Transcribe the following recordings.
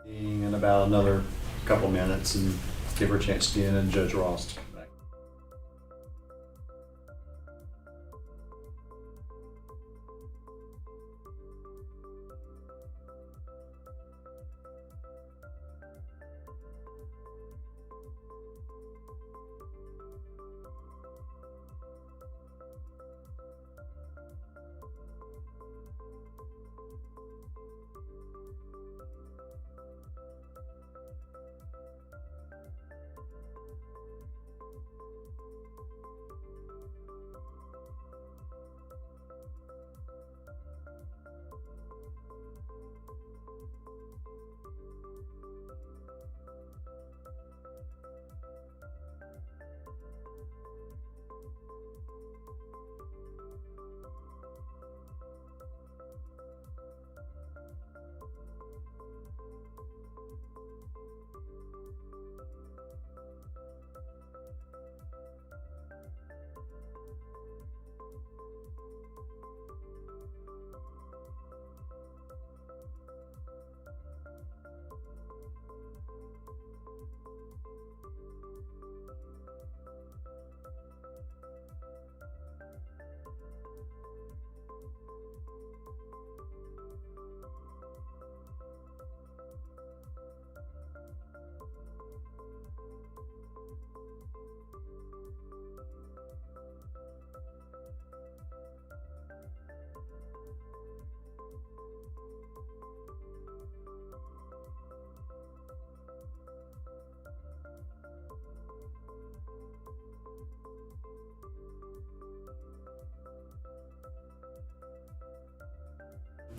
In about another couple minutes and give her a chance to get in and Judge Ross to come back.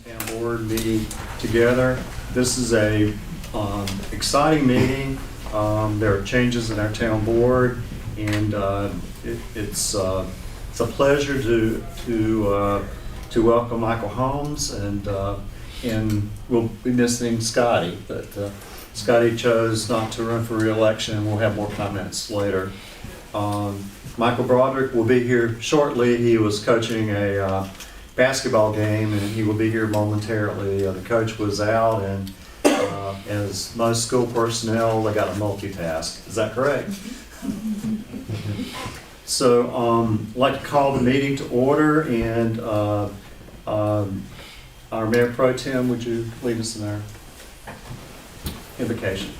Town board meeting together. This is a exciting meeting. There are changes in our town board, and it's a pleasure to welcome Michael Holmes, and we'll be missing Scotty, but Scotty chose not to run for re-election, and we'll have more comments later. Michael Broderick will be here shortly. He was coaching a basketball game, and he will be here momentarily. The coach was out, and as most school personnel, they got to multitask. Is that correct? So I'd like to call the meeting to order, and our Mayor Pro Tem, would you lead us in our invocation?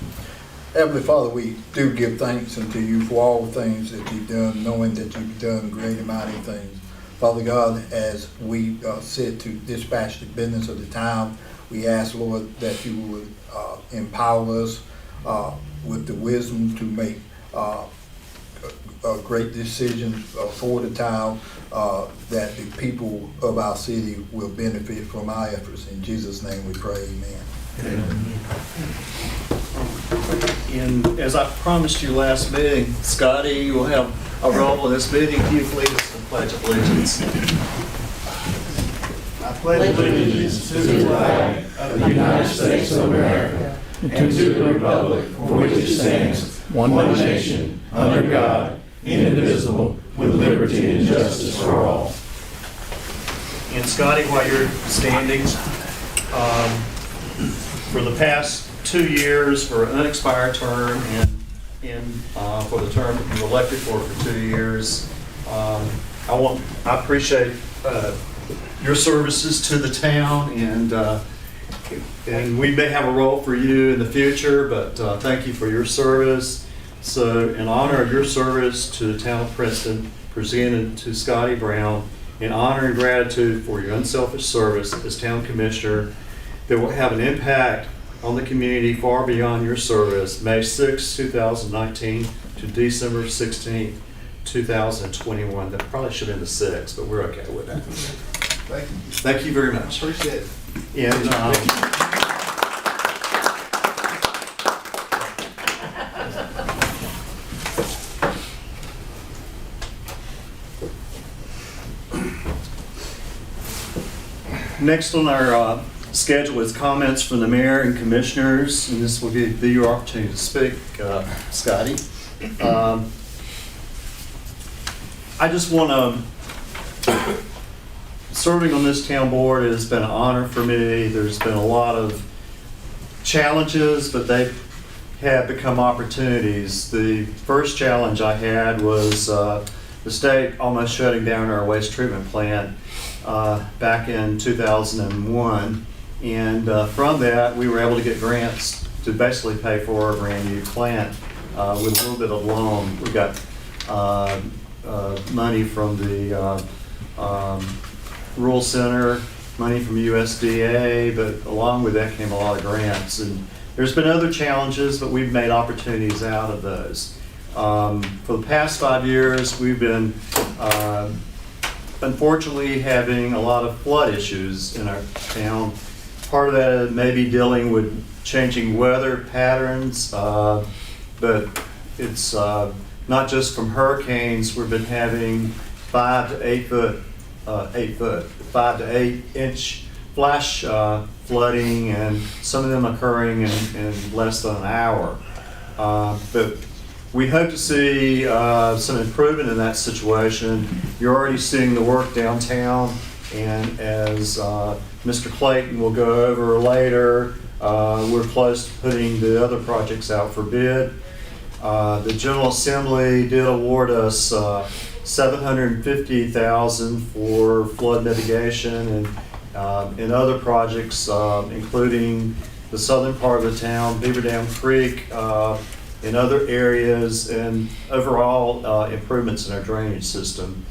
Heavenly Father, we do give thanks unto you for all the things that you've done, knowing that you've done great and mighty things. Father God, as we sit to dispatch the business of the town, we ask, Lord, that you would empower us with the wisdom to make great decisions for the town, that the people of our city will benefit from our efforts. In Jesus' name we pray, amen. And as I promised you last meeting, Scotty, you will have a role in this meeting. Can you lead us in the Pledge of Allegiance? I pledge allegiance to the flag of the United States of America and to the republic for which it stands, one nation, under God, indivisible, with liberty and justice for all. And Scotty, while you're standing, for the past 2 years for an unexpired term and for the term that you were elected for 2 years, I appreciate your services to the town, and we may have a role for you in the future, but thank you for your service. So in honor of your service to the town of Princeton, presented to Scotty Brown, in honor and gratitude for your unselfish service as town commissioner that will have an impact on the community far beyond your service, May 6, 2019 to December 16, 2021. That probably should have been the 6th, but we're okay with that. Thank you. Thank you very much. Appreciate it. And next on our schedule is comments from the mayor and commissioners, and this will be your opportunity to speak, Scotty. I just want to, serving on this town board has been an honor for me. There's been a lot of challenges, but they have become opportunities. The first challenge I had was the state almost shutting down our waste treatment plant back in 2001. And from that, we were able to get grants to basically pay for a brand new plant with a little bit of loan. We got money from the Rural Center, money from USDA, but along with that came a lot of grants. And there's been other challenges, but we've made opportunities out of those. For the past 5 years, we've been unfortunately having a lot of flood issues in our town. Part of that may be dealing with changing weather patterns, but it's not just from hurricanes. We've been having 5 to 8 inch flash flooding, and some of them occurring in less than an hour. But we hope to see some improvement in that situation. You're already seeing the work downtown, and as Mr. Clayton will go over later, we're close to putting the other projects out for bid. The General Assembly did award us $750,000 for flood mitigation and other projects, including the southern part of the town, Beaver Dam Creek, in other areas, and overall improvements in our drainage system.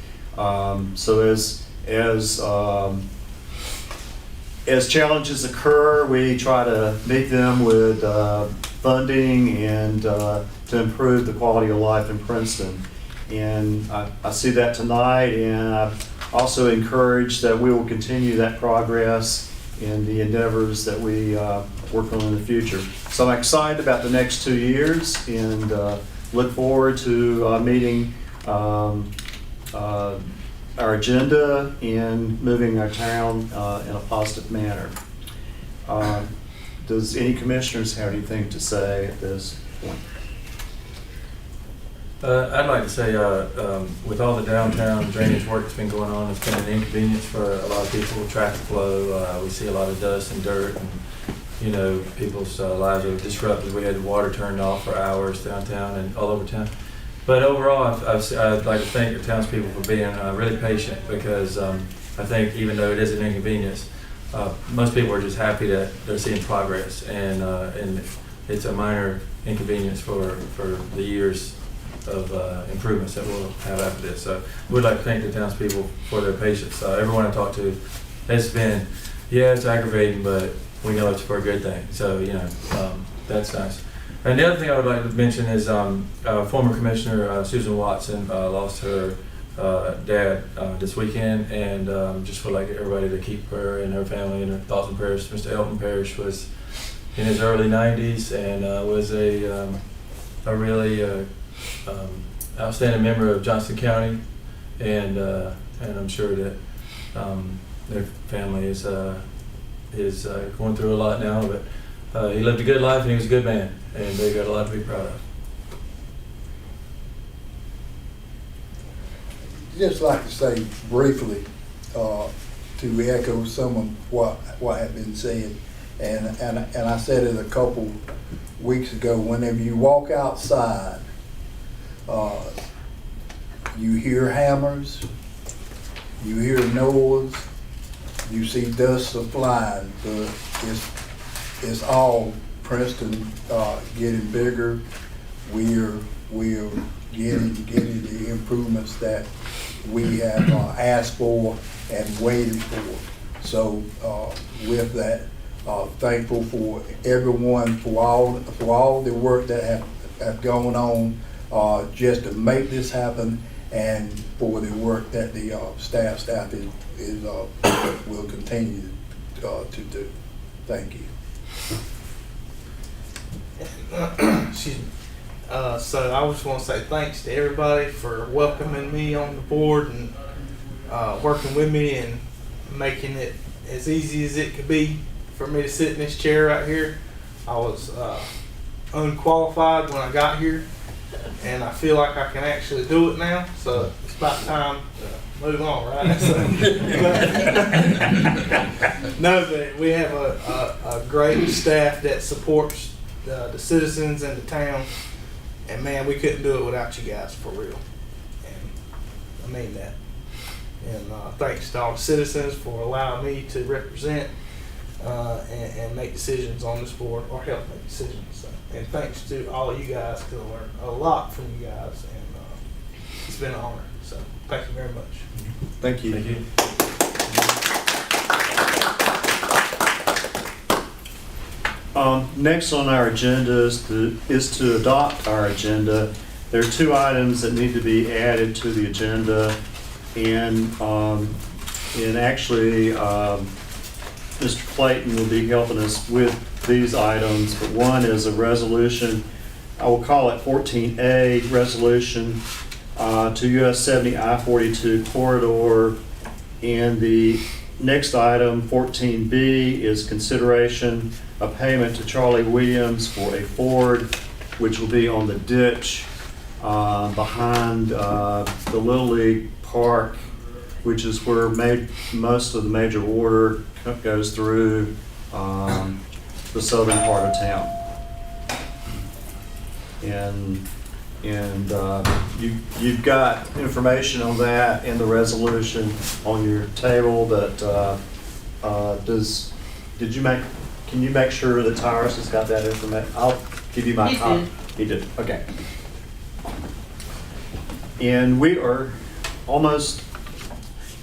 So as challenges occur, we try to meet them with funding and to improve the quality of life in Princeton. And I see that tonight, and I also encourage that we will continue that progress in the endeavors that we work on in the future. So I'm excited about the next 2 years, and look forward to meeting our agenda and moving our town in a positive manner. Does any commissioners have anything to say at this point? I'd like to say, with all the downtown drainage work that's been going on, it's been an inconvenience for a lot of people, traffic flow. We see a lot of dust and dirt, and, you know, people's lives are disrupted. We had the water turned off for hours downtown and all over town. But overall, I'd like to thank the townspeople for being really patient, because I think even though it is an inconvenience, most people are just happy that they're seeing progress, and it's a minor inconvenience for the years of improvements that we'll have after this. So we'd like to thank the townspeople for their patience. Everyone I talked to, it's been, yeah, it's aggravating, but we know it's for a good thing. So, you know, that's nice. And the other thing I would like to mention is former Commissioner Susan Watson lost her dad this weekend, and just would like everybody to keep her and her family in their thoughts and prayers. Mr. Elton Parrish was in his early 90s and was a really outstanding member of Johnston County, and I'm sure that their family is going through a lot now, but he lived a good life and he was a good man, and they got a lot to be proud of. Just like to say briefly, to echo some of what had been said, and I said it a couple weeks ago. Whenever you walk outside, you hear hammers, you hear noise, you see dust flying. But it's all Princeton getting bigger. We're getting the improvements that we have asked for and waited for. So with that, thankful for everyone for all the work that have gone on just to make this happen, and for the work that the staff is will continue to do. Thank you. Excuse me. So I just want to say thanks to everybody for welcoming me on the board and working with me and making it as easy as it could be for me to sit in this chair right here. I was unqualified when I got here, and I feel like I can actually do it now. So it's about time to move on, right? So, but we have a great staff that supports the citizens and the town. And man, we couldn't do it without you guys, for real. And I mean that. And thanks to all the citizens for allowing me to represent and make decisions on this board, or help make decisions. So, and thanks to all of you guys, because I learned a lot from you guys, and it's been an honor. So thank you very much. Thank you. Thank you. Next on our agenda is to adopt our agenda. There are two items that need to be added to the agenda, and actually Mr. Clayton will be helping us with these items. But one is a resolution, I will call it 14A, resolution to US 70 I-42 corridor, and the next item, 14B, is consideration of payment to Charlie Williams for a ford, which will be on the ditch behind the Little League Park, which is where most of the major water goes through the southern part of town. And you've got information on that in the resolution on your table, but can you make sure that Tyrus has got that information? I'll give you my copy. He did. Okay. And we are almost,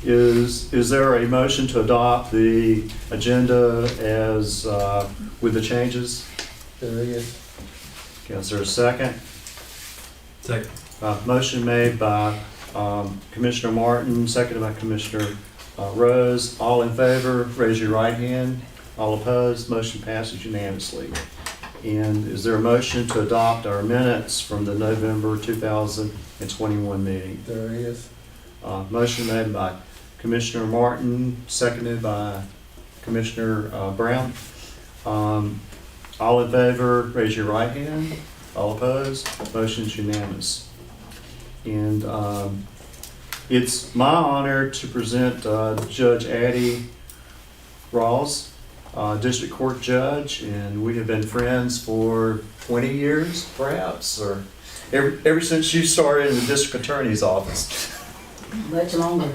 is there a motion to adopt the agenda as with the changes? There is. Okay, is there a second? Second. Motion made by Commissioner Martin, seconded by Commissioner Rose. All in favor, raise your right hand. All opposed, motion passes unanimously. And is there a motion to adopt our minutes from the November 2021 meeting? There is. Motion made by Commissioner Martin, seconded by Commissioner Brown. All in favor, raise your right hand. All opposed, motion is unanimous. And it's my honor to present Judge Addie Rawls, District Court Judge, and we have been friends for 20 years, perhaps, or ever since you started in the District Attorney's office. Much longer.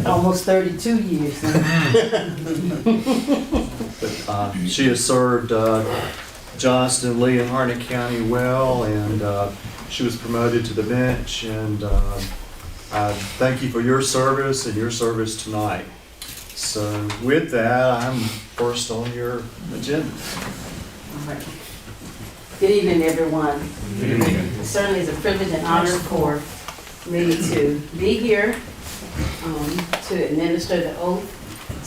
Almost 32 years now. But she has served Johnston, Lee, and Harnett County well, and she was promoted to the bench, and I thank you for your service and your service tonight. So with that, I'm first on your agenda. All right. Good evening, everyone. It certainly is a privilege and honor for me to be here to administer the oath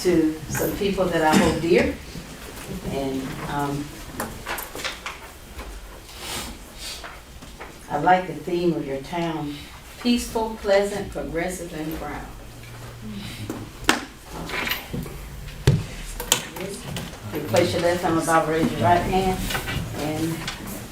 to some people that I hold dear. And I like the theme of your town: peaceful, pleasant, progressive, and proud. You place your left hand on the Bible, raise your right hand, and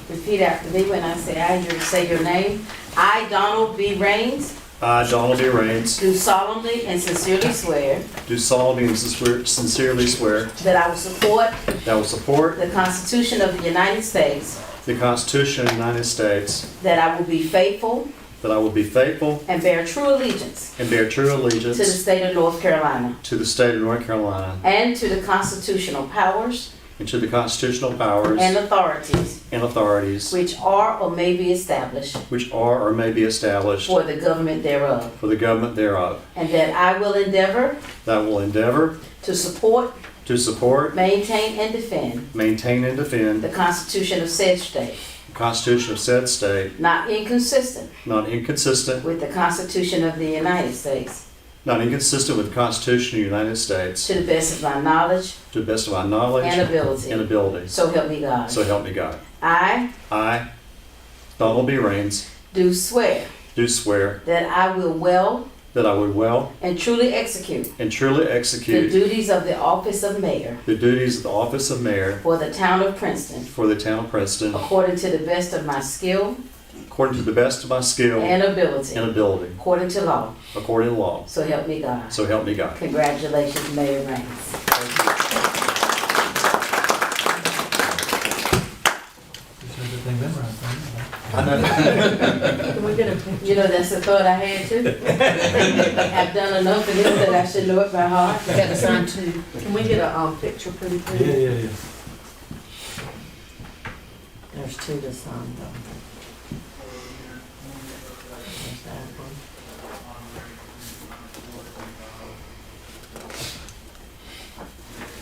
repeat after me. When I say I, you say your name. I, Donald B. Raines, I, Donald B. Raines, do solemnly and sincerely swear do solemnly and sincerely swear that I will support that I will support the Constitution of the United States, the Constitution of the United States, that I will be faithful that I will be faithful and bear true allegiance and bear true to the allegiance state of North Carolina to the state of North Carolina and to the constitutional powers and to the constitutional powers and authorities and authorities which are or may be established which are or may be established for the government thereof, for the government thereof, and that I will endeavor that I will endeavor to support, to support, maintain, and defend maintain, and defend the Constitution of said state, the Constitution of said state, not inconsistent not inconsistent with the Constitution of the United States, not inconsistent with the Constitution of the United States, to the best of my knowledge to the best of my knowledge and ability. and ability. So help me God. So help me God. I I, Donald B. Raines, do swear do swear that I will well that I would well and truly execute and truly the execute duties of the office of mayor the duties of the office of mayor for the town of Princeton, for the town of Princeton, according to the best of my skill according to the best of my skill and ability, and ability, according to law. according to law. So help me God. So help me God. Congratulations, Mayor Raines. Can we get a picture? You know, that's the thought I had too. I've done enough of this that I should know it by heart. We got to sign two. Can we get a picture, please? Yeah. There's two to sign though. There's that one.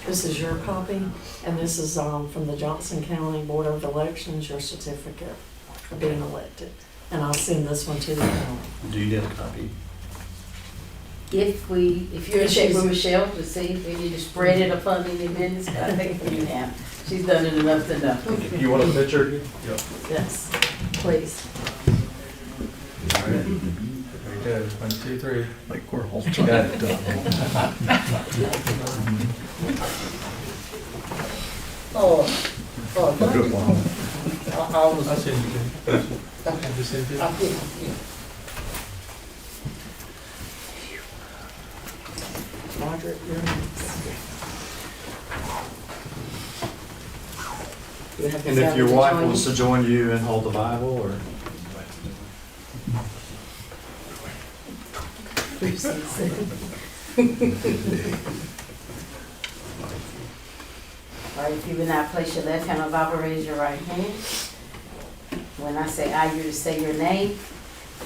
This is your copy, and this is from the Johnson County Board of Elections, your certificate for being elected. And I'll send this one to the county. Do you need a copy? If you're in shape with Michelle to see if we need to spread it upon any minutes, I think we have. She's done it enough to know. You want a picture? Yes, please. All right. There we go. 1, 2, 3. Like we're all trying to. Oh, Good one. I was, I'll send you good. I'll just send you. I think, Margaret, you're next. You have to And tell if your them to wife join wants you. to join you and hold the Bible, or? All right, if you would now place your left hand on the Bible, raise your right hand. When I say I, you to say your name.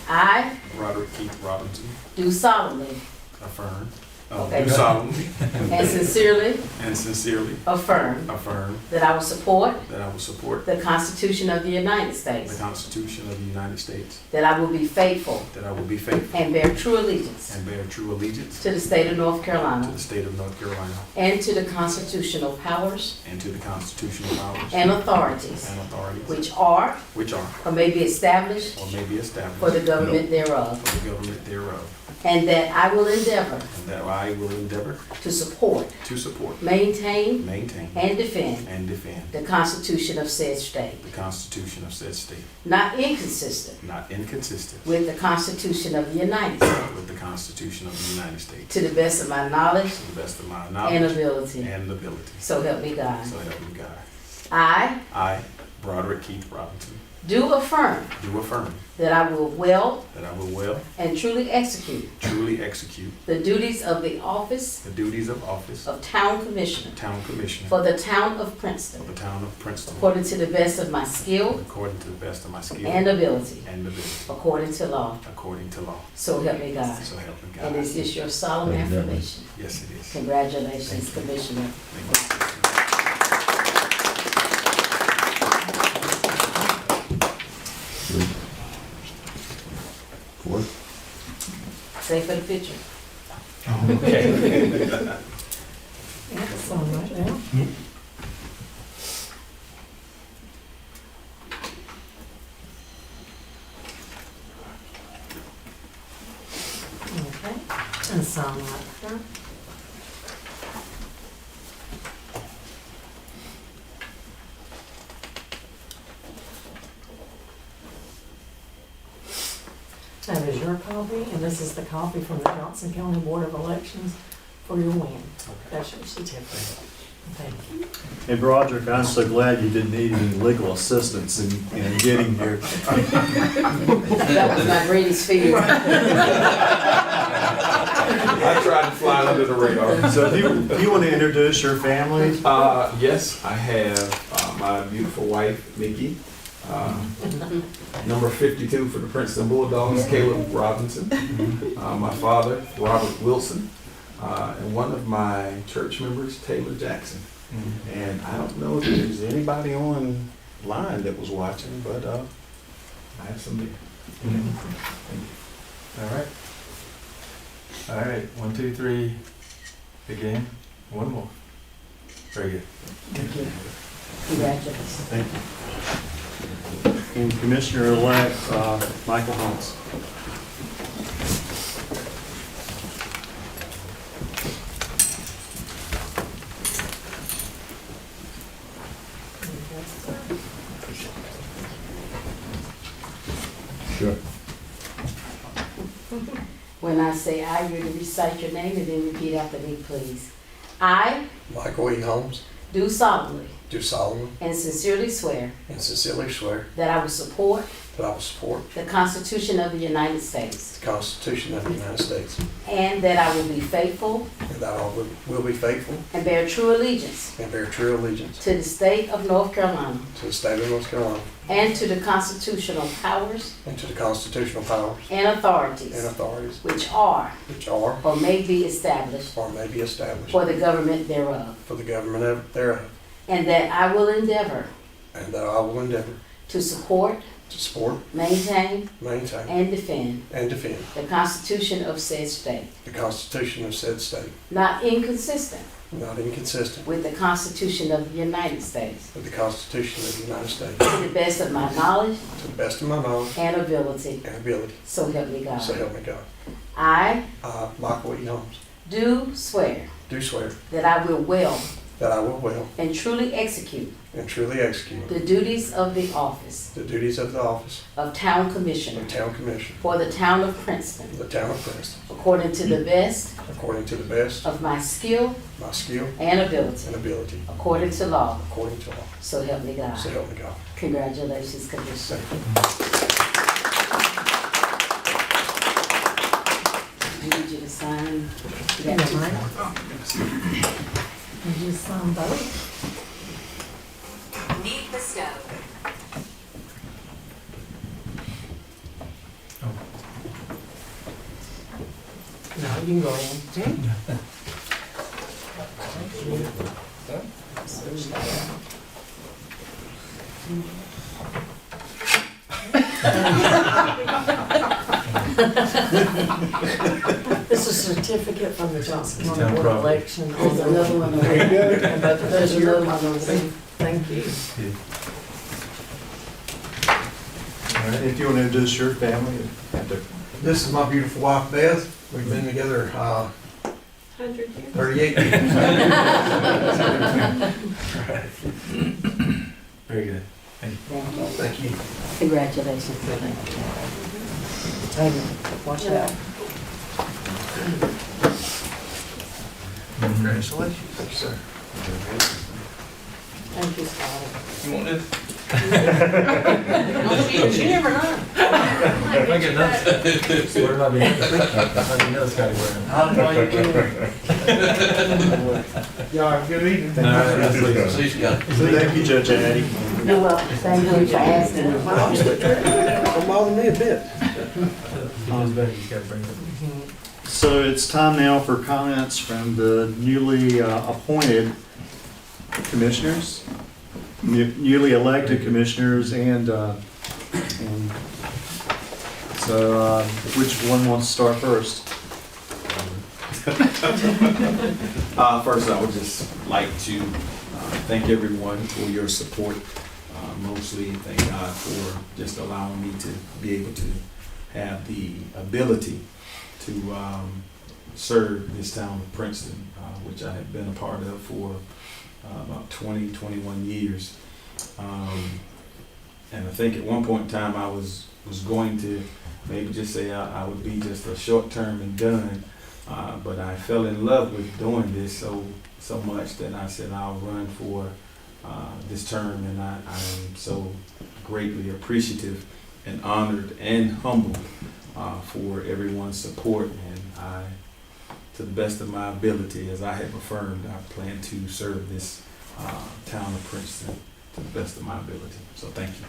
I Robert Keith Robinson, do solemnly affirm, Okay. do solemnly and sincerely and sincerely affirm affirm that I will support that I will support the Constitution of the United the States, Constitution of the United States, that I will be faithful that I will be faithful and bear true allegiance and bear true allegiance to the state of North to Carolina the state of North Carolina and to the constitutional powers and to the constitutional powers and authorities and authorities which are which are or may be established or may be established for the government thereof, for the government thereof, and that I will endeavor and that I will endeavor to support, to support, maintain, maintain, and defend and defend the Constitution of said state, the Constitution of said state, not inconsistent not inconsistent with the Constitution of the United States, with the Constitution of the United States, to the best of my knowledge to the best of my and knowledge ability. and ability. So help me God. So help me God. I Broderick Keith Robinson, do affirm do affirm that I will well that I will well, and truly execute truly execute the duties of the office the duties of office of Town Commissioner Town Commissioner for the Town of Princeton, of the Town of Princeton, according to the best of my skill according to the best of my skill and ability, and ability, according to law. according to law. So help me God. So help me And God. is this your solemn affirmation? Yes, it is. Congratulations, Commissioner. Thank you. Stay for the picture. Yeah, sign right now. Okay, and sign right there. That is your copy, and this is the copy from the Johnson County Board of Elections for your win. That's your certificate. Thank you. And Broderick, I'm so glad you didn't need any legal assistance in getting here. That was my greatest fear. I tried to fly under the radar. So if you want to introduce your family, Yes, I have my beautiful wife, Mickey. Number 52 for the Princeton Bulldogs, Caleb Robinson. My father, Robert Wilson. And one of my church members, Taylor Jackson. And I don't know if there's anybody online that was watching, but I have some there. All right. All right, 1, 2, 3, again, one more. Very good. Congratulations. thank you. And Commissioner-elect Michael Hunts. Sure. When I say I, you're to recite your name and then repeat after me, please. I Michael E. Holmes, do solemnly do solemnly and sincerely swear and sincerely swear that I will support that I will support the Constitution of the United States the Constitution of the United States and that I will be faithful and that I will be faithful and bear true allegiance and bear true allegiance to the state of North Carolina to the state of North Carolina and to the constitutional powers and to the constitutional powers and authorities and authorities which are which are or may be established or may be established for the government thereof, for the government thereof, and that I will endeavor and that I will endeavor to support, to support, maintain, maintain, and defend and defend the Constitution of said state, the Constitution of said state, not inconsistent not inconsistent with the Constitution of the United States, with the Constitution of the United States, to the best of my knowledge to the best of my knowledge and ability. and ability. So help me God. So help me God. I Michael E. Holmes, do swear do swear that I will well that I will well and truly execute and truly execute the duties of the office the duties of the office of Town Commissioner of Town Commissioner for the Town of Princeton, of the Town of Princeton, according to the best according to the best of my skill of my skill and ability, and ability, according to law. according to law. So help me God. So help me God. Congratulations, Commissioner. I need you to sign. You got Yeah, two. right. You just sign both. Meet the stove. No, you can go in. This is a certificate from the Johnson County Town Board of property. Election. There's another one over there. And both of There's those are another yours. one over there. Thank you. If you want to introduce your family, you have to This is my beautiful wife Beth. We've been together 100 years. 38 years. Very good. Thank you. Congratulations. Watch out. Congratulations. Thank you, sir. Thank you, Scotty. You want this? She never know. If I get another, what did I be? I didn't know Scotty Brown. Y'all have a good evening. No, that's Lisa. Thank you, Judge Addy. No, well, thank you for asking. Don't bother me a bit. He knows better, you gotta bring it. So it's time now for comments from the newly appointed commissioners, newly elected commissioners, and so which one wants to start first? First, I would just like to thank everyone for your support. Mostly, thank God for just allowing me to be able to have the ability to serve this town of Princeton, which I have been a part of for about 21 years. And I think at one point in time I was going to maybe just say I would be just a short term and done, but I fell in love with doing this so much that I said I'll run for this term, and I am so greatly appreciative and honored and humbled for everyone's support, and I, to the best of my ability, as I have affirmed, I plan to serve this town of Princeton to the best of my ability. So thank you.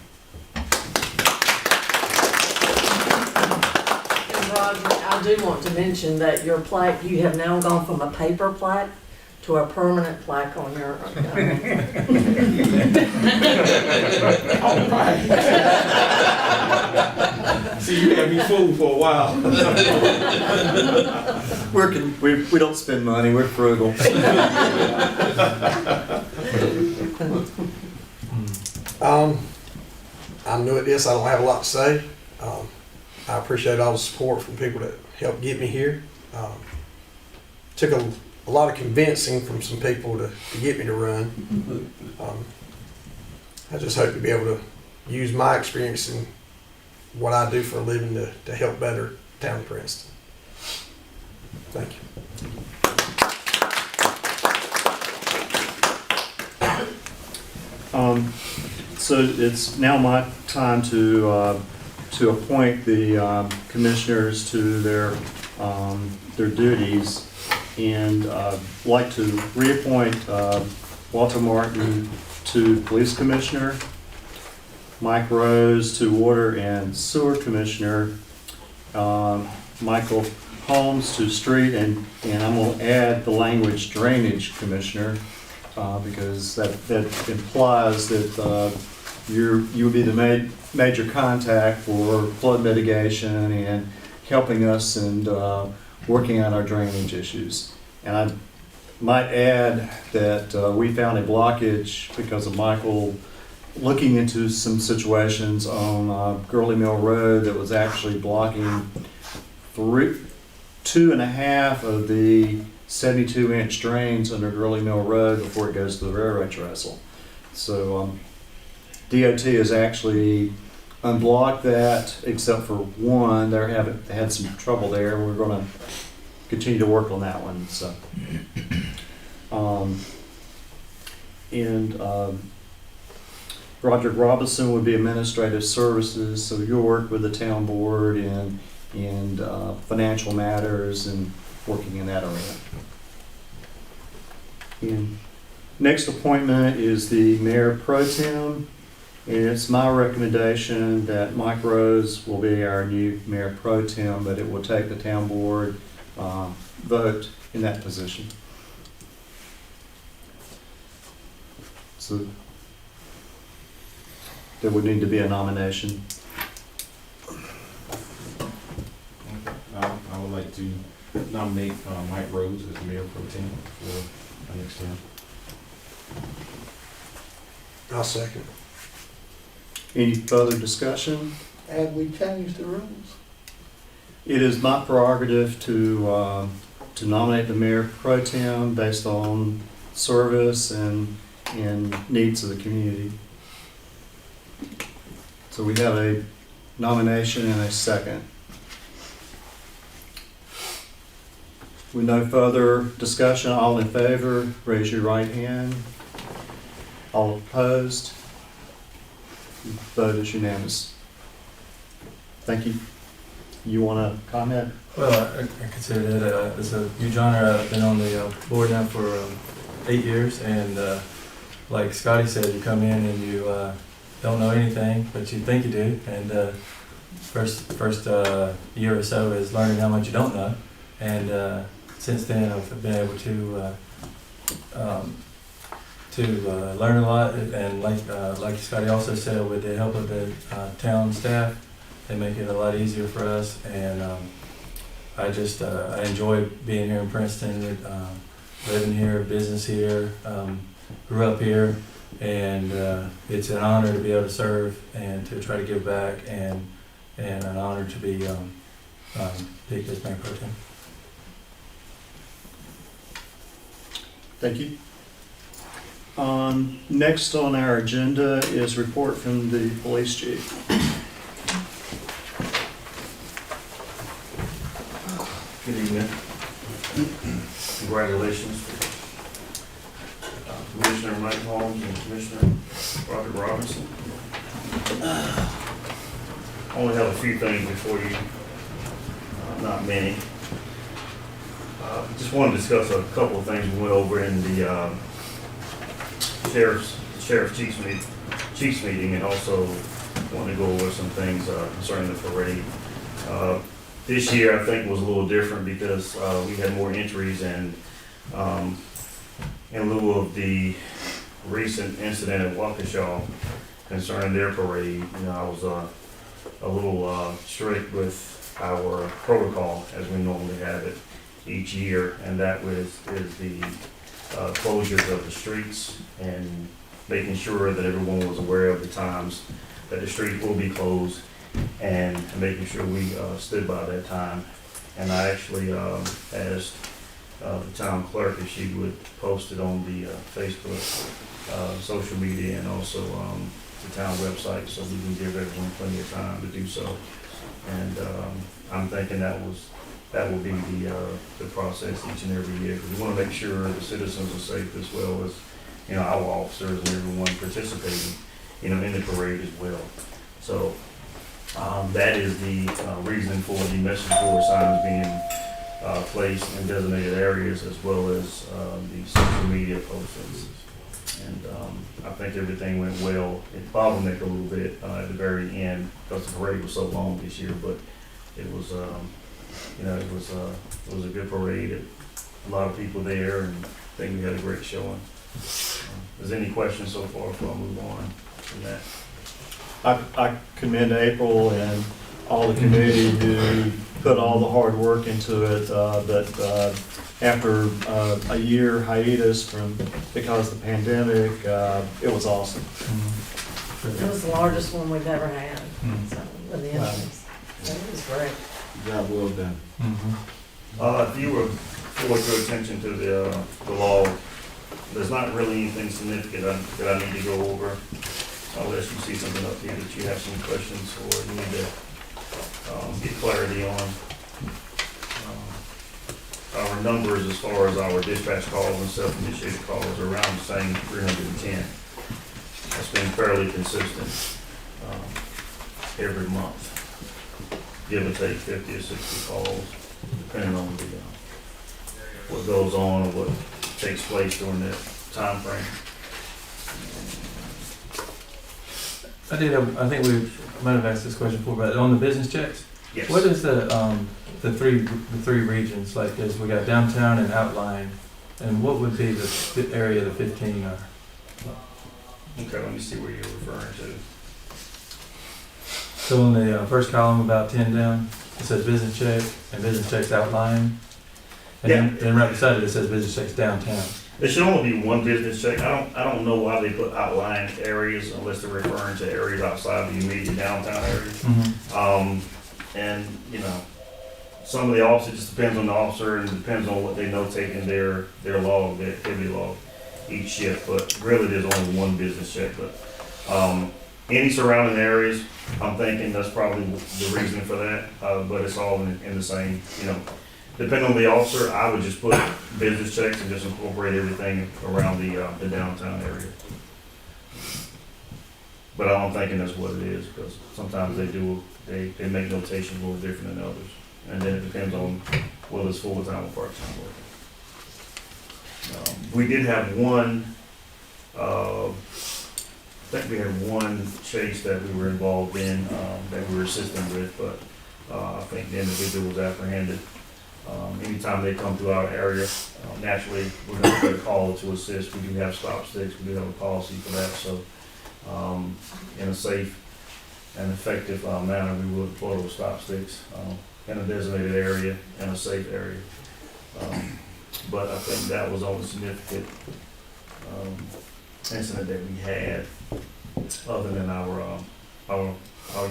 And Roger, I do want to mention that your plaque, you have now gone from a paper plaque to a permanent plaque on your. All right. See, you had me fooled for a while. We don't spend money, we're frugal. I'm new at this. I don't have a lot to say. I appreciate all the support from people that helped get me here. Took a lot of convincing from some people to get me to run. I just hope to be able to use my experience in what I do for a living to help better Town of Princeton. Thank you. So it's now my time to appoint the commissioners to their duties, and like to reappoint Walter Martin to Police Commissioner, Mike Rose to Water and Sewer Commissioner, Michael Holmes to Street, and I'm going to add the language Drainage Commissioner, because that implies that you'll be the major contact for flood mitigation and helping us and working on our drainage issues. And I might add that we found a blockage because of Michael looking into some situations on Gurley Mill Road that was actually blocking 2.5 of the 72-inch drains under Gurley Mill Road before it goes to the railroad trestle. So DOT has actually unblocked that, except for one. They had some trouble there. We're going to continue to work on that one. So, Roderick Robinson would be Administrative Services, so you'll work with the town board and financial matters and working in that arena. And next appointment is the Mayor Pro Tem, and it's my recommendation that Mike Rose will be our new Mayor Pro Tem, but it will take the town board vote in that position. So there would need to be a nomination. I would like to nominate Mike Rose as Mayor Pro Tem for our next term. I'll second. Any further discussion? Have we changed the rules? It is my prerogative to nominate the mayor pro tem based on service and needs of the community. So we have a nomination and a second. With no further discussion, all in favor, raise your right hand. All opposed? Vote is unanimous. Thank you. You want to comment? Well, I consider that it's a huge honor. I've been on the board now for 8 years, and like Scotty said, you come in and you don't know anything, but you think you do. And first year or so is learning how much you don't know, and since then I've been able to learn a lot. And like Scotty also said, with the help of the town staff, they make it a lot easier for us. And I enjoy being here in Princeton, living here, business here, grew up here, and it's an honor to be able to serve and to try to give back, and an honor to be picked as mayor pro tem. Thank you. Next on our agenda is report from the police chief. Good evening. Congratulations, Commissioner Mike Holmes and Commissioner Robert Robinson. I only have a few things before you, not many. Just want to discuss a couple of things we went over in the sheriff's chiefs meeting, and also want to go over some things concerning the parade. This year, I think, was a little different because we had more entries, and in lieu of the recent incident at Waukesha concerning their parade, I was a little strict with our protocol as we normally have it each year, and that is the closures of the streets and making sure that everyone was aware of the times that the street will be closed, and making sure we stood by that time. And I actually asked the town clerk if she would post it on the Facebook, social media, and also the town website, so we can give everyone plenty of time to do so. And I'm thinking that will be the process each and every year, because we want to make sure the citizens are safe, as well as our officers and everyone participating in the parade as well. So that is the reason for the message board signs being placed in designated areas, as well as the social media postings. And I think everything went well. It bottlenecked a little bit at the very end because the parade was so long this year, but it was it was a good parade. A lot of people there, and I think we had a great showing. Is there any questions so far before I move on from that? I commend April and all the community who put all the hard work into it, but after a year hiatus because of the pandemic, it was awesome. It was the largest one we've ever had, so, with the entries. So it was great. Job well done. If you were forward your attention to the law, there's not really anything significant that I need to go over, unless you see something up here that you have some questions or you need to get clarity on. Our numbers as far as our dispatch calls and self-initiated calls are around the same 310. That's been fairly consistent every month, give or take 50 or 60 calls, depending on what goes on or what takes place during that time frame. I think we might have asked this question before, but on the business checks, Yes. what is the three regions like this? We got downtown and outlying, and what would be the area the 15 are? Okay, let me see where you're referring to. So on the first column, about 10 down, it says business check and business checks outlying, and then right beside it says business checks downtown. There should only be one business check. I don't know why they put outlying areas unless they're referring to areas outside the immediate downtown area. And some of the officers, it just depends on the officer and depends on what they notate in their log, their activity log, each shift. But really, there's only one business check. But any surrounding areas, I'm thinking that's probably the reason for that. But it's all in the same, you know. Depending on the officer, I would just put business checks and just incorporate everything around the downtown area. But I'm thinking that's what it is, because sometimes they make notations a little different than others. And then it depends on whether it's full-time or part-time work. We did have one, I think we had one chase that we were involved in, that we were assisting with, but I think the individual was apprehended. Anytime they come through our area, naturally, we're going to get a call to assist. We do have stop sticks. We do have a policy for that. So, in a safe and effective manner, we will deploy those stop sticks in a designated area, in a safe area. But I think that was the only significant incident that we had, other than our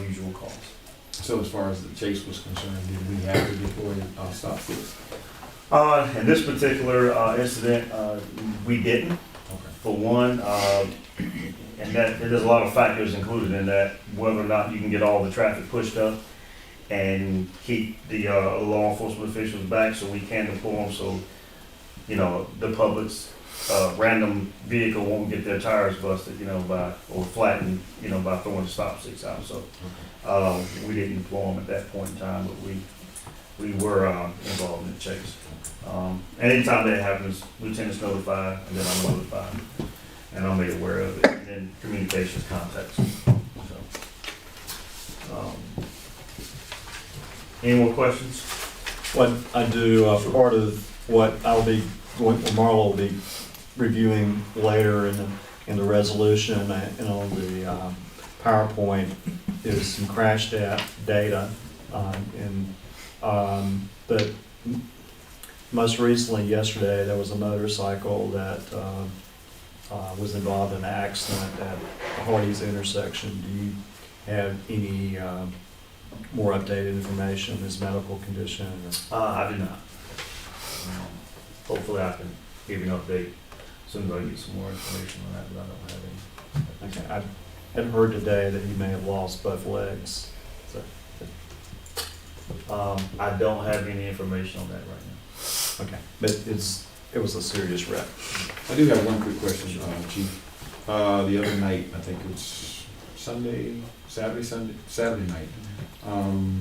usual calls. So as far as the chase was concerned, did we have to deploy stop sticks? In this particular incident, we didn't. Okay. For one, and that there's a lot of factors included in that, whether or not you can get all the traffic pushed up and keep the law enforcement officials back so we can deploy them, so you know the public's random vehicle won't get their tires busted, or flattened, by throwing the stop sticks out. So we didn't deploy them at that point in time, but we were involved in the chase. And anytime that happens, lieutenant's notified, and then I'm notified, and I'm made aware of it, and then communications contacts. So, any more questions? What I do, part of what Marla will be reviewing later in the resolution and on the PowerPoint is some crash data. But most recently, yesterday, there was a motorcycle that was involved in an accident at Hardy's intersection. Do you have any more updated information on his medical condition? I do not. Hopefully I can give you an update as soon as I get some more information on that, but I don't have any. Okay, I had heard today that he may have lost both legs. So, I don't have any information on that right now. okay, but it was a serious wreck. I do have one quick question, Chief. The other night, I think it was Saturday night,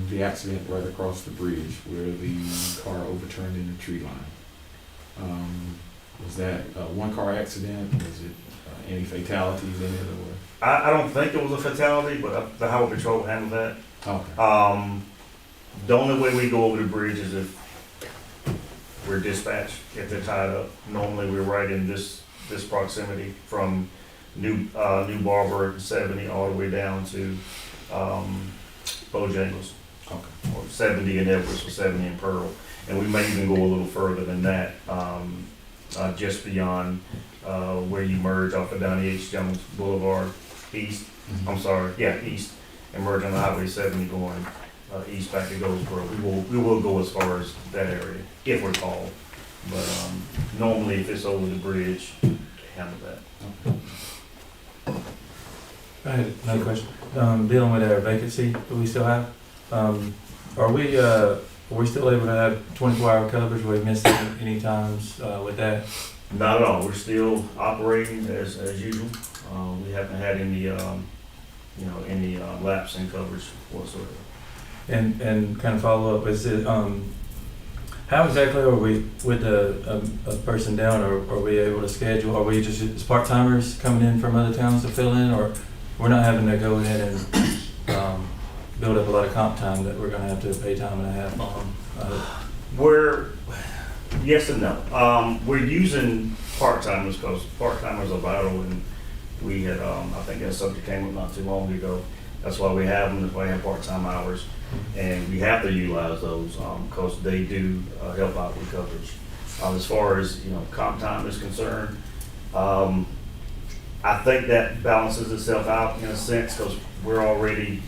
the accident right across the bridge where the car overturned in the tree line. Was that a one-car accident? Was it any fatalities in it? Or? I don't think it was a fatality, but the Highway Patrol handled that. Okay. The only way we go over the bridge is if we're dispatched, if they're tied up. Normally, we're right in this proximity from New Barber 70 all the way down to Bojangles. Okay. Or 70 in Edwards or 70 in Pearl. And we may even go a little further than that, just beyond where you merge off of Donnie H. Jones Boulevard east. Mm-hmm. I'm sorry, yeah, east, and merge on the Highway 70 going east back to Goldsboro. We will go as far as that area if we're called. But normally, if it's over the bridge, they handle that. Okay. I had another question. Dealing with our vacancy that we still have, are we still able to have 24-hour coverage? Have we missed any times with that? Not at all. We're still operating as usual. We haven't had any lapse in coverage whatsoever. And kind of follow up, is it, how exactly are we with a person down, or are we able to schedule? Are we just as part-timers coming in from other towns to fill in, or we're not having to go ahead and build up a lot of comp time that we're gonna have to pay time and a half on? We're, yes and no. We're using part-timers because part-timers are vital, and we had, I think that subject came up not too long ago. That's why we have them, that's why we have part-time hours. And we have to utilize those because they do help out with coverage. As far as comp time is concerned, I think that balances itself out in a sense because we're already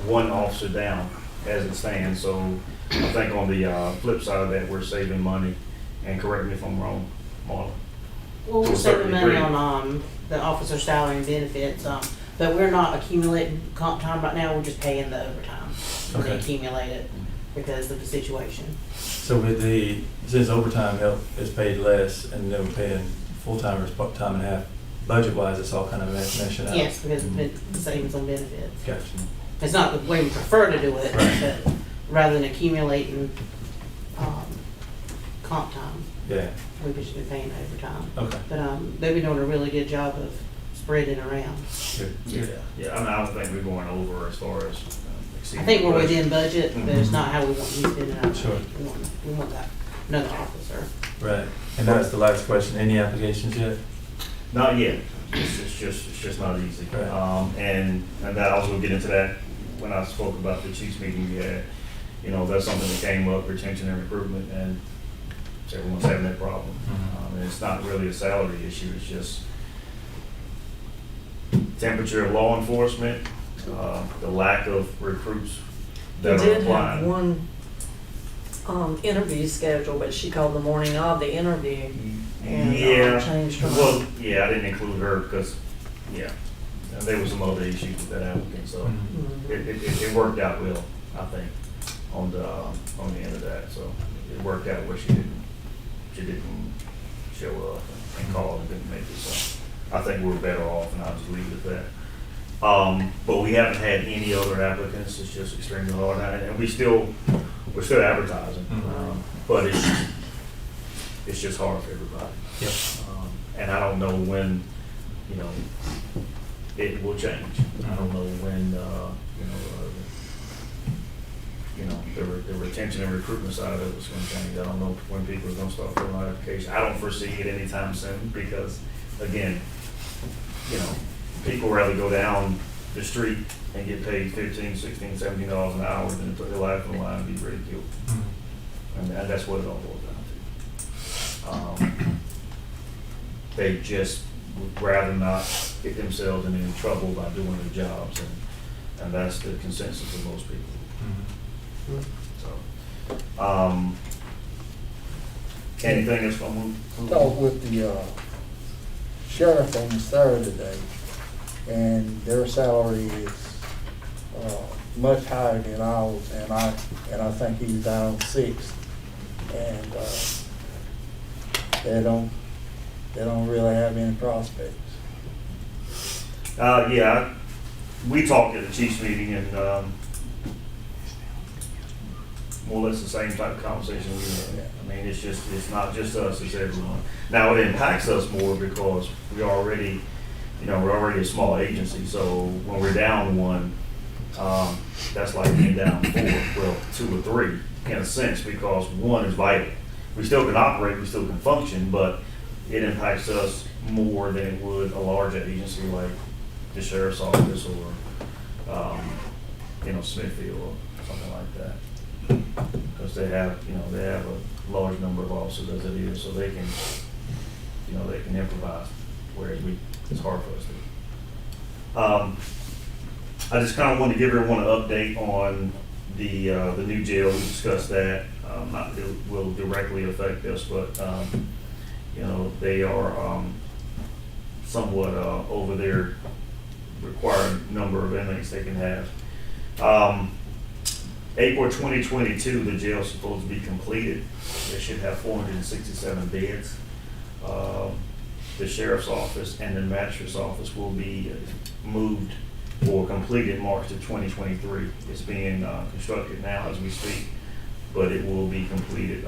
one officer down. as it stands. So I think on the flip side of that, we're saving money, and correct me if I'm wrong, Marla. Well, To we're a saving certain money degree. on, the officer salary and benefits, but we're not accumulating comp time right now, we're just paying the overtime. And they Okay. accumulate it because of the situation. So with the, since overtime help is paid less and then we're paying full-timers time and a half, budget-wise, it's all kind of meshing out? Yes, because of the savings on benefits. Gotcha. It's not the way we prefer to do it, Right. but rather than accumulating, comp time, Yeah, we've just been paying overtime. okay. But, they've been doing a really good job of spreading around. Good. Yeah, I mean, I don't think we're going over as far as I exceeding. think we're budget. within budget, but it's not how we want to be spending our money. Sure. We want that, another officer. Right, and that's the last question, any applications yet? Not yet. It's just not easy. Right. And that I was gonna get into that when I spoke about the Chiefs meeting we had. You know, that's something that came up, retention and recruitment, and everyone's having that problem. Mhm. And it's not really a salary issue, it's just temperature of law enforcement, the lack of recruits We that are did have applying. one interview scheduled, but she called the morning of the interview and Yeah, changed her well, mind. yeah, I didn't include her because, yeah, and there was some other issues with that applicant, so. Mhm. Mhm. It worked out well, I think, on the end of that, so it worked out where she didn't show up and call and didn't make it, so I think we're better off, and I'll just leave it at that. But we haven't had any other applicants, it's just extremely hard, and we're still advertising, Mhm. but it's just hard for everybody. Yep. And I don't know when, you know, it will change. I don't know when, the retention and recruitment side of it was gonna change. I don't know when people are gonna start filling out applications. I don't foresee it anytime soon because, again, you know, people rather go down the street and get paid $15, $16, $17 an hour than put their life on the line and be ridiculed. Mhm. And that's what it all boils down to. They just would rather not get themselves in any trouble by doing their jobs, and that's the consensus of most people. Mhm. So, anything else from Talked with the sheriff on Saturday, and their salary is much higher than ours, and I think he's down 6th, and they don't really have any prospects. Yeah, we talked at the Chiefs meeting, and more or less the same type of conversation we had. I mean, it's not just us, it's everyone. Now, it impacts us more because we're already a small agency, so when we're down one, that's like being down 4, well, 2 or 3, in a sense, because one is vital. We still can operate, we still can function, but it impacts us more than it would a larger agency like the sheriff's office or, Smithfield or something like that. Because they have a large number of officers as it is, so they can improvise, whereas it's hard for us to. I just kind of wanted to give everyone an update on the new jail. We discussed that. Not that it will directly affect us, but they are somewhat over their required number of inmates they can have. April 2022, the jail is supposed to be completed. They should have 467 beds. The sheriff's office and the magistrate's office will be moved or completed March of 2023. It's being constructed now as we speak, but it will be completed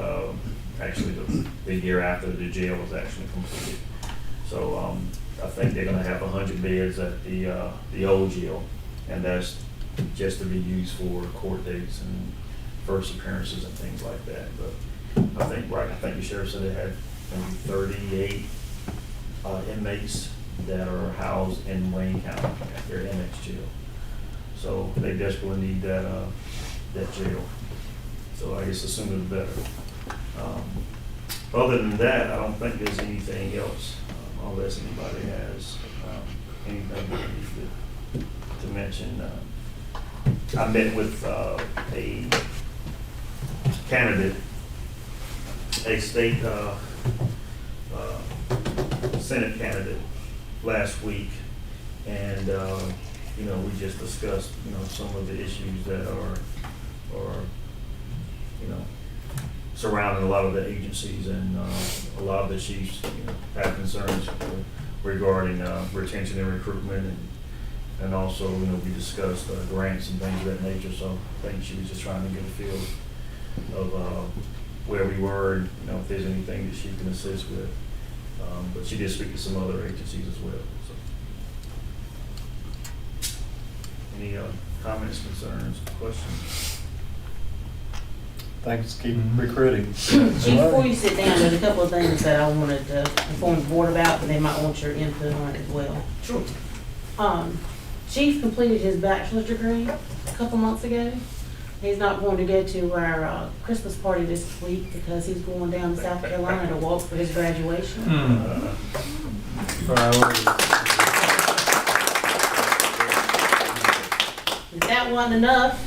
actually the year after the jail is actually completed. So I think they're going to have 100 beds at the old jail, and that's just to be used for court dates and first appearances and things like that. But I think the sheriff said they had maybe 38 inmates that are housed in Wayne County at their NX jail. So they desperately need that jail. So I guess the sooner the better. Other than that, I don't think there's anything else, unless anybody has anything that needs to mention. I met with a candidate, a state Senate candidate last week, and you know, we just discussed, you know, some of the issues that are you know, surrounding a lot of the agencies, and a lot of the chiefs, you know, have concerns regarding retention and recruitment, and also, you know, we discussed grants and things of that nature. So I think she was just trying to get a feel of where we were, and, you know, if there's anything that she can assist with. But she did speak to some other agencies as well. So, any comments, concerns, questions? Thanks, keep recruiting. Chief, before you sit down, there's a couple of things that I wanted to inform the board about, and they might want your input on it as well. Sure. Chief completed his bachelor's degree a couple months ago. He's not going to go to our Christmas party this week because he's going down to South Carolina to walk for his graduation. If that wasn't enough,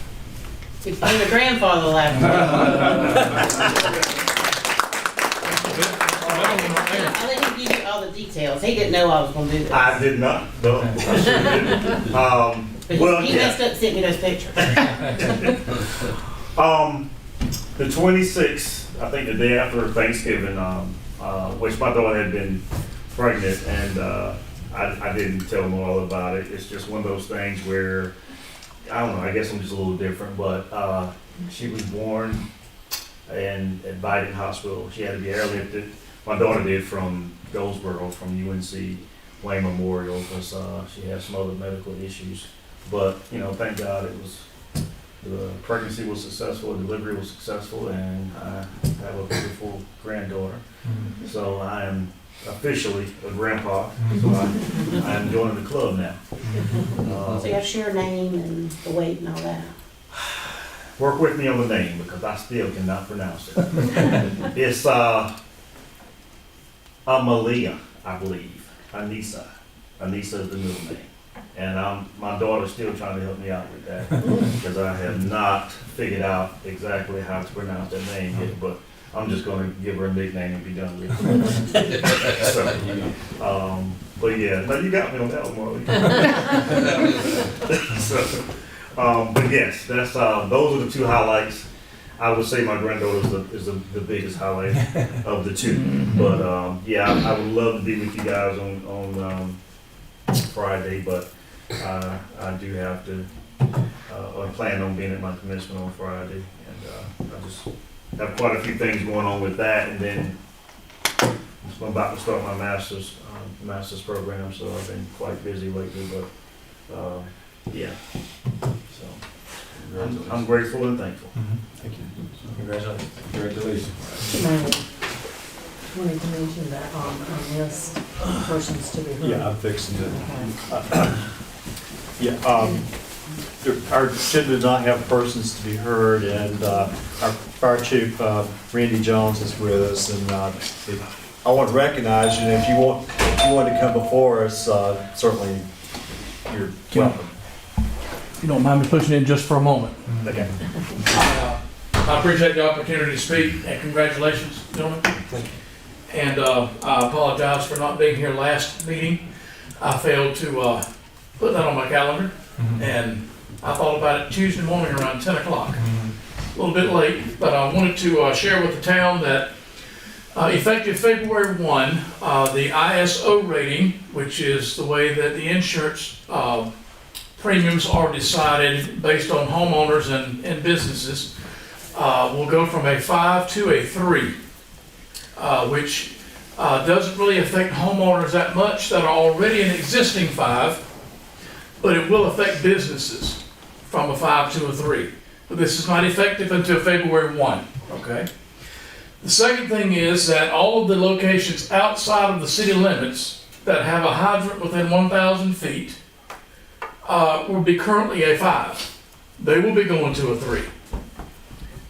he became a grandfather last year. I'll let him give you all the details. He didn't know I was going to do this. I did not, no. I sure didn't. But Well, he yeah. messed up sending me those pictures. The 26th, I think the day after Thanksgiving, which my daughter had been pregnant, and I didn't tell them all about it. It's just one of those things where, I don't know, I guess I'm just a little different, but she was born in at Biden Hospital. She had to be airlifted. My daughter did from Goldsboro, from UNC Wayne Memorial, because she had some other medical issues. But, you know, thank God the pregnancy was successful, the delivery was successful, and I have a beautiful granddaughter. So I am officially a grandpa, so I am joining the club now. So you have to share a name and the weight and all that. Work with me on the name, because I still cannot pronounce it. It's Amalia, I believe. Anissa. Anissa is the middle name. And my daughter's still trying to help me out with that, because I have not figured out exactly how to pronounce that name yet, but I'm just gonna give her a nickname and be done with it. So, but yeah, no, you got me on that one, Marley. So, but yes, that's, those are the two highlights. I would say my granddaughter is the biggest highlight of the two. But yeah, I would love to be with you guys on Friday, but I do have to, I plan on being at my commencement on Friday, and I just have quite a few things going on with that, and then I'm about to start my master's program, so I've been quite busy lately, but yeah, so I'm grateful and thankful. Thank you. Congratulations. Congratulations. Wanted to mention that on list persons to be heard. Yeah, I'm fixing to. Okay. Yeah, our agenda does not have persons to be heard, and our fire chief, Randy Jones, is with us, and I want to recognize you, and if you want to come before us, certainly you're welcome. If you don't mind me pushing in just for a moment. Okay. I appreciate the opportunity to speak, and congratulations, gentlemen. And I apologize for not being here last meeting. I failed to put that on my calendar, and I thought about it Tuesday morning around 10 o'clock. A little bit late, but I wanted to share with the town that effective February 1, the ISO rating, which is the way that the insurance premiums are decided based on homeowners and businesses, will go from a 5 to a 3. Which doesn't really affect homeowners that much that are already an existing 5, but it will affect businesses from a 5 to a 3. But this is not effective until February 1, okay? The second thing is that all of the locations outside of the city limits that have a hydrant within 1,000 feet will be currently a 5. They will be going to a 3.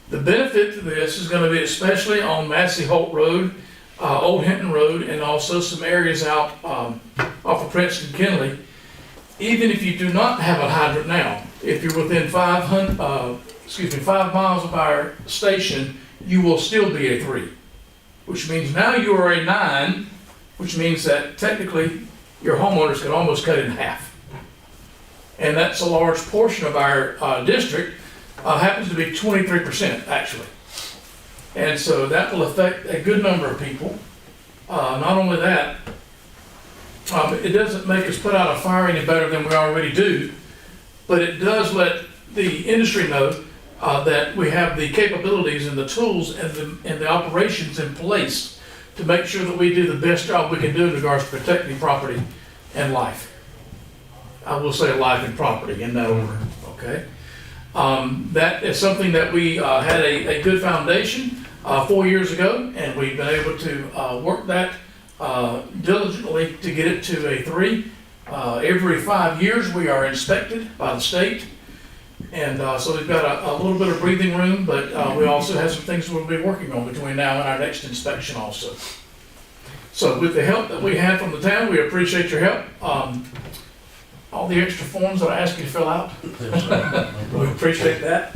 The benefit to this is going to be especially on Massey Holt Road, Old Hinton Road, and also some areas out off of Princeton Kinley. Even if you do not have a hydrant now, If you're within 5 miles of our station, you will still be a 3, which means now you are a 9, which means that technically your homeowners could almost cut it in half. And that's a large portion of our district, happens to be 23% actually. And so that will affect a good number of people. Not only that, it doesn't make us put out a fire any better than we already do, but it does let the industry know that we have the capabilities and the tools and the operations in place to make sure that we do the best job we can do in regards to protecting property and life. I will say life and property in that order, okay? That is something that we had a good foundation 4 years ago, and we've been able to work that diligently to get it to a 3. Every 5 years we are inspected by the state, and so we've got a little bit of breathing room, but we also have some things we'll be working on between now and our next inspection also. So with the help that we had from the town, we appreciate your help. All the extra forms that I asked you to fill out, we appreciate that.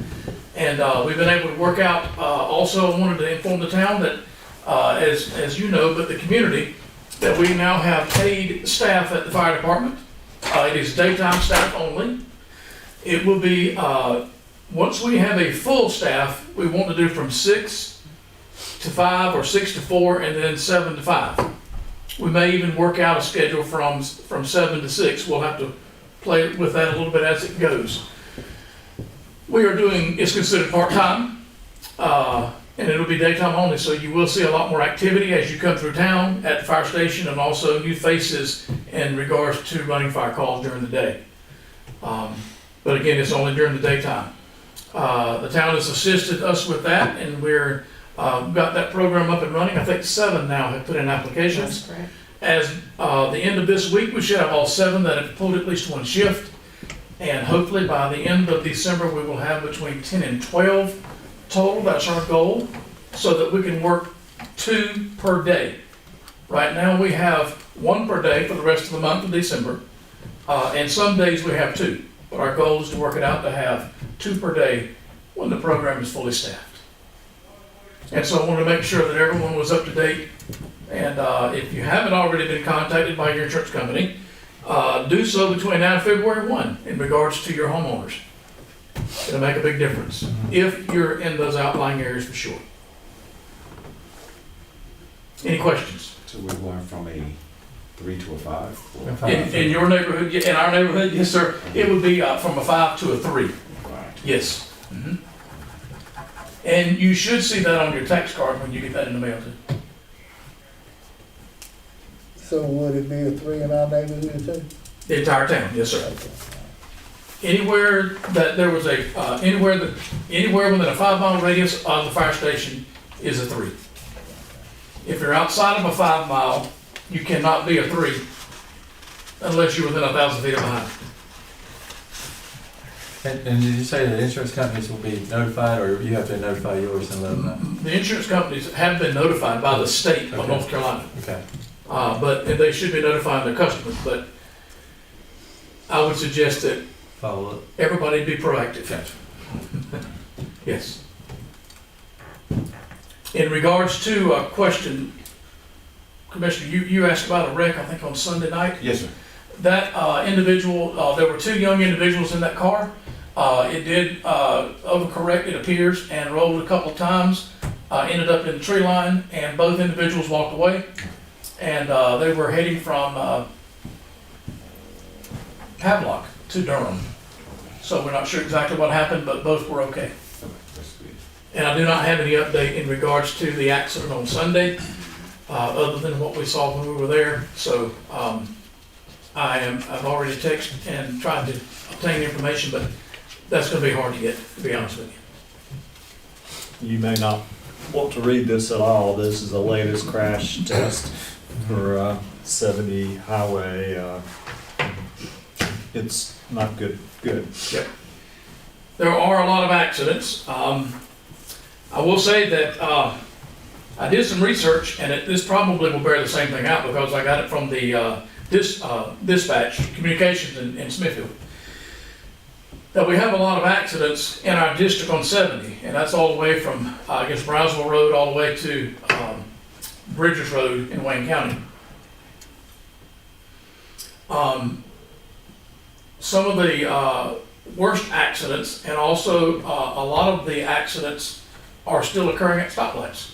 And we've been able to work out, also I wanted to inform the town that, as you know, but the community, that we now have paid staff at the fire department. It is daytime staff only. It will be, once we have a full staff, we want to do from 6 to 5 or 6 to 4 and then 7 to 5. We may even work out a schedule from 7 to 6. We'll have to play with that a little bit as it goes. We are doing, it's considered part-time, and it'll be daytime only, so you will see a lot more activity as you come through town at the fire station, and also new faces in regards to running fire calls during the day. But again, it's only during the daytime. The town has assisted us with that, and we're got that program up and running. I think 7 now have put in applications. That's correct. As the end of this week, we should have all 7 that have pulled at least 1 shift. And hopefully by the end of December, we will have between 10 and 12 total. That's our goal, so that we can work 2 per day. Right now, we have 1 per day for the rest of the month of December. And some days we have 2. But our goal is to work it out to have 2 per day when the program is fully staffed. And so I want to make sure that everyone was up to date. And if you haven't already been contacted by your insurance company, do so between now and February 1 in regards to your homeowners. It'll make a big difference if you're in those outlying areas for sure. Any questions? So we're going from a 3 to a 5? In your neighborhood, in our neighborhood, yes, sir. It would be from a 5 to a 3. Right. Yes. Mhm. And you should see that on your tax card when you get that in the mail too. So would it be a 3 in our neighborhood too? The entire town, yes, sir. Anywhere that there was anywhere within a 5-mile radius of the fire station is a 3. If you're outside of a 5 mile, you cannot be a 3 unless you're within 1,000 feet of behind. And did you say that insurance companies will be notified, or you have to notify yours and let them know? The insurance companies have been notified by the state of Okay. North Carolina, Okay. but they should be notifying their customers. But I would suggest that Follow up. everybody be proactive. Gotcha. Yes. In regards to a question, Commissioner, you asked about a wreck, I think on Sunday night. Yes, sir. That individual, there were 2 young individuals in that car. It did overcorrect, it appears, and rolled a couple of times. Ended up in the tree line, and both individuals walked away. And they were heading from Havelock to Durham. So we're not sure exactly what happened, but both were okay. That's good. And I do not have any update in regards to the accident on Sunday, other than what we saw when we were there. So I've already texted and tried to obtain information, but that's gonna be hard to get, to be honest with you. You may not want to read this at all. This is the latest crash test for 70 highway. It's not good. There are a lot of accidents. I will say that I did some research, and this probably will bear the same thing out because I got it from the dispatch communications in Smithfield. that we have a lot of accidents in our district on 70, and that's all the way from, I guess, Brownsville Road all the way to Bridges Road in Wayne County. Some of the worst accidents, and also a lot of the accidents are still occurring at stoplights.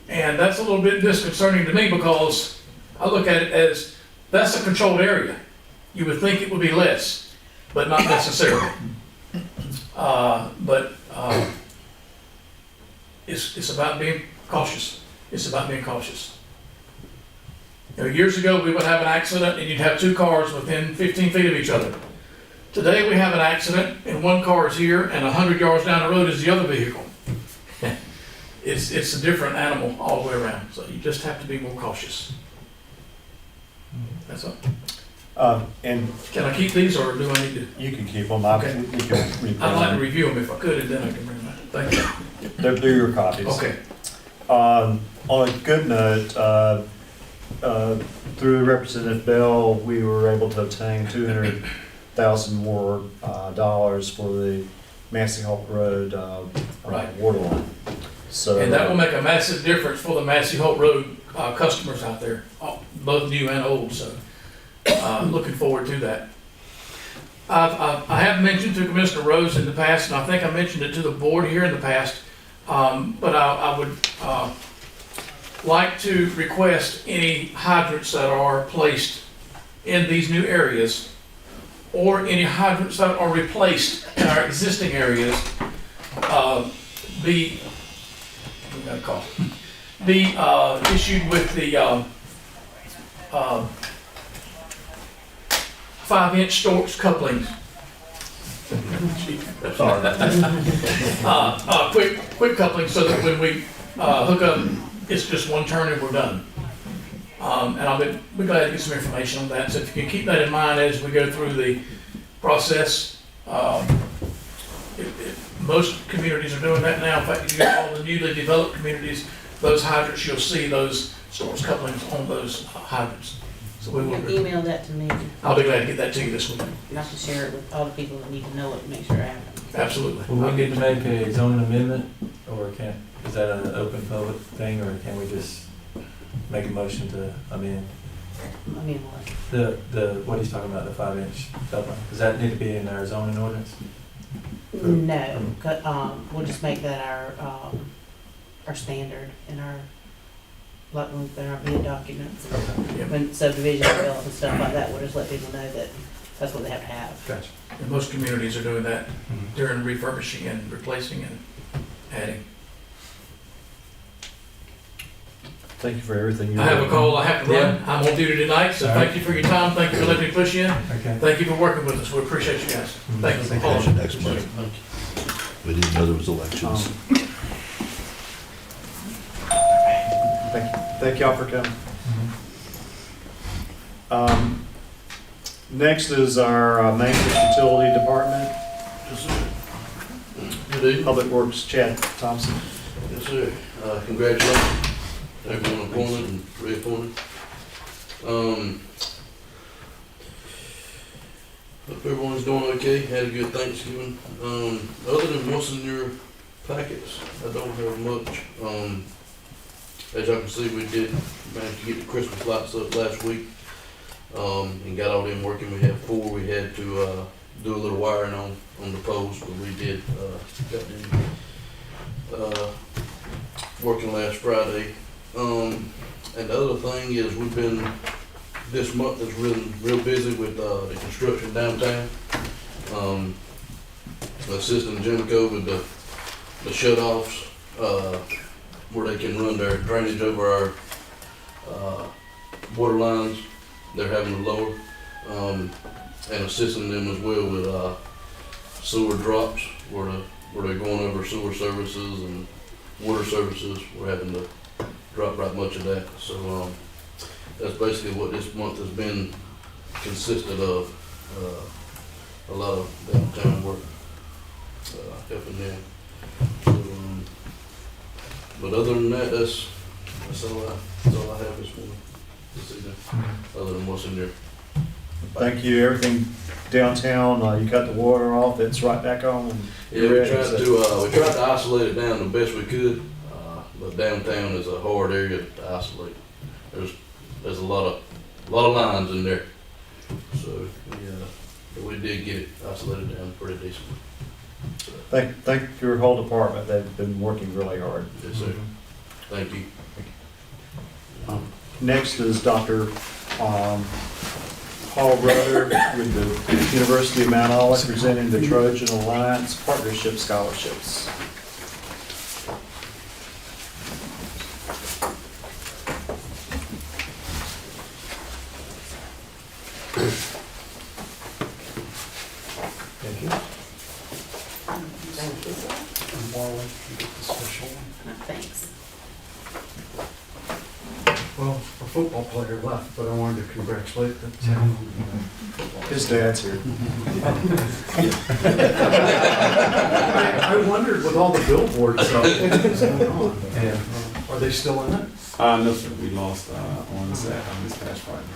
And that's a little bit disconcerting to me because I look at it as that's a controlled area. You would think it would be less, but not necessarily. It's about being cautious. It's about being cautious. You know, years ago, we would have an accident and you'd have two cars within 15 feet of each other. Today, we have an accident and one car is here and 100 yards down the road is the other vehicle. It's a different animal all the way around, so you just have to be more cautious. That's all. And Can I keep these or do I need to? you can keep them. Okay. You can read I'd like to them. review them if I could, and then I can bring them back. Thank you. They're your copies. Okay. On a good note, through Representative Bell, we were able to obtain $200,000 more dollars for the Massey Holt Road Right. water line. So And that will make a massive difference for the Massey Holt Road customers out there, both new and old, so looking forward to that. I have mentioned to Commissioner Rose in the past, and I think I mentioned it to the board here in the past, but I would like to request any hydrants that are placed in these new areas, or any hydrants that are replaced in our existing areas, be issued with the 5-inch Storks couplings. sorry. Quick coupling so that when we hook up, it's just one turn and we're done. And I'll be glad to get some information on that. So if you can keep that in mind as we go through the process. Most communities are doing that now. In fact, you get all the newly developed communities, those hydrants, you'll see those Storks couplings on those hydrants. So we You will. can email that to me, I'll be glad to get that to you this week. and I can share it with all the people that need to know it, and make sure I have it. Absolutely. Will we need to make a zoning amendment, or is that an open public thing, or can we just make a motion to amend? I mean, what? What he's talking about, the 5-inch coupling, does that need to be in our zoning ordinance? No, we'll just make that our standard in our, like, in our bid documents. Okay. When subdivision development and stuff like that, we'll just let people know that that's what they have to have. Gotcha. And most communities are doing that during refurbishing and replacing and adding. Thank you for everything. I have a call I have to run. I'm on duty tonight, so All right. thank you for your time. Thank you for letting me push in. Okay. Thank you for working with us. We appreciate you guys. Thank you. Thank you. Paul. Next month. We didn't know there was elections. Thank y'all for coming. Next is our maintenance utility department. Good evening. Public Works, Chad Thompson. Yes, sir. Congratulations, everyone appointed and reappointed. Hope everyone's doing okay, had a good Thanksgiving. Other than what's in your packets, I don't have much. As y'all can see, we did manage to get the Christmas lights up last week, and got all them working. We had 4 we had to, do a little wiring on the poles, but we did, got them, working last Friday. And the other thing is this month has been real busy with, the construction downtown. Assisting Jimco with the shut-offs, where they can run their drainage over our, water lines. They're having to lower, and assisting them as well with, sewer drops, where they're going over sewer services and water services. We're having to drop right much of that. So that's basically what this month has been consisted of. A lot of downtown work, helping them. So, but other than that, that's all I have this morning. This evening, other than what's in there. thank you. Everything downtown, you cut the water off, it's right back on. And Yeah, you're we ready, tried so- to isolate it down the best we could, but downtown is a hard area to isolate. There's a lot of lines in there. So, but we did get it isolated down pretty decently. Thank your whole department. They've been working really hard. Yes, sir. Thank you. Next is Dr. Paul Brother with the University of Mount Olive presenting the Trojan Alliance Partnership Scholarships. Thank you. Thank you, sir. And Marlon, you get the special one. Thanks. Well, a football player left, but I wanted to congratulate the town. His dad's here. I wondered with all the billboards up, what's going on? And are they still in it? No, sir, we lost on this past Friday.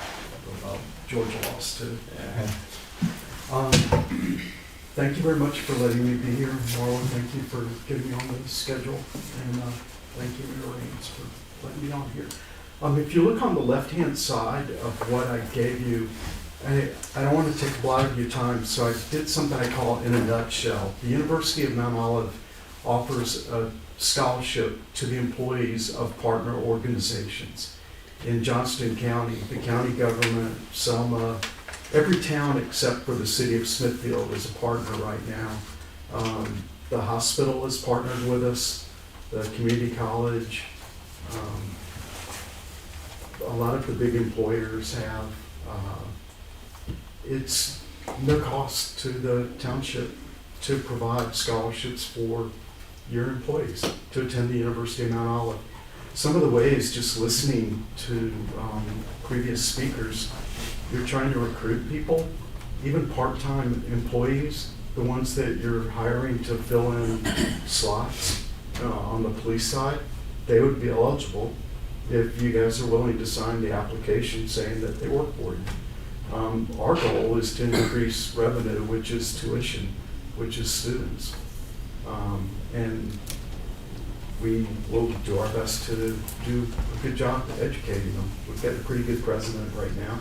Georgia lost too. Yeah. Thank you very much for letting me be here. Marlon, thank you for getting me on the schedule. And thank you, Maureen, for letting me on here. If you look on the left-hand side of what I gave you, I don't want to take a lot of your time, so I did something I call in a nutshell. The University of Mount Olive offers a scholarship to the employees of partner organizations. In Johnston County, the county government, Selma, every town except for the city of Smithfield is a partner right now. The hospital is partnered with us, the community college, a lot of the big employers have. It's no cost to the township to provide scholarships for your employees to attend the University of Mount Olive. Some of the ways, just listening to previous speakers, you're trying to recruit people, even part-time employees, the ones that you're hiring to fill in slots on the police side, they would be eligible if you guys are willing to sign the application saying that they work for you. Our goal is to increase revenue, which is tuition, which is students. And we will do our best to do a good job educating them. We've got a pretty good president right now.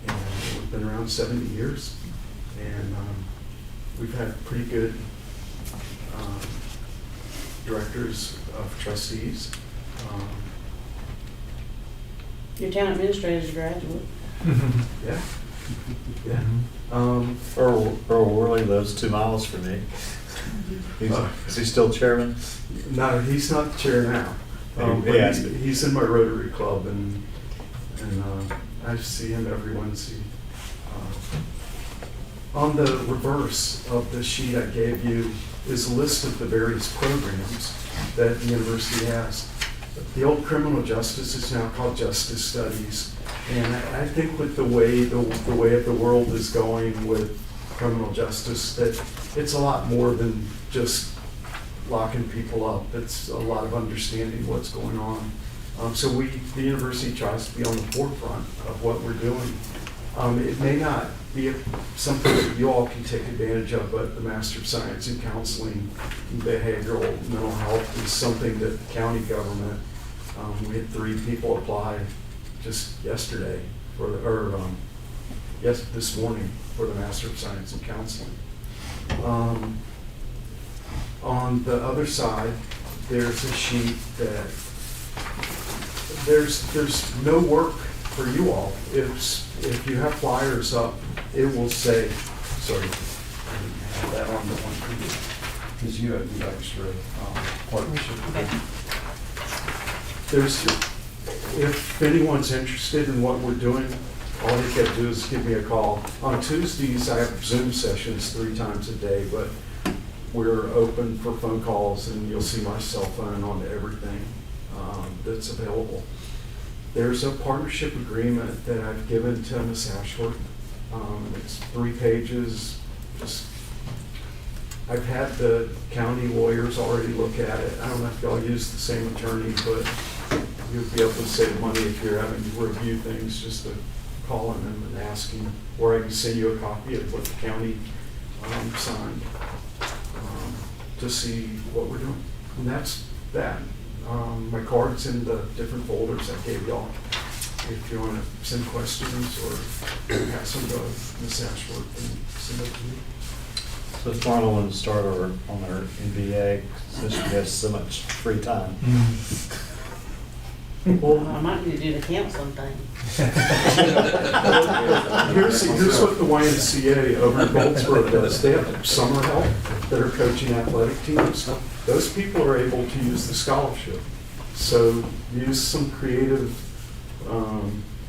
And we've been around 70 years. And we've had pretty good directors of trustees. Your town administrator's a graduate. Yeah. Yeah. Earl Worley lives 2 miles from me. Is he still chairman? No, he's not the chair now. But he's in my Rotary Club, and I see him every Wednesday. On the reverse of the sheet I gave you is a list of the various programs that the university has. The old criminal justice is now called Justice Studies, and I think with the way of the world is going with criminal justice, that it's a lot more than just locking people up. It's a lot of understanding what's going on. So the university tries to be on the forefront of what we're doing. It may not be something that you all can take advantage of, but the Master of Science in Counseling, Behavioral Mental Health is something that the county government, we had 3 people apply just yesterday this morning for the Master of Science in Counseling. On the other side, there's a sheet that there's no work for you all. If you have flyers up, it will say, sorry, I didn't have that on the one previous, because you have the extra partnership. If anyone's interested in what we're doing, all you got to do is give me a call. On Tuesdays, I have Zoom sessions 3 times a day, but we're open for phone calls, and you'll see my cell phone on everything that's available. There's a partnership agreement that I've given to Ms. Ashworth. It's 3 pages. I've had the county lawyers already look at it. I don't know if y'all use the same attorney, but you'll be able to save money if you're having to review things just a calling them and asking, or I can send you a copy of what the county signed to see what we're doing. And that's that. My card's in the different folders I gave y'all. If you want to send questions or pass them to Ms. Ashworth, and send it to me. So Marla wanted to start on our MBA since she has so much free time. Well, I might need to do the counseling thing. Here's what the YMCA over in Goldsboro does. They have summer help that are coaching athletic teams. Those people are able to use the scholarship. So use some creative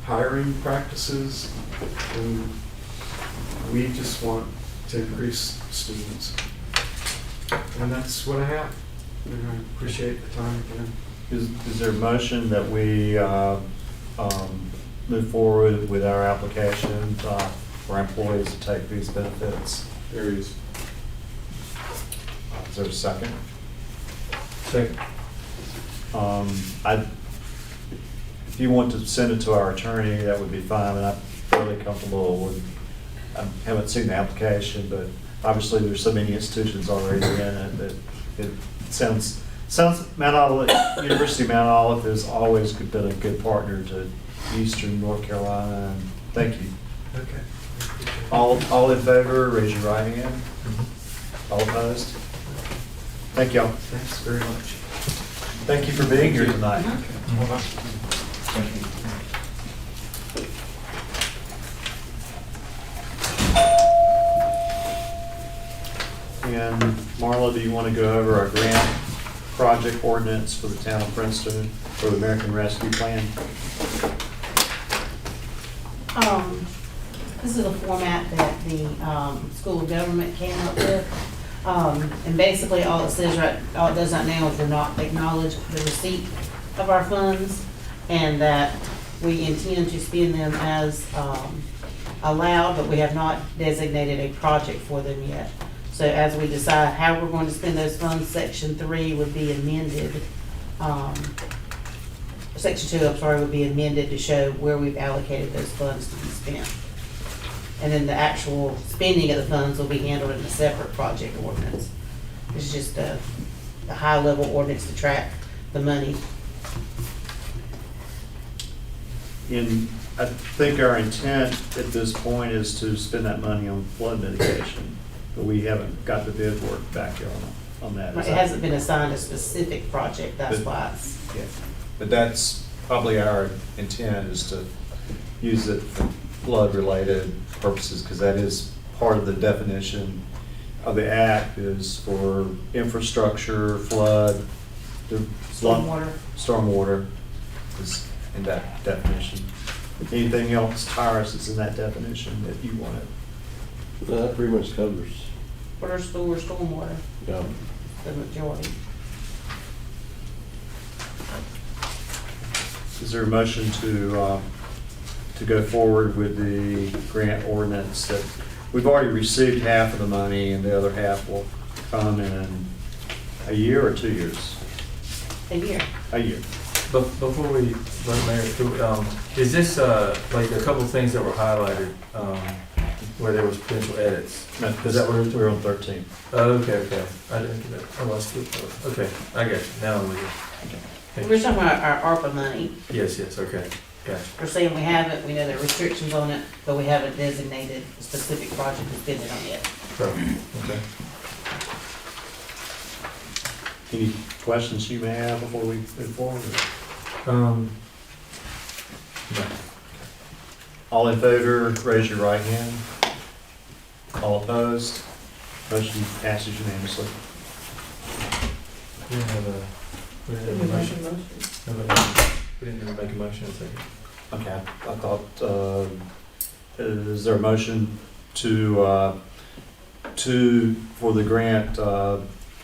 hiring practices, and we just want to increase students. And that's what I have. And I appreciate the time again. Is there a motion that we move forward with our application for employees to take these benefits? There is. Is there a second? Second. If you want to send it to our attorney, that would be fine, and I'm fairly comfortable with, I haven't seen the application, but obviously there's so many institutions already in it that it sounds Mount Olive, University of Mount Olive has always been a good partner to Eastern North Carolina, and thank you. Okay. All in favor, raise your right hand. All opposed? Thank y'all. Thanks very much. Thank you for being here tonight. And Marla, do you want to go over our grant project ordinance for the Town of Princeton for the American Rescue Plan? This is a format that the School of Government came up with. And basically all it says all it does right now is we're not acknowledge the receipt of our funds, and that we intend to spend them as allowed, but we have not designated a project for them yet. So as we decide how we're going to spend those funds, Section 3 would be amended. Section 2, I'm sorry, would be amended to show where we've allocated those funds to be spent. And then the actual spending of the funds will be handled in a separate project ordinance. It's just a high-level ordinance to track the money. I think our intent at this point is to spend that money on flood mitigation, but we haven't got the bid work back yet on that. It hasn't been assigned a specific project, that's why it's. Yeah, but that's probably our intent, is to use it for flood-related purposes, because that is part of the definition of the act, is for infrastructure, flood, stormwater is in that definition. Anything else, Tyrus, is in that definition that you wanted? That pretty much covers. Water, sewer, stormwater, Yeah. the majority. Is there a motion to go forward with the grant ordinance that we've already received half of the money and the other half will come in a year or 2 years? A year. A year. But before we vote, Mayor, is this like a couple of things that were highlighted where there was potential edits? Is that where we're on 13? Oh, okay. I didn't get that. Oh, I skipped those. Okay, I got you. Now I'm with you. Thank We're you. talking about our ARPA money. Yes, okay. Gotcha. We're saying we haven't, we know there are restrictions on it, but we haven't designated a specific project to spend it on yet. Okay. Any questions you may have before we move forward? No. All in favor, raise your right hand. All opposed? Motion passes unanimously. We didn't have a motion. We didn't even make a motion in a second. Okay, I thought, is there a motion to, for the grant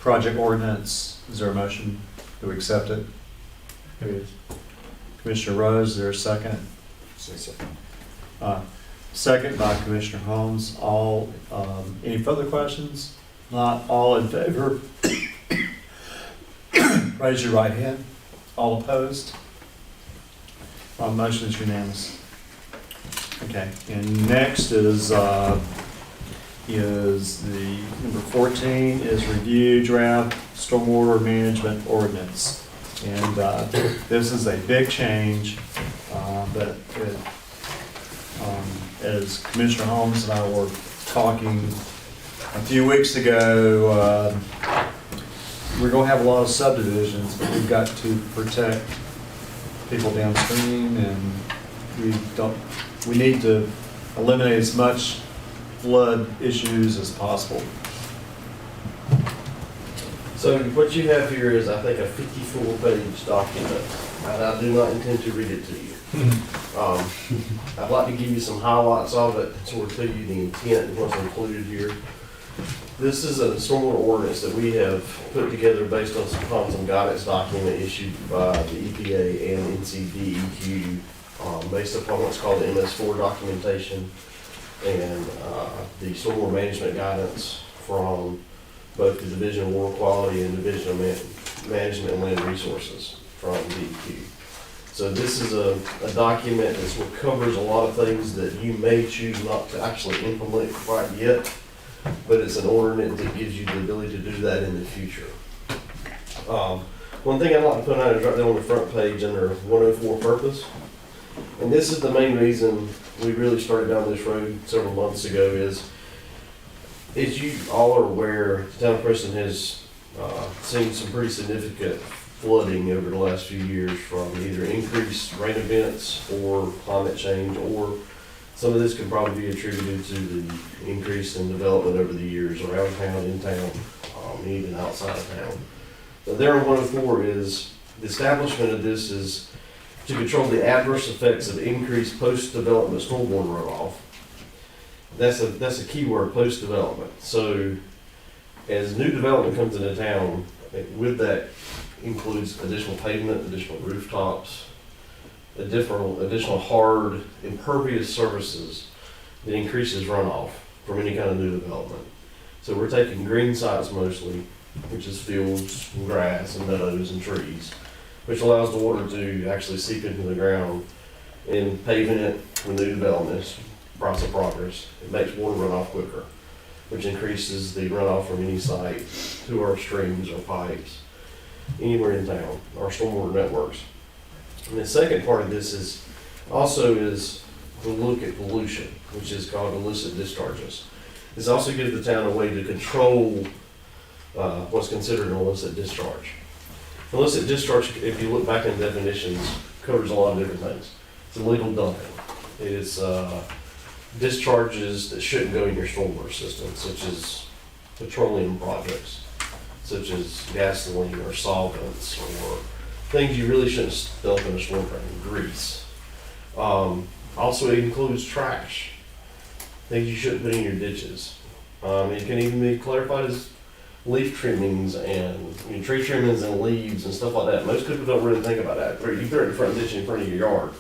project ordinance, is there a motion to accept it? Here it is. Commissioner Rose, is there a second? Second by Commissioner Holmes. All, any further questions? Not all in favor? Raise your right hand. All opposed? Motion is unanimous. Okay, and next is the number 14 is review draft stormwater management ordinance. And this is a big change, but it, as Commissioner Holmes and I were talking a few weeks ago, we're going to have a lot of subdivisions, but we've got to protect people downstream, and we need to eliminate as much flood issues as possible. So what you have here is, I think, a 54-page document, and I do not intend to read it to you. I'd like to give you some highlights of it, sort of tell you the intent and what's included here. This is a stormwater ordinance that we have put together based on some guidance document issued by the EPA and NCDEQ, based upon what's called the MS4 documentation and the stormwater management guidance from both the Division of Water Quality and Division of Management and Land Resources from DEQ. So this is a document that covers a lot of things that you may choose not to actually implement quite yet, but it's an ordinance that gives you the ability to do that in the future. One thing I'd like to put out is right there on the front page under 104 purpose. And this is the main reason we really started down this road several months ago is you all are aware, the Town of Princeton has seen some pretty significant flooding over the last few years from either increased rain events or climate change, or some of this could probably be attributed to the increase in development over the years around town, in town, and even outside of town. So there in 104 is, the establishment of this is to control the adverse effects of increased post-development stormwater runoff. That's a key word, post-development. So as new development comes into town, with that includes additional pavement, additional rooftops, additional hard impervious surfaces that increases runoff from any kind of new development. So we're taking green sites mostly, which is fields and grass and meadows and trees, which allows the water to actually seep into the ground, and paving it with new development, process of progress. It makes water runoff quicker, which increases the runoff from any site to our streams or pipes, anywhere in town, our stormwater networks. And the second part of this is to look at pollution, which is called illicit discharges. This also gives the town a way to control what's considered an illicit discharge. Illicit discharge, if you look back in definitions, covers a lot of different things. It's illegal dumping. It's discharges that shouldn't go in your stormwater system, such as petroleum projects, such as gasoline or solvents, or things you really shouldn't dump in a storm drain, grease. Also, it includes trash, things you shouldn't put in your ditches. It can even be clarified as leaf trimmings and tree trimmings and leaves and stuff like that. Most people don't really think about that. You throw it in the front ditch in front of your yard.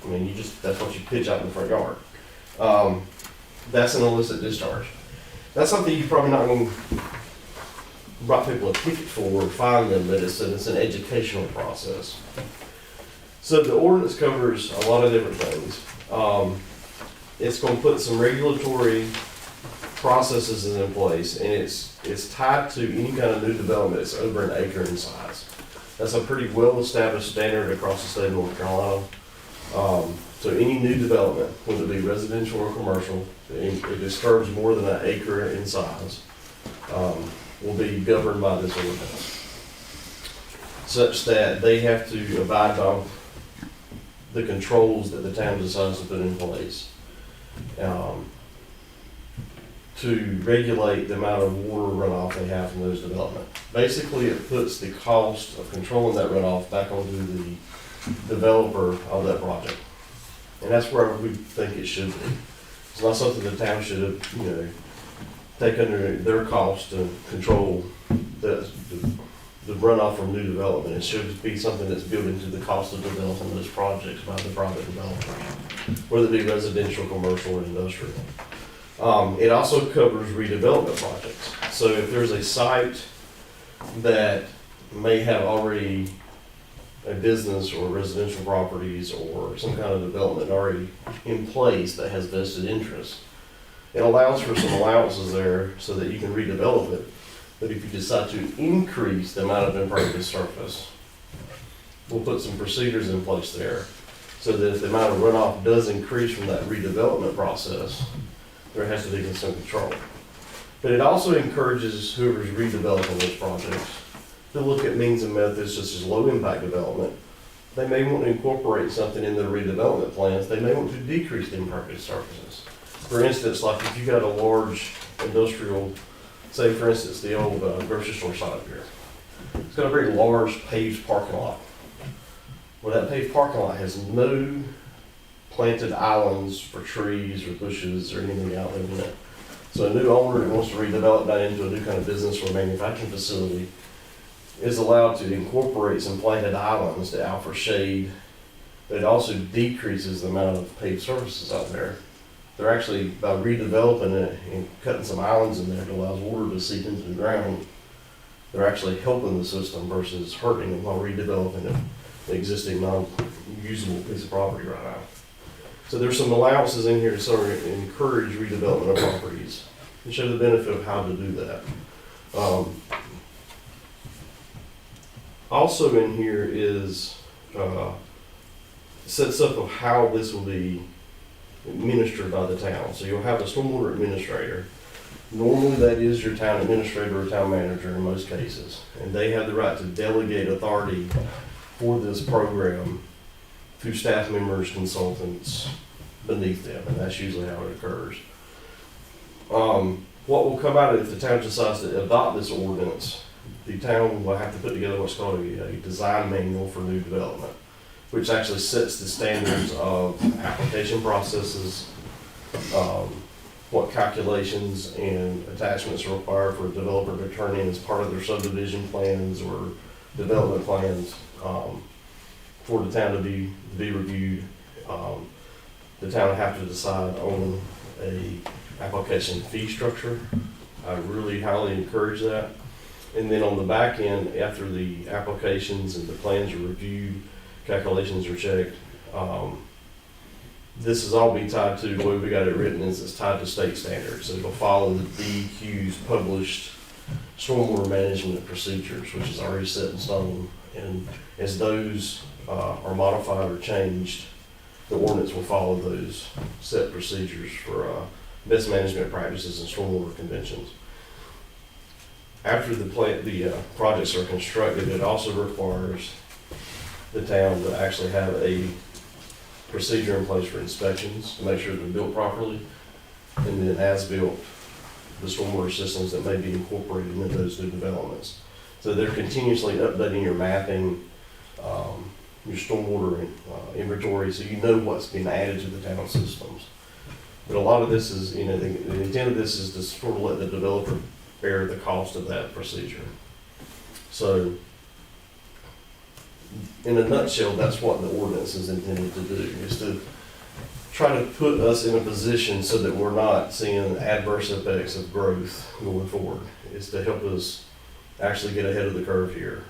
I mean, that's what you pitch out in the front yard. That's an illicit discharge. That's something you're probably not going to write people a ticket for or fine them, but it's an educational process. So the ordinance covers a lot of different things. It's going to put some regulatory processes in place, and it's tied to any kind of new development that's over an acre in size. That's a pretty well-established standard across the state of North Carolina. So any new development, whether it be residential or commercial, if it disturbs more than an acre in size, will be governed by this ordinance, such that they have to abide by the controls that the town decides to put in place to regulate the amount of water runoff they have from those development. Basically, it puts the cost of controlling that runoff back onto the developer of that project. And that's where we think it should be. It's not something the town should, take under their cost to control the runoff from new development. It should be something that's built into the cost of developing those projects by the private developers, whether it be residential, commercial, or industrial. It also covers redevelopment projects. So if there's a site that may have already a business or residential properties or some kind of development already in place that has vested interest. It allows for some allowances there so that you can redevelop it. But if you decide to increase the amount of impervious surface, we'll put some procedures in place there so that if the amount of runoff does increase from that redevelopment process, there has to be some control. But it also encourages whoever's redeveloping those projects to look at means and methods such as low impact development. They may want to incorporate something in their redevelopment plans. They may want to decrease the impervious surfaces. For instance, like if you got a large industrial, say for instance the old grocery store side up here, it's got a very large paved parking lot. Well, that paved parking lot has no planted islands for trees or bushes or anything out there in it. So a new owner that wants to redevelop that into a new kind of business or manufacturing facility is allowed to incorporate some planted islands to offer shade, but it also decreases the amount of paved surfaces out there. They're actually, by redeveloping it and cutting some islands in there that allows water to seep into the ground, they're actually helping the system versus hurting it while redeveloping it, the existing non-usable piece of property right now. So there's some allowances in here to sort of encourage redevelopment of properties and show the benefit of how to do that. Also in here is sets up of how this will be administered by the town. So you'll have a stormwater administrator. Normally that is your town administrator or town manager in most cases. And they have the right to delegate authority for this program through staff members, consultants beneath them, and that's usually how it occurs. What will come out if the town decides to adopt this ordinance, the town will have to put together what's called a design manual for new development, which actually sets the standards of application processes, what calculations and attachments are required for a developer to turn in as part of their subdivision plans or development plans for the town to be reviewed. The town will have to decide on a application fee structure. I really highly encourage that. And then on the back end, after the applications and the plans are reviewed, calculations are checked, this is all be tied to, the way we got it written is it's tied to state standards. So it'll follow the DEQ's published stormwater management procedures, which is already set in stone. And as those are modified or changed, the ordinance will follow those set procedures for best management practices and stormwater conventions. After the projects are constructed, it also requires the town to actually have a procedure in place for inspections to make sure they're built properly, and then as built, the stormwater systems that may be incorporated into those new developments. So they're continuously updating your mapping, your stormwater inventory, so you know what's been added to the town systems. But a lot of this is, the intent of this is to sort of let the developer bear the cost of that procedure. So, in a nutshell, that's what the ordinance is intended to do, is to try to put us in a position so that we're not seeing adverse effects of growth going forward. It's to help us actually get ahead of the curve here.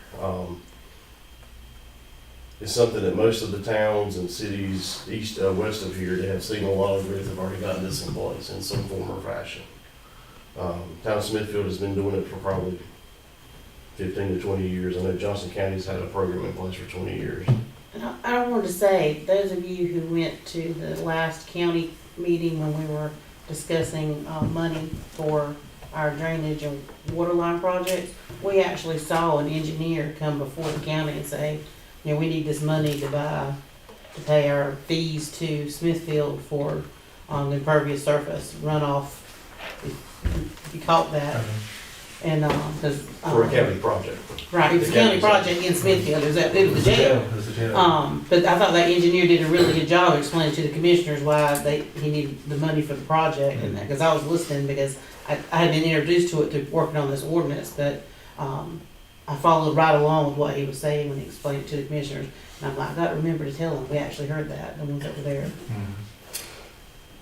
It's something that most of the towns and cities west of here that have seen a lot of growth have already gotten this in place in some form or fashion. Town of Smithfield has been doing it for probably 15 to 20 years. I know Johnson County's had a program in place for 20 years. And I wanted to say, those of you who went to the last county meeting when we were discussing money for our drainage and water line projects, we actually saw an engineer come before the county and say, we need this money to pay our fees to Smithfield for the impervious surface runoff. If you caught that. And, cause. For a county project. Right, it was a county project in Smithfield, it was the jail. But I thought that engineer did a really good job explaining to the commissioners why he needed the money for the project and that, cause I was listening because I had been introduced to it through working on this ordinance, but, I followed right along with what he was saying when he explained it to the commissioners. And I'm like, I gotta remember to tell them, we actually heard that, the ones that were there.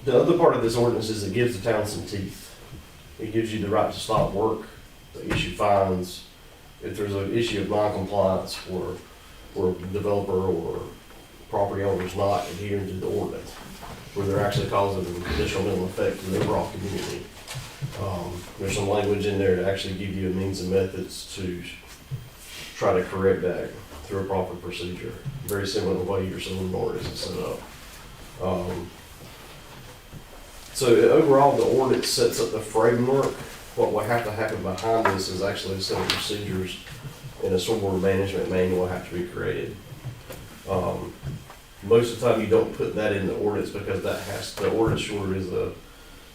The other part of this ordinance is it gives the town some teeth. It gives you the right to stop work, to issue fines. If there's an issue of non-compliance or where a developer or property owner's not adhering to the ordinance, where they're actually causing an additional mental effect to the overall community. There's some language in there to actually give you a means and methods to try to correct that through a proper procedure, very similar to the way your zoning ordinance is set up. So overall, the ordinance sets up the framework. What will have to happen behind this is actually a set of procedures and a stormwater management manual have to be created. Most of the time, you don't put that in the ordinance because the ordinance sure is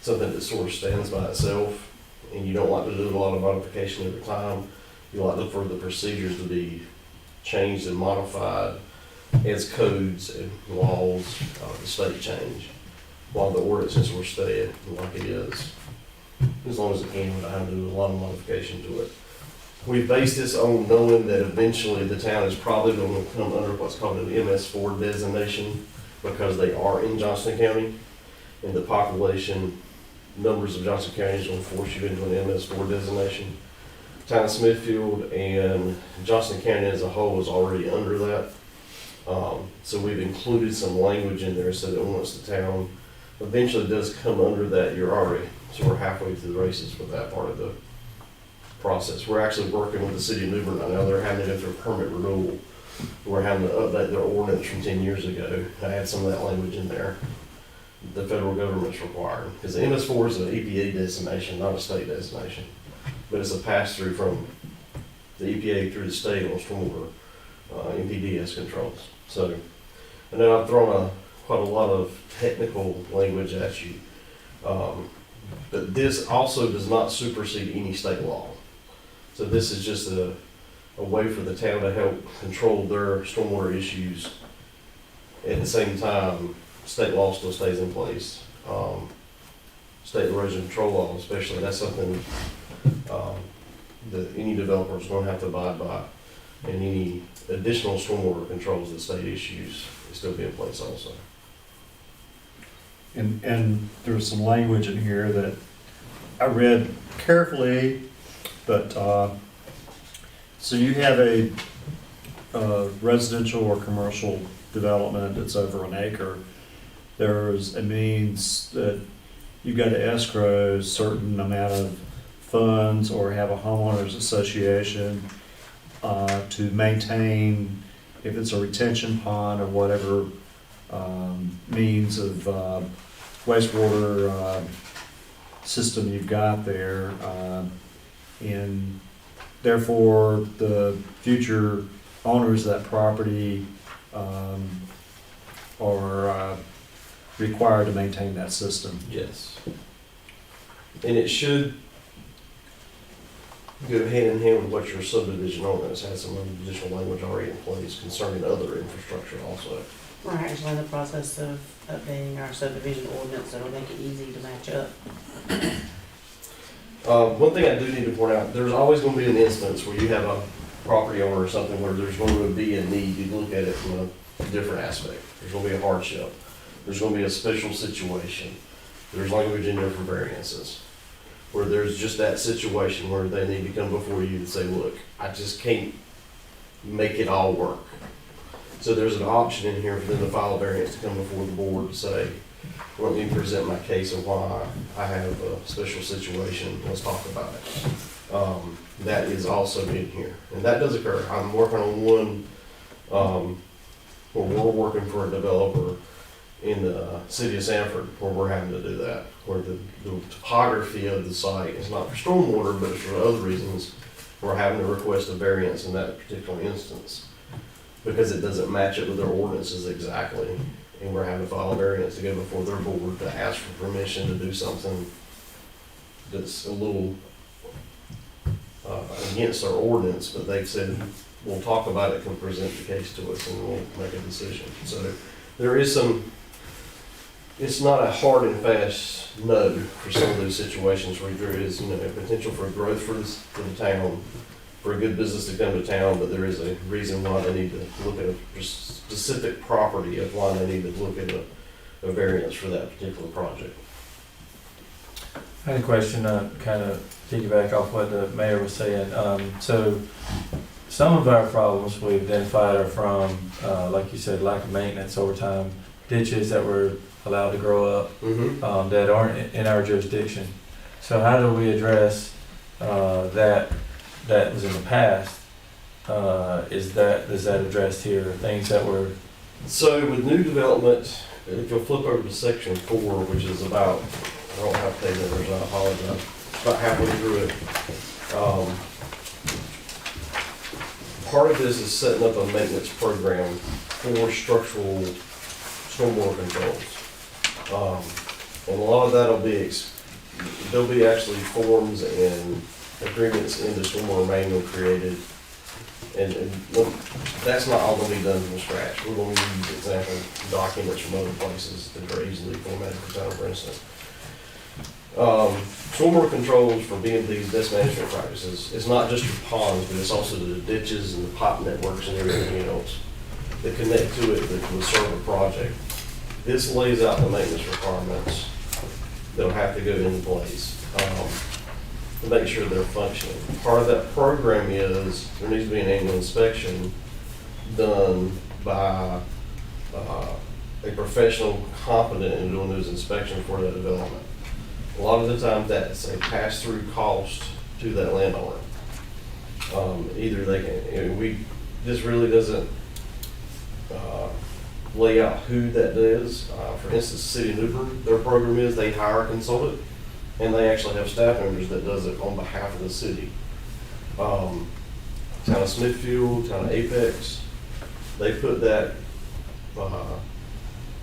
something that sort of stands by itself, and you don't like to do a lot of modification every time. You like for the procedures to be changed and modified as codes and laws, the state change, while the ordinances were staying like it is, as long as it can, without having to do a lot of modification to it. We base this on knowing that eventually the town is probably going to come under what's called an MS4 designation because they are in Johnson County, and the population numbers of Johnson County is going to force you into an MS4 designation. Town of Smithfield and Johnson County as a whole is already under that. So we've included some language in there so that once the town eventually does come under that, so we're halfway through the races with that part of the process. We're actually working with the city of New Bern right now. They're having to go through a permit renewal. We're having to update their ordinance from 10 years ago. I had some of that language in there. The federal government's required, because the MS4 is an EPA designation, not a state designation, but it's a pass-through from the EPA through the state on stormwater NPDES controls. So, and then I've thrown quite a lot of technical language at you, but this also does not supersede any state law. So this is just a way for the town to help control their stormwater issues. At the same time, state law still stays in place. State erosion control law especially, that's something that any developer is going to have to abide by. And any additional stormwater controls that state issues will still be in place also. And there's some language in here that I read carefully, but, so you have a residential or commercial development that's over an acre. It means that you've got to escrow a certain amount of funds or have a homeowners association to maintain, if it's a retention pond or whatever means of wastewater system you've got there, and therefore the future owners of that property are required to maintain that system. Yes. And it should go hand in hand with what your subdivision ordinance has some additional language already in place concerning other infrastructure also. We're actually in the process of updating our subdivision ordinance, so it'll make it easy to match up. One thing I do need to point out, there's always going to be an instance where you have a property owner or something where there's going to be a need to look at it from a different aspect. There's going to be a hardship. There's going to be a special situation. There's language in there for variances, where there's just that situation where they need to come before you and say, look, I just can't make it all work. So there's an option in here for them to file a variance to come before the board to say, let me present my case of why I have a special situation, let's talk about it. That is also in here, and that does occur. I'm working on one where we're working for a developer in the city of Sanford where we're having to do that, where the topography of the site is not for stormwater, but it's for other reasons. We're having to request a variance in that particular instance because it doesn't match up with their ordinances exactly. And we're having to file a variance to go before their board to ask for permission to do something that's a little against our ordinance, but they've said, we'll talk about it, can present the case to us, and we'll make a decision. So there is some, it's not a hard and fast no for some of those situations where there is, potential for growth for the town, for a good business to come to town, but there is a reason why they need to look at a specific property of why they need to look at a variance for that particular project. I had a question, kind of piggyback off what the mayor was saying. So some of our problems we've identified are from, like you said, lack of maintenance over time, ditches that were allowed to grow up, that aren't in our jurisdiction. So how do we address that was in the past? Is that addressed here? Things that were So with new development, if you'll flip over to section 4, which is about, I don't have page numbers, I apologize, about halfway through it. Part of this is setting up a maintenance program for structural stormwater controls. And a lot of that'll be, there'll be actually forms and agreements in the stormwater manual created. And look, that's not all going to be done from scratch. We're going to use example documents from other places that are easily formatted for Town of Princeton. Stormwater controls for B&B's best management practices, it's not just your ponds, but it's also the ditches and the pipe networks and everything else that connect to it that will serve a project. This lays out the maintenance requirements that'll have to go into place to make sure they're functioning. Part of that program is there needs to be an annual inspection done by a professional competent in doing those inspections for that development. A lot of the time that's a pass-through cost to that landowner. Either they can, this really doesn't lay out who that does. For instance, City of Newburgh, their program is they hire a consultant and they actually have staff members that does it on behalf of the city. Town of Smithfield, Town of Apex, they put that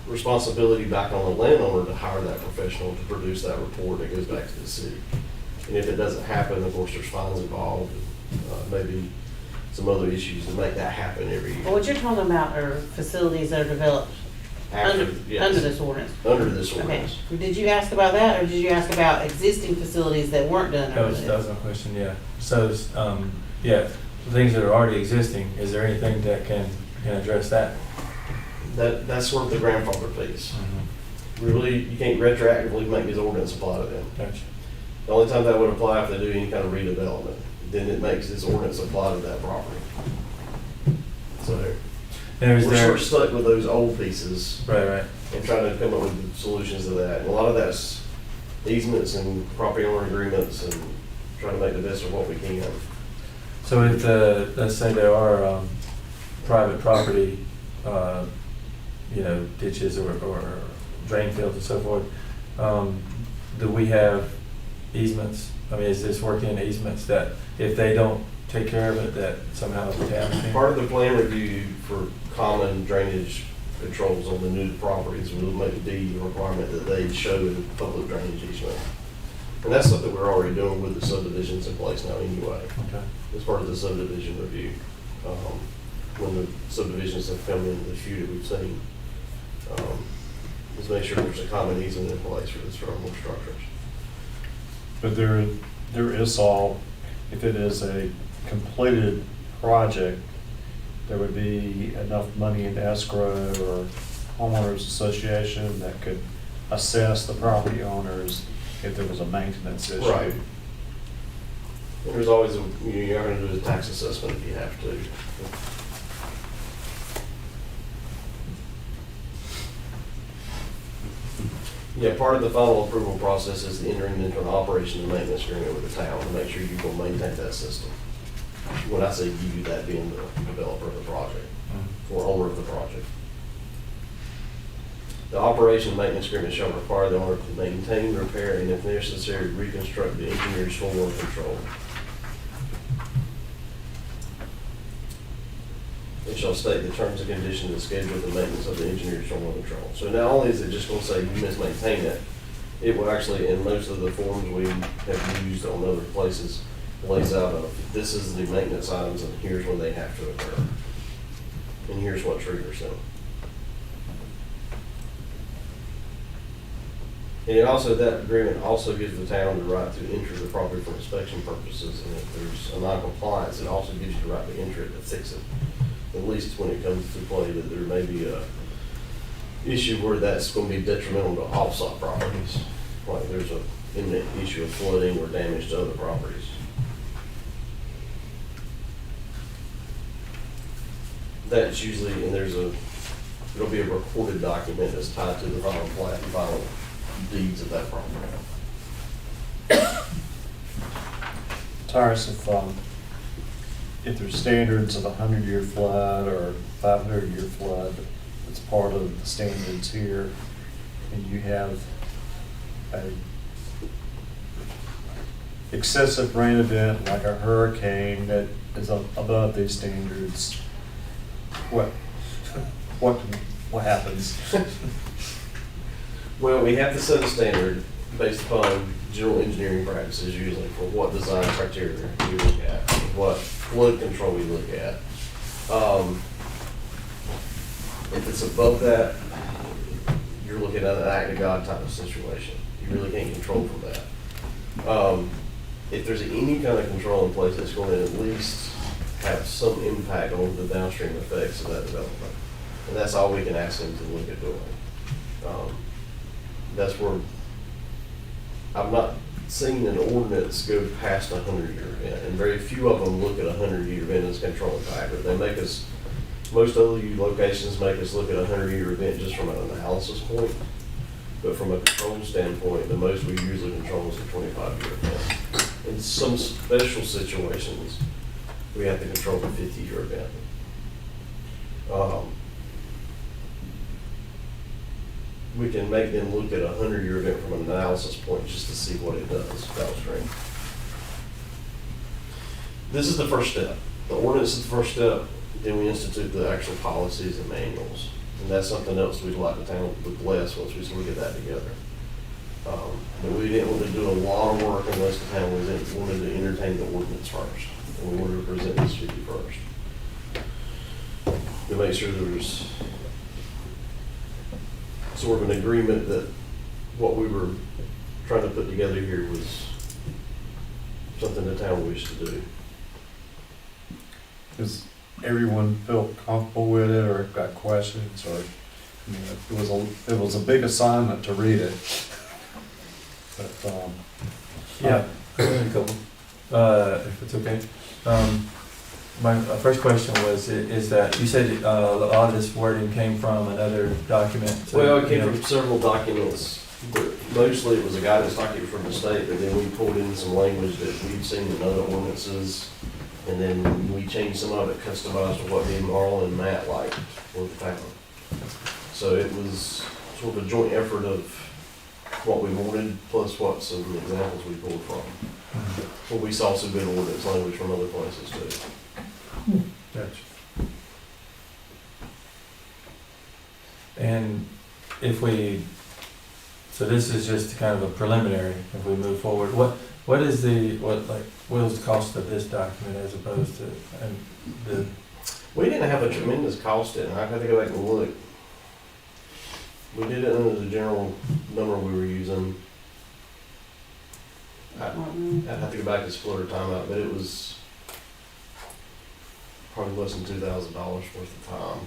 responsibility back on the landowner to hire that professional to produce that report that goes back to the city. And if it doesn't happen, of course, there's fines involved, maybe some other issues to make that happen every year. But what you're talking about are facilities that are developed under this ordinance? Under this ordinance. Okay. Did you ask about that, or did you ask about existing facilities that weren't done under this? That was my question, yeah. So, yeah, things that are already existing, is there anything that can address that? That's sort of the grandfather piece. Really, you can't retroactively make this ordinance apply to them. Gotcha. The only time that would apply if they do any kind of redevelopment, then it makes this ordinance apply to that property. So we're sort of stuck with those old pieces. Right. And trying to come up with solutions to that. And a lot of that's easements and property owner agreements and trying to make the best of what we can. So if let's say there are private property, ditches or drain fields and so forth, do we have easements? I mean, is this working easements that if they don't take care of it, that somehow the town can? Part of the plan review for common drainage controls on the new properties will make the requirement that they show in public drainage easement. And that's something we're already doing with the subdivisions in place now anyway. Okay. As part of the subdivision review. When the subdivisions have come in, the few that we've seen, is make sure there's a common easement in place for the stormwater structures. But there is if it is a completed project, there would be enough money in escrow or homeowners association that could assess the property owners if there was a maintenance issue. Right. And there's always you're going to do a tax assessment if you have to. Yeah, part of the final approval process is entering into an operation and maintenance agreement with the town to make sure you will maintain that system. When I say you, that being the developer of the project or owner of the project. The operation and maintenance agreement shall require the owner to maintain, repair, and if necessary, reconstruct the engineered stormwater control. It shall state the terms and conditions and schedule of the maintenance of the engineered stormwater control. So not only is it just going to say you must maintain it, it will actually, in most of the forms we have used on other places, lays out this is the maintenance items and here's when they have to occur. And here's what triggers them. And it also, that agreement also gives the town the right to enter the property for inspection purposes. And if there's a non-compliance, it also gives you the right to enter it to fix it. At least when it comes to play that there may be a issue where that's going to be detrimental to off-site properties. Like there's an imminent issue of flooding or damage to other properties. That's usually, and it'll be a recorded document that's tied to the final plat and final deeds of that property. Tyrus, if there's standards of a 100-year flood or 500-year flood, it's part of the standards here, and you have a excessive rain event like a hurricane that is above these standards, what happens? Well, we have to set a standard based upon general engineering practices usually for what design criteria we look at, what flood control we look at. If it's above that, you're looking at an act of God type of situation. You really can't control for that. If there's any kind of control in place that's going to at least have some impact on the downstream effects of that development. And that's all we can ask them to look at doing. That's where I've not seen an ordinance go past a 100-year event, and very few of them look at a 100-year event as a controlling factor. They make us, most other locations make us look at a 100-year event just from an analysis point, but from a control standpoint, the most we usually control is a 25-year event. In some special situations, we have to control the 50-year event. We can make them look at a 100-year event from an analysis point just to see what it does downstream. This is the first step. The ordinance is the first step, then we institute the actual policies and manuals. And that's something else we'd like the town to bless once we sort of get that together. But we didn't want to do a lot of work unless the town wanted to entertain the ordinance first. And we wanted to present this to you first. To make sure there's sort of an agreement that what we were trying to put together here was something the town wished to do. Does everyone feel comfortable with it, or got questions, or, it was a big assignment to read it. But, Yeah, a couple, if it's okay. My first question was, is that, you said a lot of this wording came from another document? So, Well, it came from several documents. Mostly it was a guidance document from the state, but then we pulled in some language that we've seen in other ordinances. And then we changed some of it, customized to what me and Marl and Matt liked for the town. So it was sort of a joint effort of what we wanted, plus what some examples we pulled from. Well, we saw some good ordinance language from other places too. Gotcha. And if we, so this is just kind of a preliminary, if we move forward, what was the cost of this document as opposed to, We didn't have a tremendous cost in it. I had to go back and look. We did it under the general number we were using. I'd have to go back and split our time out, but it was probably less than $2,000 worth of time.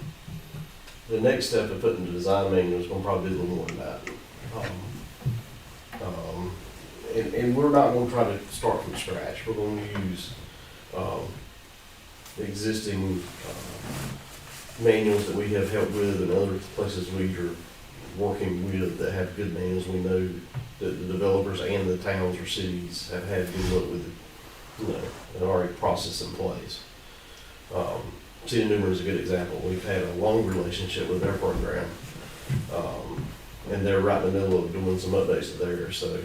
The next step of putting the design manual is going to probably be a little more than that. And we're not going to try to start from scratch. We're going to use the existing manuals that we have helped with and other places we are working with that have good manuals. We know that the developers and the towns or cities have had good luck with an already process in place. City of Newbern is a good example. We've had a long relationship with their program, and they're right in the middle of doing some updates to theirs. So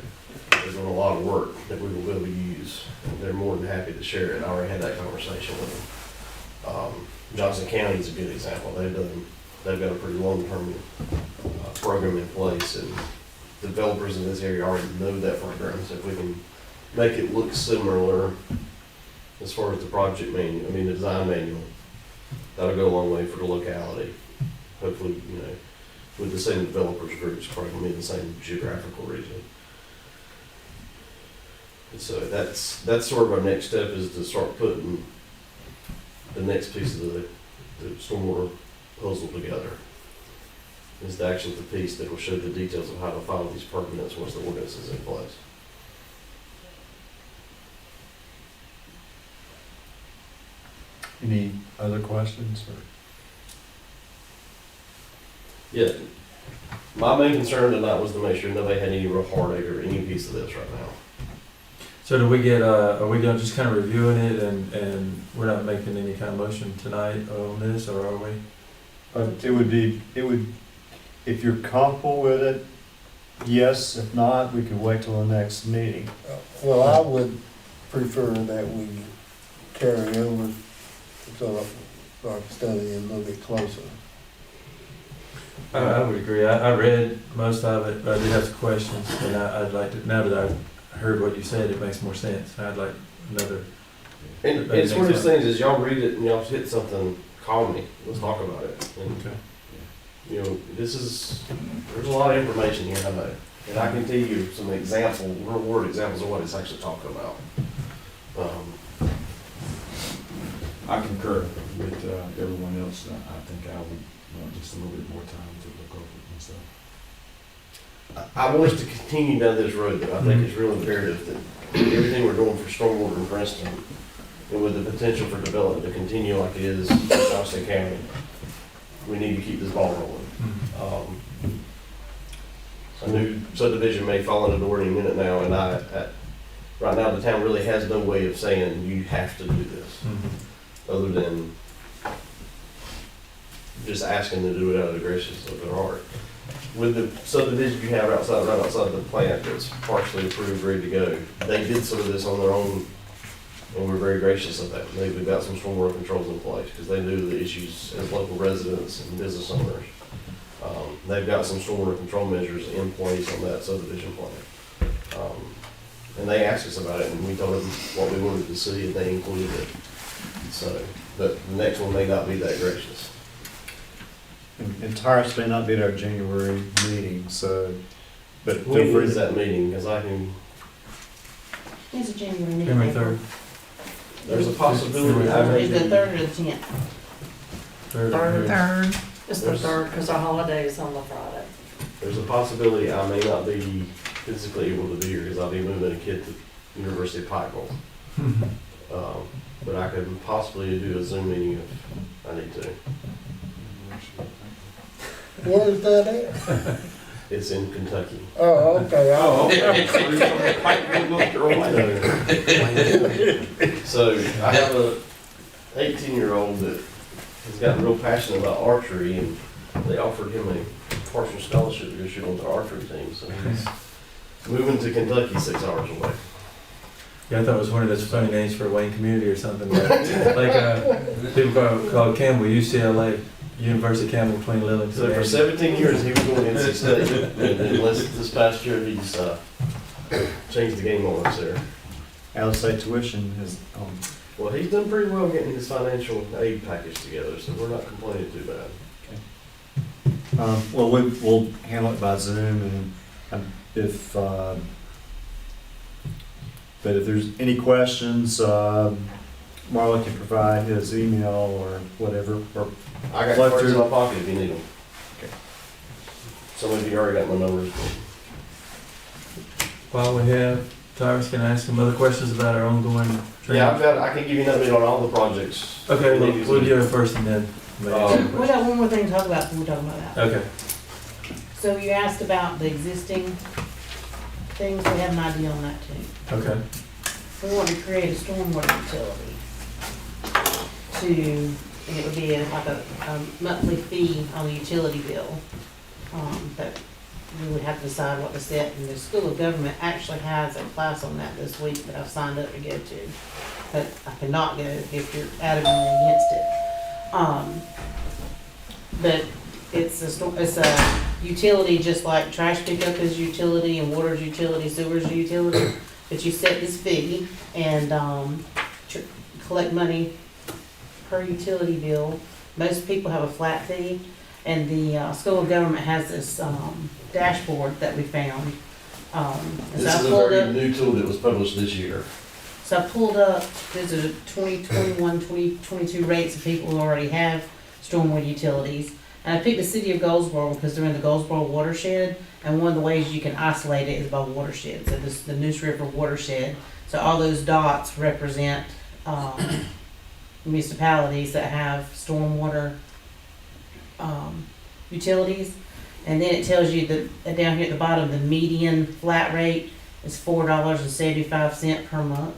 they're doing a lot of work that we will be able to use. And they're more than happy to share it. I already had that conversation with them. Johnson County is a good example. They've got a pretty long-term program in place, and developers in this area already know that program. So if we can make it look similar as far as the project manual, the design manual, that'll go a long way for the locality. Hopefully, with the same developers groups, probably in the same geographical region. And so that's sort of our next step, is to start putting the next piece of the stormwater puzzle together. Is actually the piece that will show the details of how to file these permits once the ordinance is in place. any other questions? Yeah, my main concern tonight was to make sure nobody had any real heartache or any piece of this right now. So do we get, are we gonna just kind of reviewing it and we're not making any kind of motion tonight on this, or are we? It would, if you're comfortable with it, yes. If not, we could wait till the next meeting. Well, I would prefer that we carry over so our study a little bit closer. I would agree. I read most of it, but I did have some questions, and I'd like to, now that I've heard what you said, it makes more sense. I'd like another. And it's one of those things is y'all read it and y'all hit something, call me, let's talk about it. And, Okay. you know, there's a lot of information here, I know. And I can tell you some real world examples of what it's actually talking about. I concur with everyone else. I think I would want just a little bit more time to look over it myself. I want us to continue down this road, though. I think it's real imperative that everything we're doing for stormwater in Princeton, and with the potential for development to continue like it is in Johnson County, we need to keep this ball rolling. A new subdivision may fall in the door any minute now, and right now the town really has no way of saying you have to do this, other than just asking them to do it out of the gracious of their heart. With the subdivision you have right outside the plant that's partially approved, ready to go, they did some of this on their own, and we're very gracious of that. They've got some stormwater controls in place, because they knew the issues as local residents and business owners. They've got some stormwater control measures in place on that subdivision plan. And they asked us about it, and we told them what we wanted to see, and they included it. So, but the next one may not be that gracious. And Tyrus may not be at our January meeting, so, but When feel free is to. that meeting? Because I can, It's a January meeting. January 3rd. there's a possibility I may Is the be, 3rd or the 10th? Third. It's the There's- 3rd, because our holiday is on the Friday. there's a possibility I may not be physically able to be here because I'll be moving a kid to University of Pikeville. But I could possibly do a Zoom meeting if I need to. Where is that at? It's in Kentucky. Oh, okay. Oh, okay. So you're from Pikeville, North Carolina. So I have a 18-year-old that has gotten real passionate about archery, and they offered him a partial scholarship to go shoot on the archery team. So he's moving to Kentucky 6 hours away. Yeah, I thought it was one of those funny names for a Wayne community or something. Like people call Campbell, UCLA, University of Campbell between Lillington. So for 17 years he was going to NC State, and then this past year he's changed the game on us there. Out-of-state tuition is, Well, he's done pretty well getting his financial aid package together, so we're not complaining too bad. well, we'll handle it by Zoom, and if, but if there's any questions, Marla can provide his email or whatever, or I got Love cards to. in my pocket if you need them. Okay. Some of you already got my numbers. While we have Tyrus, can I ask him other questions about our ongoing training? Yeah, I can give you an update on all the projects. Okay, we'll do it first and then. We got one more thing to talk about before we talk about that. Okay. So you asked about the existing things, we have an idea on that too. Okay. We want to create a stormwater utility and it would be like a monthly fee on the utility bill. But we would have to decide what to set, and the School of Government actually has a class on that this week that I've signed up to go to. But I cannot go if you're adamantly against it. But it's a utility just like trash pickup is utility and water's utility, sewer's utility. But you set this fee and collect money per utility bill. Most people have a flat fee, and the School of Government has this dashboard that we found. This is a very new tool that was published this year. So I pulled up, these are the 2021, 2022 rates of people who already have stormwater utilities. And I picked the city of Goldsboro because they're in the Goldsboro watershed, and one of the ways you can isolate it is by watershed. So this is the Neuse River watershed. So all those dots represent municipalities that have stormwater utilities. And then it tells you that down here at the bottom, the median flat rate is $4.75 per month.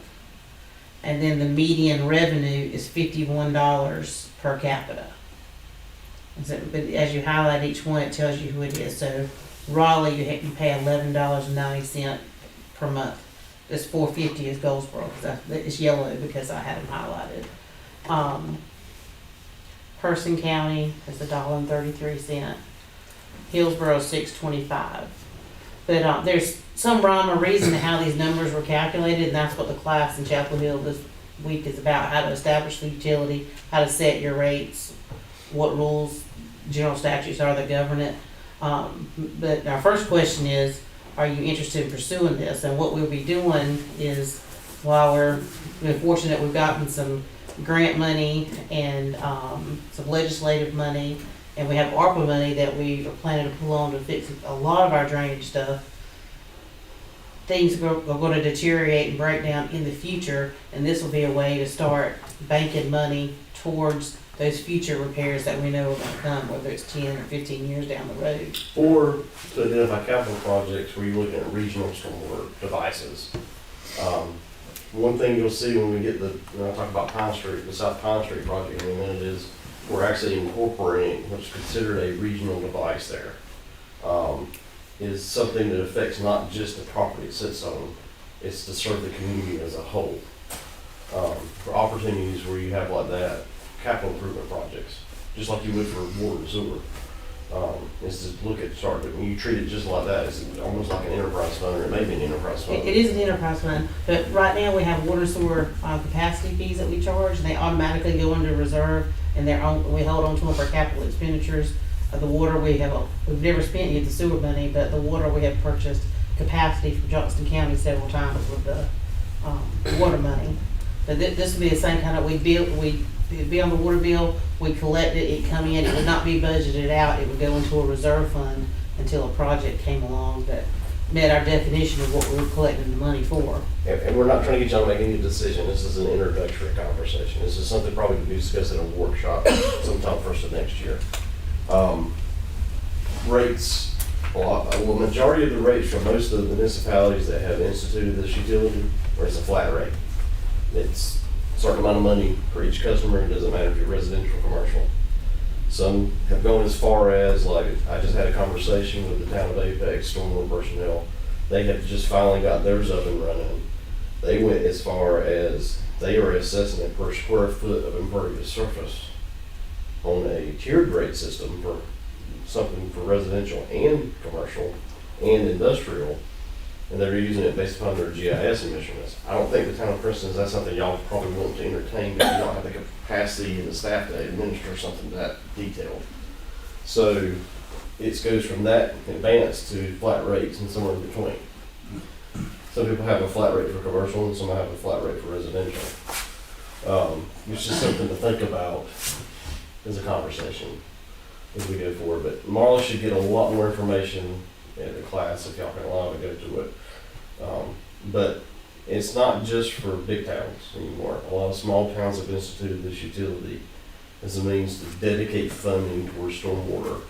And then the median revenue is $51 per capita. And so, but as you highlight each one, it tells you who it is. So Raleigh, you pay $11.90 per month. This $4.50 is Goldsboro, it's yellow because I had them highlighted. Person County is $1.33. Hillsboro $6.25. But there's some rhyme or reason to how these numbers were calculated, and that's what the class in Chapel Hill this week is about: how to establish the utility, how to set your rates, what rules, general statutes are that govern it. But our first question is, are you interested in pursuing this? And what we'll be doing is, while we're fortunate we've gotten some grant money and some legislative money, and we have ARPA money that we are planning to pull on to fix a lot of our drainage stuff, things are going to deteriorate and break down in the future, and this will be a way to start banking money towards those future repairs that we know are going to come, whether it's 10 or 15 years down the road. Or to identify capital projects where you're looking at regional stormwater devices. One thing you'll see when we get when I talk about Pine Street, the South Pine Street project in a minute, is we're actually incorporating what's considered a regional device there. Is something that affects not just the property it sits on, it's to serve the community as a whole. For opportunities where you have like that, capital improvement projects, just like you would for water and sewer, is to look at when you treat it just like that, it's almost like an enterprise fund, or it may be an enterprise fund. It is an enterprise fund, but right now we have water sewer capacity fees that we charge, and they automatically go into reserve, and we hold on to them for capital expenditures. The water we've never spent yet the sewer money, but the water we have purchased capacity from Johnston County several times with the water money. But this would be the same kind of, we'd be on the water bill, we collect it, it'd come in, it would not be budgeted out, it would go into a reserve fund until a project came along that met our definition of what we were collecting the money for. And we're not trying to get y'all to make any decision. This is an introductory conversation. This is something probably to be discussed in a workshop sometime first of next year. Rates, majority of the rates for most of the municipalities that have instituted this utility, or it's a flat rate. It's a certain amount of money for each customer. It doesn't matter if you're residential or commercial. Some have gone as far as, like, I just had a conversation with the Town of Apex stormwater personnel. They have just finally got theirs up and running. They went as far as they are assessing it per square foot of impervious surface on a tiered rate system for something for residential and commercial and industrial, and they're using it based upon their GIS emissions. I don't think the Town of Princeton, that's something y'all probably want to entertain, but you don't have the capacity and the staff to administer something that detailed. So it goes from that advanced to flat rates and somewhere in between. Some people have a flat rate for commercial and some have a flat rate for residential. It's just something to think about as a conversation as we go forward. But Marla should get a lot more information at the class if y'all can allow her to go to it. But it's not just for big towns anymore. A lot of small towns have instituted this utility as a means to dedicate funding towards stormwater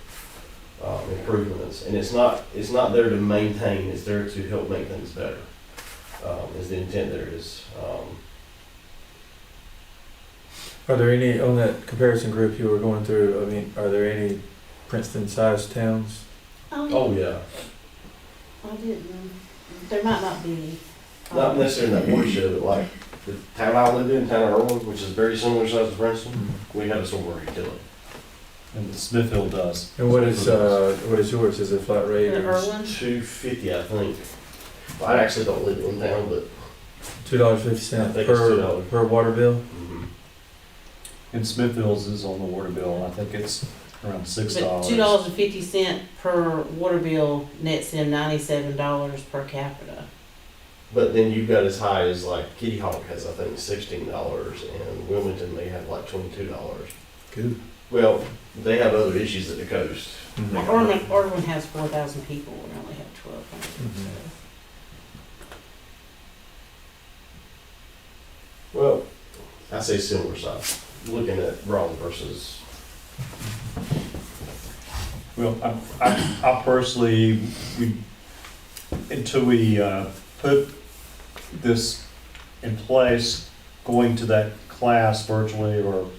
improvements. And it's not there to maintain, it's there to help make things better. Is the intent there is. Are there any, on that comparison group you were going through, I mean, are there any Princeton-sized towns? Oh, yeah. I didn't. There might not be. Not necessarily in that watershed, but like the town I live in, Town of Irwin, which is very similar size to Princeton, we have a stormwater utility. And Smithfield does. And what is yours? Is it flat rate? In or Irwin? $2.50, I think. Well, I actually don't live in town, but $2.50 I think it's $2. per water bill? And Smithfield's is on the water bill, and I think it's around $6. But $2.50 per water bill nets in $97 per capita. But then you've got as high as like Kitty Hawk has, I think, $16, and Wilmington may have like $22. Good. Well, they have other issues at the coast. Mm-hmm. Irwin has 4,000 people, we only have 1,200. Mm-hmm. Well, I say similar size. Looking at Raleigh versus Well, I personally, until we put this in place, going to that class virtually or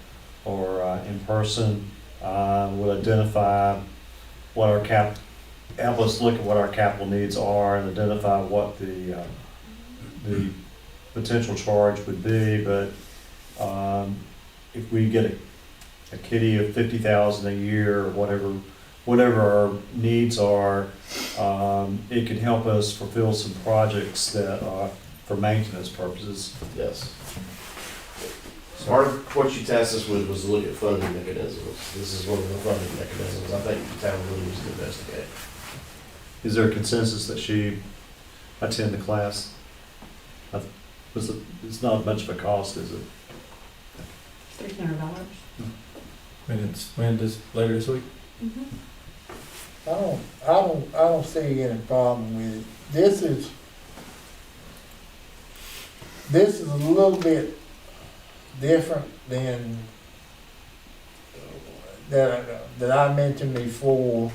in person, will identify what our help us look at what our capital needs are and identify what the potential charge would be. But if we get a kitty of 50,000 a year or whatever our needs are, it can help us fulfill some projects that are for maintenance purposes. Yes. Part of what you tasked us with was to look at funding mechanisms. This is one of the funding mechanisms I think the town really needs to investigate. Is there a consensus that she attend the class? It's not much of a cost, is it? $300. When does, later this week? I don't see any problem with it. This is a little bit different than that I mentioned before,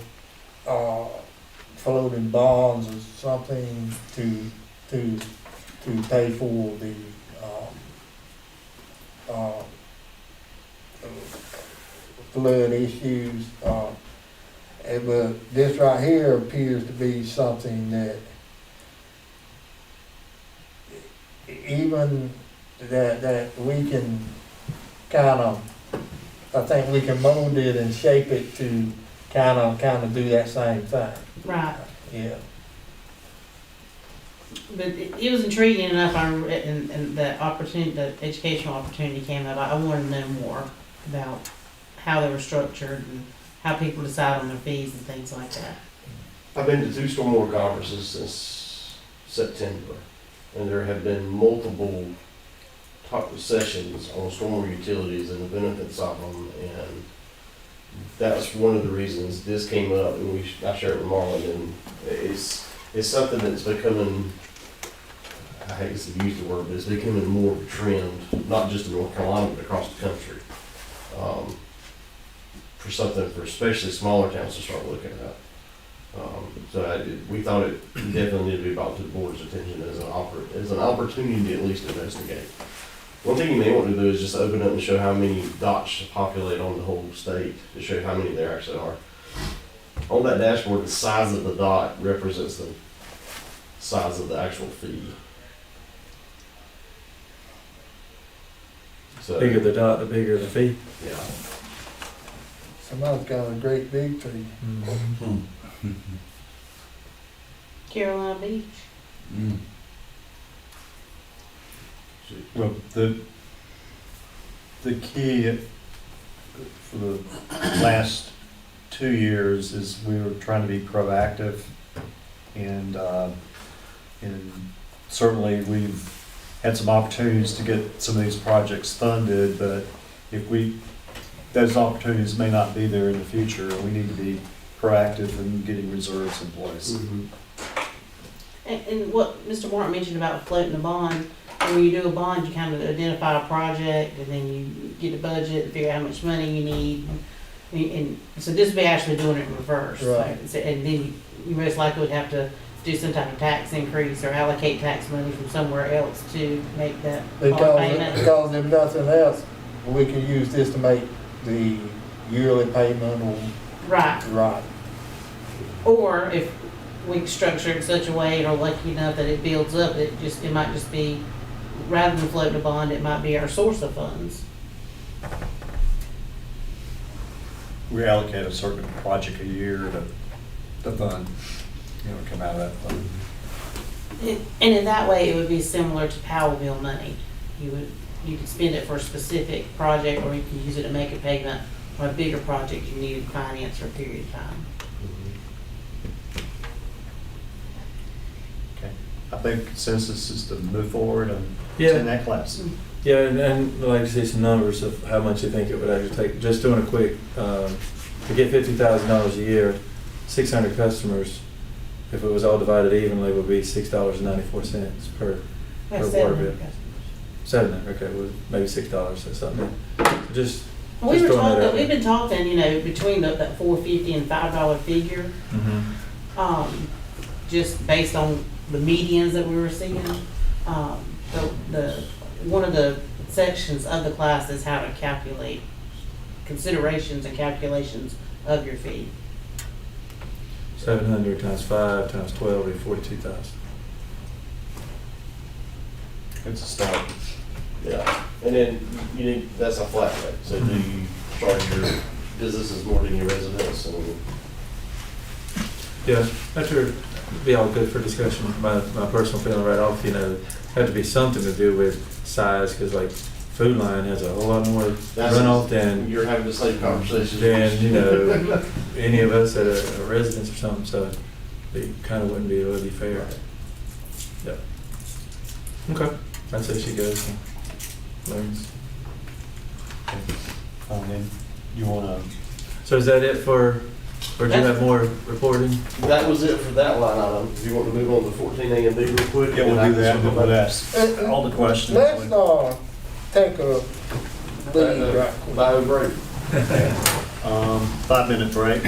floating bonds or something to pay for the flood issues. But this right here appears to be something that even that we can I think we can mold it and shape it to kind of do that same thing. Right. Yeah. But it was intriguing enough, and the opportunity, the educational opportunity came up. I wanted to know more about how they were structured and how people decide on their fees and things like that. I've been to 2 stormwater conferences since September, and there have been multiple sessions on stormwater utilities and the benefits of them, and that's one of the reasons this came up, and I shared it with Marlon, and it's something that's becoming, I hate to use the word, but it's becoming more of a trend, not just in North Carolina, but across the country. For something for especially smaller towns to start looking at. We thought it definitely needed to be brought to the board's attention as an opportunity to at least investigate. One thing you may want to do is just open up and show how many dots populate on the whole state, to show how many there actually are. On that dashboard, the size of the dot represents the size of the actual fee. So, Bigger the dot, the bigger the fee. yeah. Somebody's got a great big tree. Carolina Beach. Well, the key for the last 2 years is we were trying to be proactive, and certainly we've had some opportunities to get some of these projects funded, but those opportunities may not be there in the future, and we need to be proactive in getting reserves in place. And what Mr. Martin mentioned about floating a bond, when you do a bond, you kind of identify a project, and then you get a budget and figure out how much money you need. And so this would be actually doing it in reverse. Right. And then you most likely would have to do some type of tax increase or allocate tax money from somewhere else to make that bond payment. Because if nothing else, we can use this to make the yearly payment or. Right. Right. Or if we structure it in such a way or lucky enough that it builds up, it might just be, rather than floating a bond, it might be our source of funds. We allocate a certain project a year to fund, come out of that fund. And in that way, it would be similar to power bill money. You could spend it for a specific project, or you could use it to make a payment on a bigger project you needed finance for a period of time. Okay. I think consensus is to move forward and Yeah. attend that class. Yeah, and I'd like to see some numbers of how much you think it would actually take. Just doing a quick, to get $50,000 a year, 600 customers, if it was all divided evenly, would be $6.94 per That's water bill. 700 customers. 700, okay, well, maybe $6 or something. Just We Just were throwing that out talking, there. we've been talking, you know, between that $4.50 and $5 figure, just based on the medians that we were seeing. One of the sections of the class is how to calculate considerations and calculations of your fee. 700 times 5 times 12 is 42,000. It's a start. Yeah, and then you need, that's a flat rate, so do you charge your businesses more than your residents? And Yeah, that would be all good for discussion. My personal feeling right off, you know, had to be something to do with size, because like Food Line has a whole lot more runoff than you're having the same conversation. you know, any of us at a residence or something, so it kind of wouldn't be really fair. Yep. Okay, that's how she goes and learns. Then you wanna, So is that it for, or do you have more reporting? That was it for that line item. If you want to move on to 14A and B real quick. yeah, we'll and I do can that, and circle then we'll back. ask all the questions. Let's, take a lead right quick. By break. 5-minute break.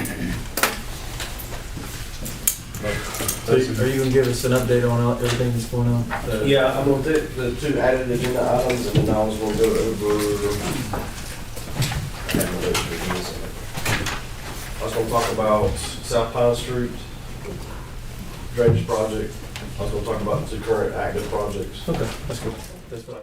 So are you gonna give us an update on everything that's going on? Yeah, I'm going to take the two added agenda items, and then I was going to go over. I have my notes here, give me a second. I was going to talk about South Pine Street drainage project. I was going to talk about the two current active projects. Okay, that's good. That's what I.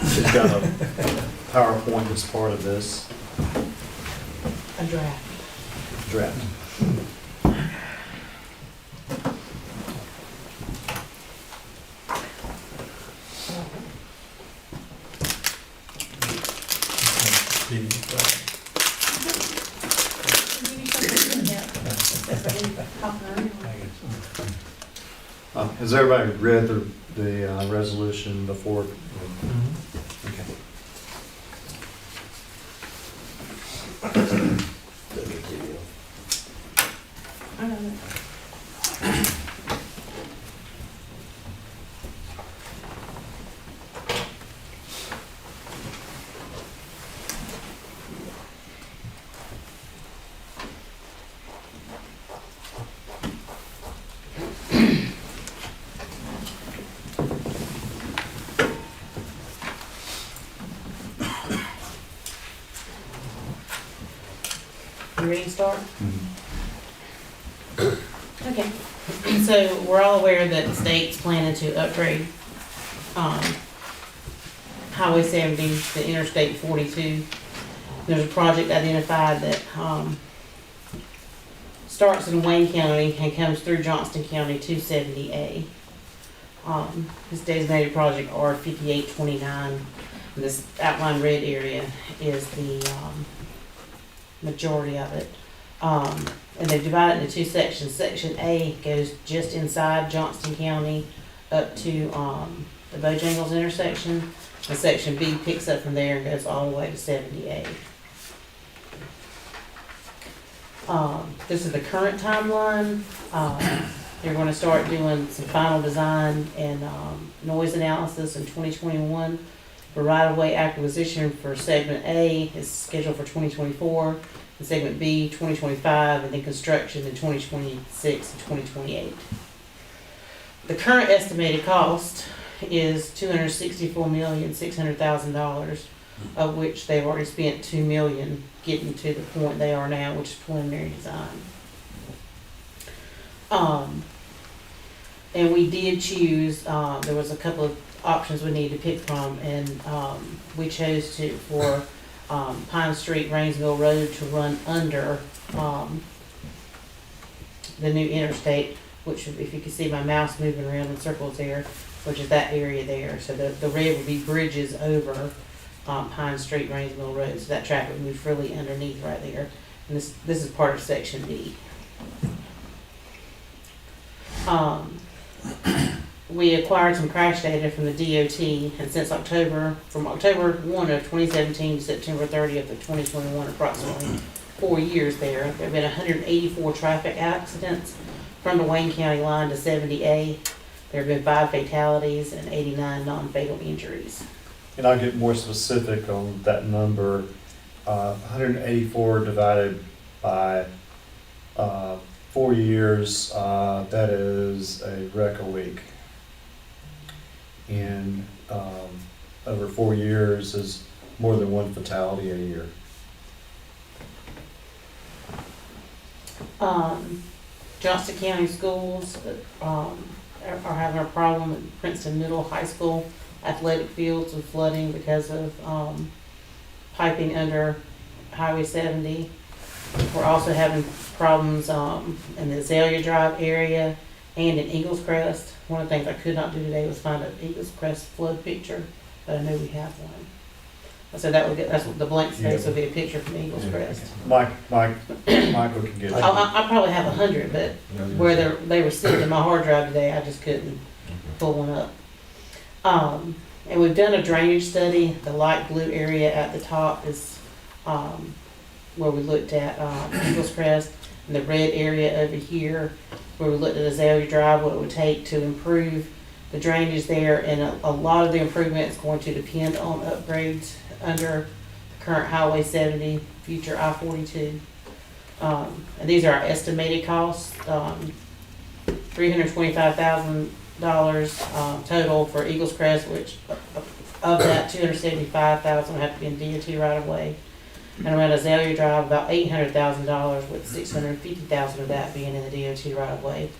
She's got a PowerPoint that's part of this A draft. draft. Has everybody read the resolution before? Okay. You ready to start? Okay. So we're all aware that the state's planning to upgrade Highway 70 to Interstate 42. There's a project identified that starts in Wayne County and comes through Johnston County 270A. This designated project R5829. And this outlined red area is the majority of it. And they've divided it into two sections. Section A goes just inside Johnston County up to the Bojangles intersection. And Section B picks up from there and goes all the way to 70A. This is the current timeline. They're going to start doing some final design and noise analysis in 2021. The right-of-way acquisition for Segment A is scheduled for 2024, and Segment B 2025, and then construction in 2026 and 2028. The current estimated cost is $264,600,000, of which they've already spent $2 million getting to the point they are now, which is preliminary design. And we did choose, there was a couple of options we needed to pick from, and we chose for Pine Street, Rainsville Road to run under the new interstate, which, if you can see my mouse moving around in circles there, which is that area there. So the red would be bridges over Pine Street, Rainsville Road, so that traffic would move freely underneath right there. And this is part of Section D. We acquired some crash data from the DOT, and since from October 1 of 2017 to September 30th of 2021, approximately 4 years there have been 184 traffic accidents from the Wayne County line to 70A. There have been 5 fatalities and 89 non-fatal injuries. And I'll get more specific on that number. 184 divided by 4 years, that is a wreck a week. And over 4 years is more than one fatality a year. Johnston County schools are having a problem at Princeton Middle High School athletic fields with flooding because of piping under Highway 70. We're also having problems in the Azalea Drive area and in Eagles Crest. One of the things I could not do today was find an Eagles Crest flood picture, but I know we have one. So that's what the blank space will be a picture from Eagles Crest. Michael can get it. I probably have 100, but where they were sitting in my hard drive today, I just couldn't pull one up. And we've done a drainage study. The light blue area at the top is where we looked at Eagles Crest, and the red area over here where we looked at Azalea Drive, what it would take to improve the drainage there, and a lot of the improvement is going to depend on upgrades under current Highway 70, future I-42. And these are our estimated costs, $325,000 total for Eagles Crest, which of that, $275,000 would have to be in DOT right of way. And around Azalea Drive, about $800,000, with $650,000 of that being in the DOT right of way.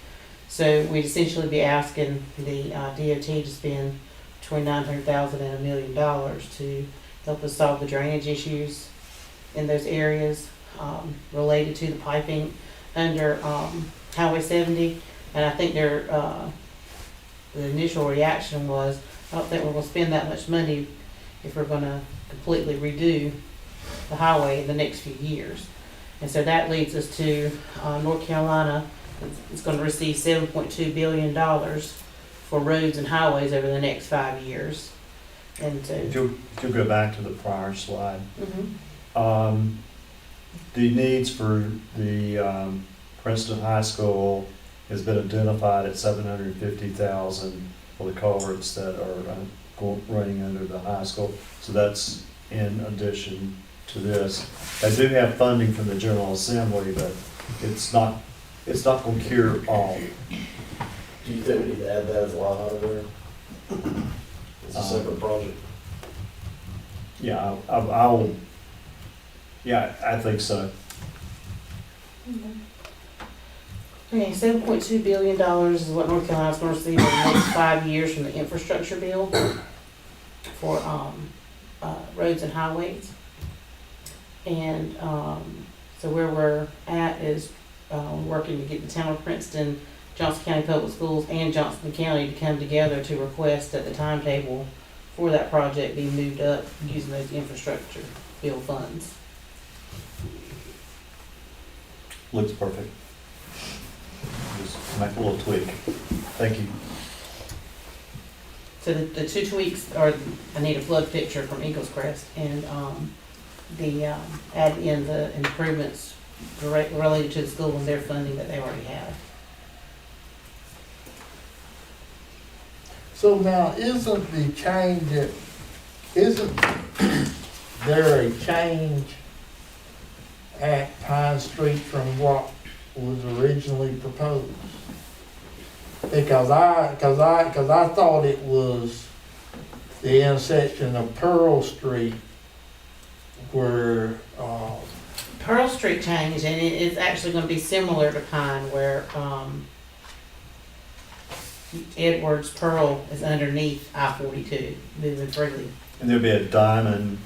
So we'd essentially be asking the DOT to spend between $900,000 and $1 million to help us solve the drainage issues in those areas related to the piping under Highway 70. And I think the initial reaction was, I don't think we're gonna spend that much money if we're gonna completely redo the highway in the next few years. And so that leads us to North Carolina is gonna receive $7.2 billion for roads and highways over the next 5 years. And so. If you'll go back to the prior slide. Mhm. The needs for the Princeton High School has been identified at $750,000 for the culverts that are running under the high school. So that's in addition to this. I do have funding from the General Assembly, but it's not going to cure all. Do you think we need to add that as a line item there? It's a separate project. Yeah, I'll. Yeah, I think so. Okay, $7.2 billion is what North Carolina's gonna receive in the next 5 years from the infrastructure bill for roads and highways. And so where we're at is working to get the Town of Princeton, Johnson County Public Schools, and Johnson County to come together to request that the timetable for that project be moved up using those infrastructure bill funds. Looks perfect. Just make a little tweak. Thank you. So the two tweaks are, I need a flood picture from Eagles Crest, and add in the improvements related to the school and their funding that they already have. So now, isn't there a change at Pine Street from what was originally proposed? Because I thought it was the intersection of Pearl Street where, Pearl Street changed, and it's actually gonna be similar to Pine, where, Edwards Pearl is underneath I-42, moving freely. And there'll be a diamond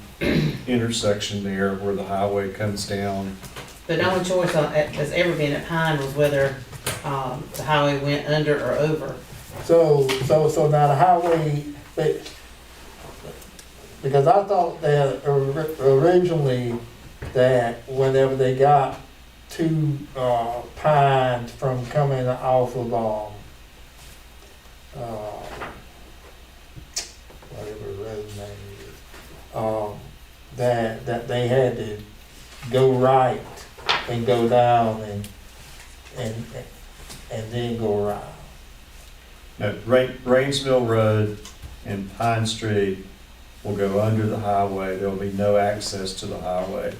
intersection there where the highway comes down. The only choice that's ever been at Pine was whether, the highway went under or over. so now the highway, because I thought that originally that whenever they got to Pines from coming off of whatever the road name is, that they had to go right and go down and then go around. No, Rains Mill Road and Pine Street will go under the highway. There will be no access to the highway.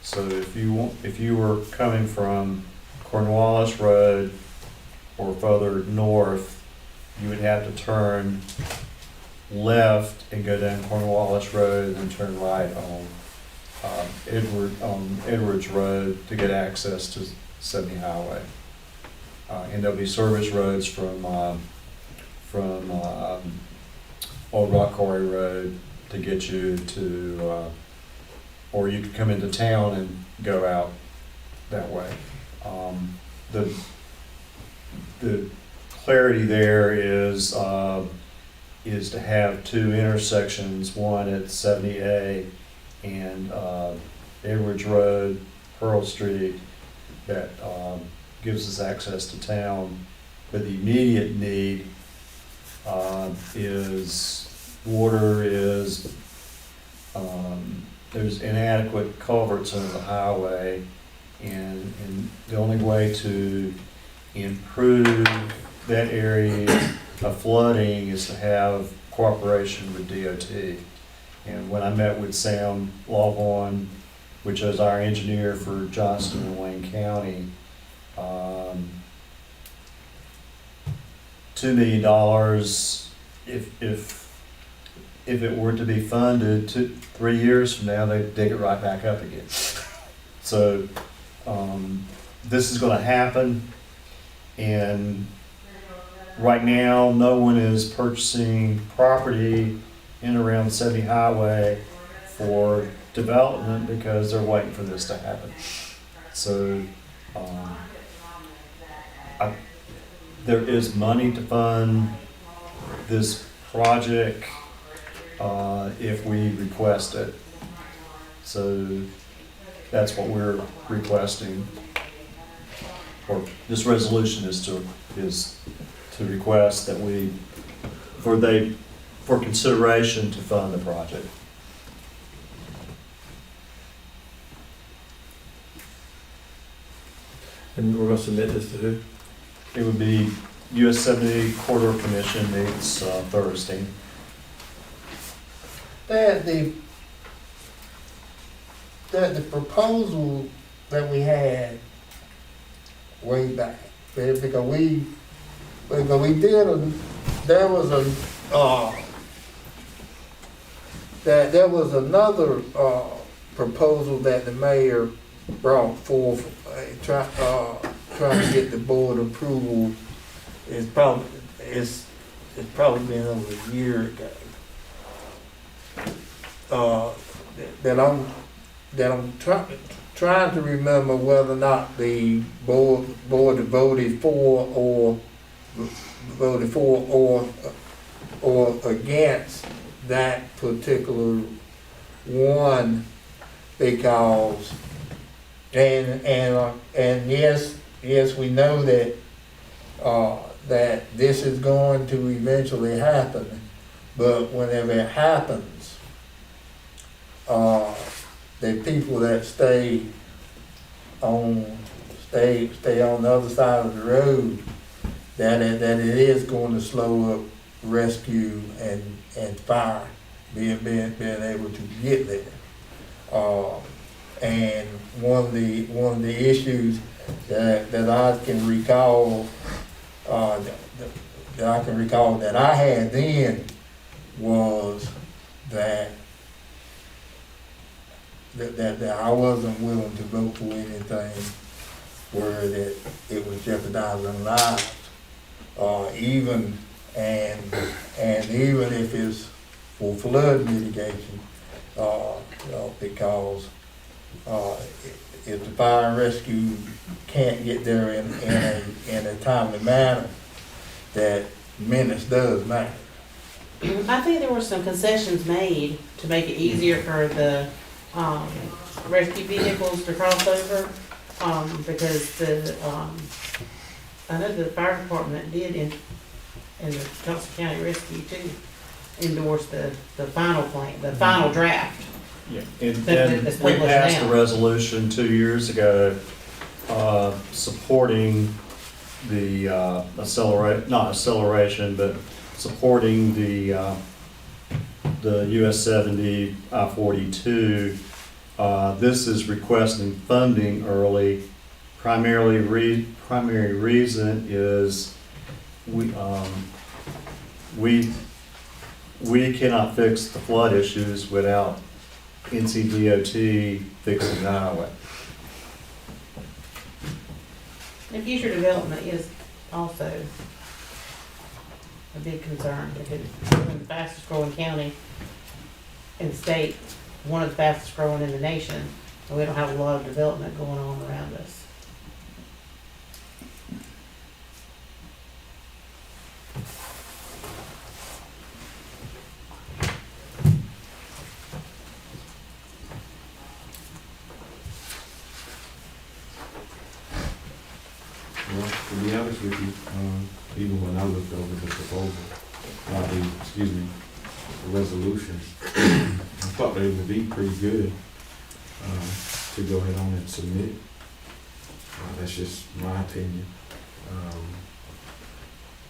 So if you were coming from Cornwallis Road or further north, you would have to turn left and go down Cornwallis Road and then turn right on Edwards Road to get access to 70 Highway. And there'll be service roads from Old Rock Quarry Road to get you to, or you could come into town and go out that way. The clarity there is to have two intersections, one at 70A and Edwards Road, Pearl Street, that gives us access to town. But the immediate need is water, there's inadequate culverts under the highway, and the only way to improve that area of flooding is to have cooperation with DOT. And when I met with Sam Lawhorn, which is our engineer for Johnston and Wayne County, $2 million, if it were to be funded 3 years from now, they dig it right back up again. So this is going to happen, and right now, no one is purchasing property in and around the 70 highway for development because they're waiting for this to happen. So there is money to fund this project if we request it. So that's what we're requesting. Or this resolution is to request that for consideration to fund the project. And we're gonna submit this to who? It would be US 70 Corridor Commission meets Thursday. That the proposal that we had way back, because we did there was another proposal that the mayor brought forth, trying to get the board approval. It's probably been over a year ago. That I'm trying to remember whether or not the board voted for or against that particular one, because and yes, we know that that this is going to eventually happen, but whenever it happens, the people that stay on the other side of the road, that it is going to slow up rescue and fire being able to get there. And one of the issues that I can recall that I had then was that I wasn't willing to vote for anything where that it was jeopardizing lives, even if it's for flood mitigation, because if the fire and rescue can't get there in a timely manner, that minutes does matter. I think there were some concessions made to make it easier for the rescue vehicles to cross over, because I know the fire department did in the Johnson County Rescue too endorse the final plan, the final draft. Yeah, and we passed a resolution 2 years ago supporting the supporting the US 70 I-42. This is requesting funding early. Primary reason is we cannot fix the flood issues without NCDOT fixing the highway. And future development is also a big concern, because we're the fastest growing county in the state, one of the fastest growing in the nation, and we don't have a lot of development going on around us. Well, to be honest with you, even when I looked over the proposal, the resolution, I thought that it would be pretty good to go ahead on and submit. That's just my opinion.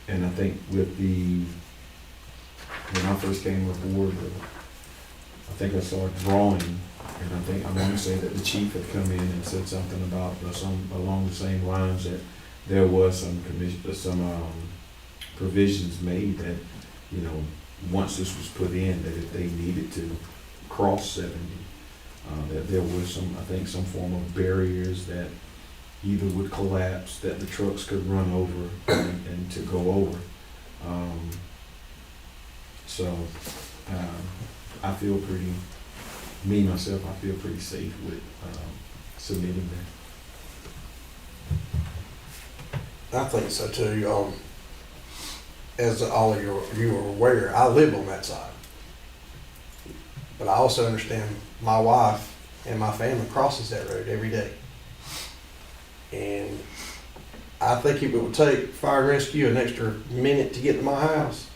And I think when I first came aboard, I think I saw a drawing, and I want to say that the chief had come in and said something about, along the same lines, that there was some provisions made that, once this was put in, that if they needed to cross 70, that there was some form of barriers that either would collapse, that the trucks could run over and to go over. I feel pretty, myself, I feel pretty safe with submitting that. I think so too. As all of you are aware, I live on that side. But I also understand my wife and my family crosses that road every day. And I think if it would take fire and rescue an extra minute to get to my house,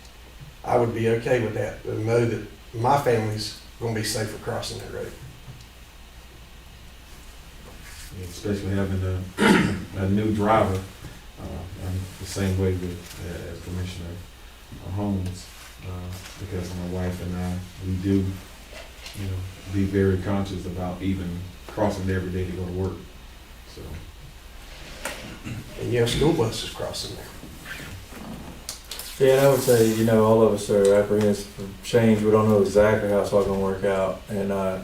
I would be okay with that, but know that my family's gonna be safer crossing that road. Especially having a new driver, I'm the same way with as Commissioner Holmes, because my wife and I, we do, be very conscious about even crossing there every day to go to work. So. And you have school buses crossing there. Yeah, and I would say, all of us are apprehensive for change. We don't know exactly how it's all gonna work out. And I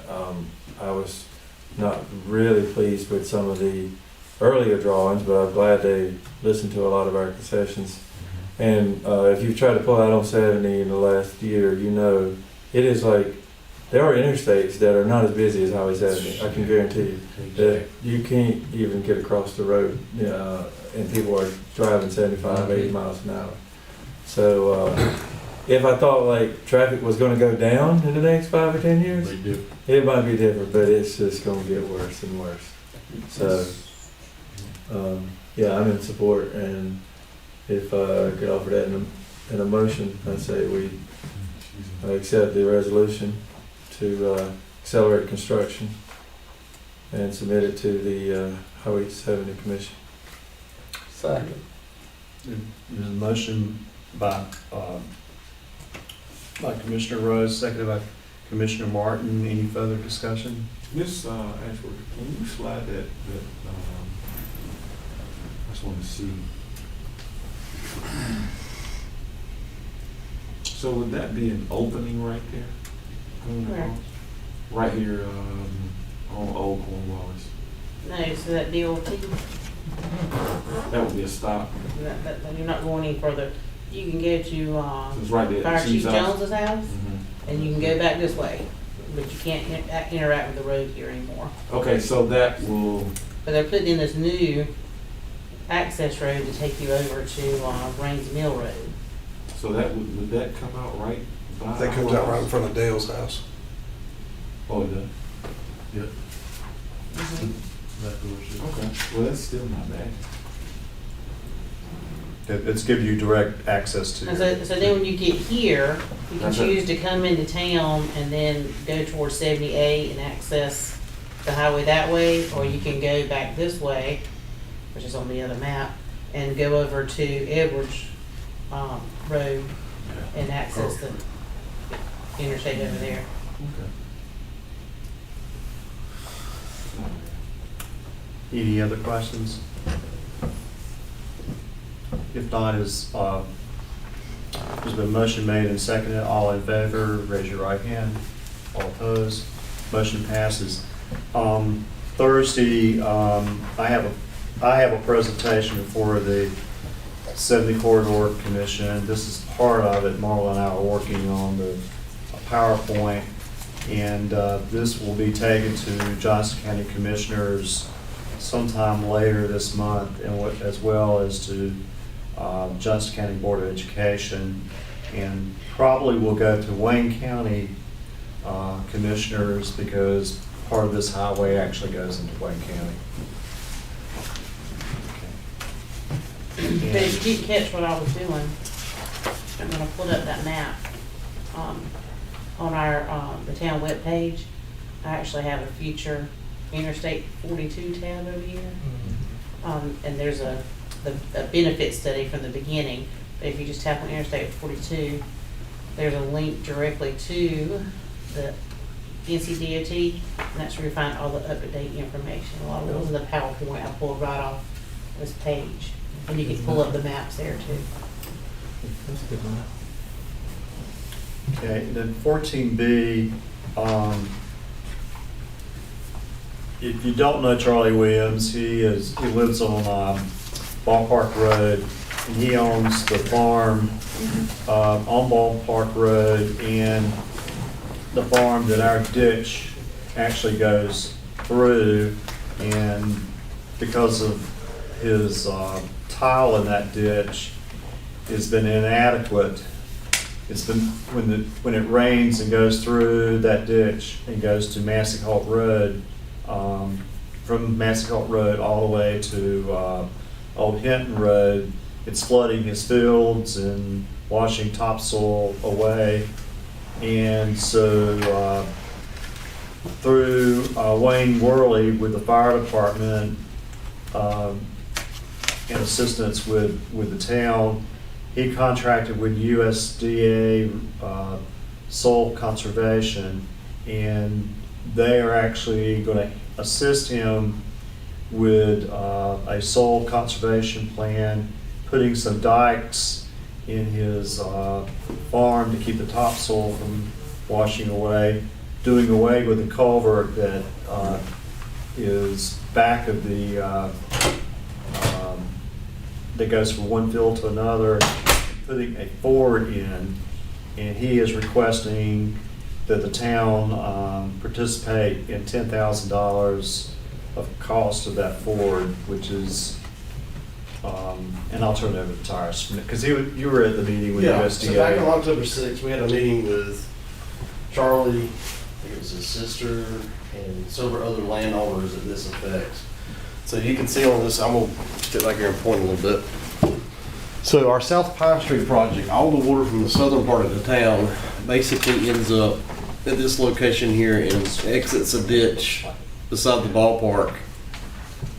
was not really pleased with some of the earlier drawings, but I'm glad they listened to a lot of our concessions. And if you've tried to pull out on 70 in the last year, it is like, there are interstates that are not as busy as Highway 70. I can guarantee you that you can't even get across the road, and people are driving 75, 80 miles an hour. So if I thought like traffic was going to go down in the next 5 or 10 years, it might be different, but it's just going to get worse and worse. So yeah, I'm in support, and if I could offer that in a motion, I'd say we accept the resolution to accelerate construction and submit it to the Highway 70 Commission. Second. There's a motion by Commissioner Rose, seconded by Commissioner Martin. Any further discussion? Miss Ashworth, can you slide that I just want to see. So would that be an opening right there? Where? Right here on Old Cornwallis. No, so that DOT, That would be a stop. that you're not going any further. You can go to, So it's right there. Fire Chief Jones's house, Mm-hmm. and you can go back this way, but you can't interact with the road here anymore. Okay, so that will, But they're putting in this new access road to take you over to Rains Mill Road. so that would that come out right by? That comes out right in front of Dale's house. Oh, it does? Yep. Okay, well, that's still not bad. It's give you direct access to. And so then when you get here, you can That's it. choose to come into town and then go towards 70A and access the highway that way, or you can go back this way, which is on the other map, and go over to Edwards Road and access the interstate over there. Okay. Any other questions? If not, there's been a motion made and seconded. All in favor, raise your right hand. All opposed, motion passes. Thursday, I have a presentation for the 70 Corridor Commission. This is part of it. Marla and I are working on the PowerPoint, and this will be taken to Johnson County Commissioners sometime later this month, and as well as to Johnson County Board of Education, and probably will go to Wayne County Commissioners, because part of this highway actually goes into Wayne County. But if you didn't catch what I was doing, I'm gonna put up that map on our the town webpage. I actually have a future Interstate 42 tab over here, and there's a benefit study from the beginning If you just tap on Interstate 42, there's a link directly to the NCDOT, and that's where you find all the up-to-date information. A lot of it was in the PowerPoint I pulled right off this page, and you can pull up the maps there too. That's a good one. Okay, and then 14B, if you don't know Charlie Williams, he lives on Ballpark Road, and he owns the farm on Ballpark Road and the farm that our ditch actually goes through. And because of his tile in that ditch has been inadequate, it's been, when it rains and goes through that ditch and goes to Massey Holt Road, from Massey Holt Road all the way to Old Hinton Road, it's flooding his fields and washing topsoil away. And so through Wayne Worley with the fire department in assistance with the town, he contracted with USDA Soil Conservation, and they are actually going to assist him with a soil conservation plan, putting some dikes in his farm to keep the topsoil from washing away, doing away with the culvert that is back of the that goes from one field to another, putting a ford in, and he is requesting that the town participate in $10,000 of cost of that ford, which is, and I'll turn it over to Tyrus, because you were at the meeting with Yeah, USDA. so back on October 6th, we had a meeting with Charlie, I think it was his sister, and several other landowners at this effect. So you can see on this, I'm gonna sit back here and point a little bit. So our South Pine Street project, all the water from the southern part of the town basically ends up at this location here and exits a ditch beside the ballpark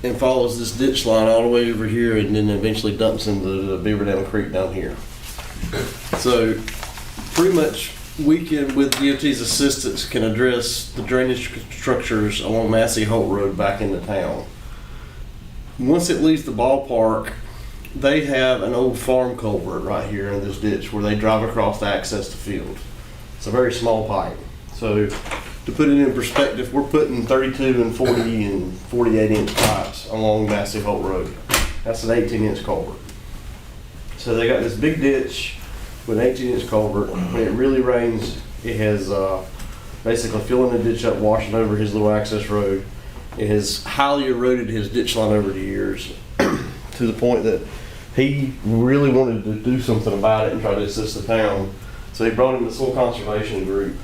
and follows this ditch line all the way over here and then eventually dumps into the Beaver Dam Creek down here. So pretty much we can, with DOT's assistance, can address the drainage structures along Massey Holt Road back into town. Once it leaves the ballpark, they have an old farm culvert right here in this ditch where they drive across to access the field. It's a very small pipe. So to put it in perspective, we're putting 32 and 40 and 48 inch pipes along Massey Holt Road. That's an 18-inch culvert. So they got this big ditch with an 18-inch culvert. When it really rains, it has basically filling the ditch up, washing over his little access road. It has highly eroded his ditch line over the years to the point that he really wanted to do something about it and try to assist the town. So he brought in the soil conservation group.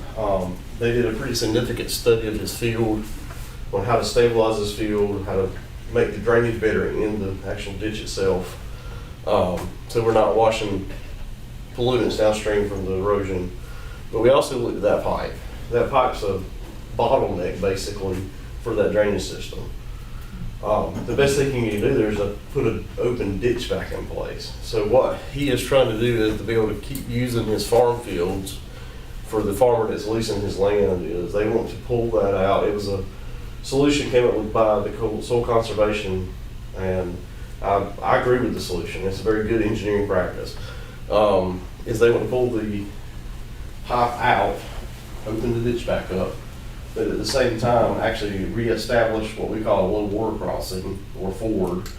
They did a pretty significant study of his field, on how to stabilize his field, how to make the drainage better in the actual ditch itself. So we're not washing pollutants downstream from the erosion. But we also looked at that pipe. That pipe's a bottleneck basically for that drainage system. The best thing you can do there is to put an open ditch back in place. So what he is trying to do is to be able to keep using his farm fields for the farmer that's leasing his land. Is they want to pull that out. It was a solution came up with by the soil conservation, and I agree with the solution. It's a very good engineering practice. Is they want to pull the pipe out, open the ditch back up, but at the same time actually reestablish what we call a low water crossing or ford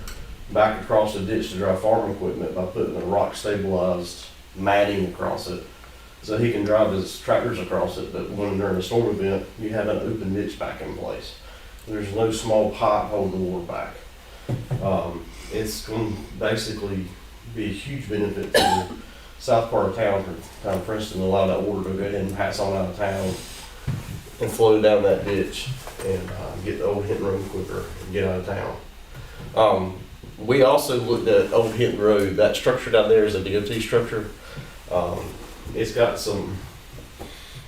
back across the ditch to drive farm equipment by putting a rock stabilized matting across it so he can drive his tractors across it, but when during a storm event you have an open ditch back in place. There's no small pipe holding the water back. It's going to basically be a huge benefit to the south part of town, for Town of Princeton, to allow that water to go ahead and pass on out of town and flow down that ditch and get the Old Hinton Road quicker and get out of town. We also looked at Old Hinton Road. That structure down there is a DOT structure. It's got some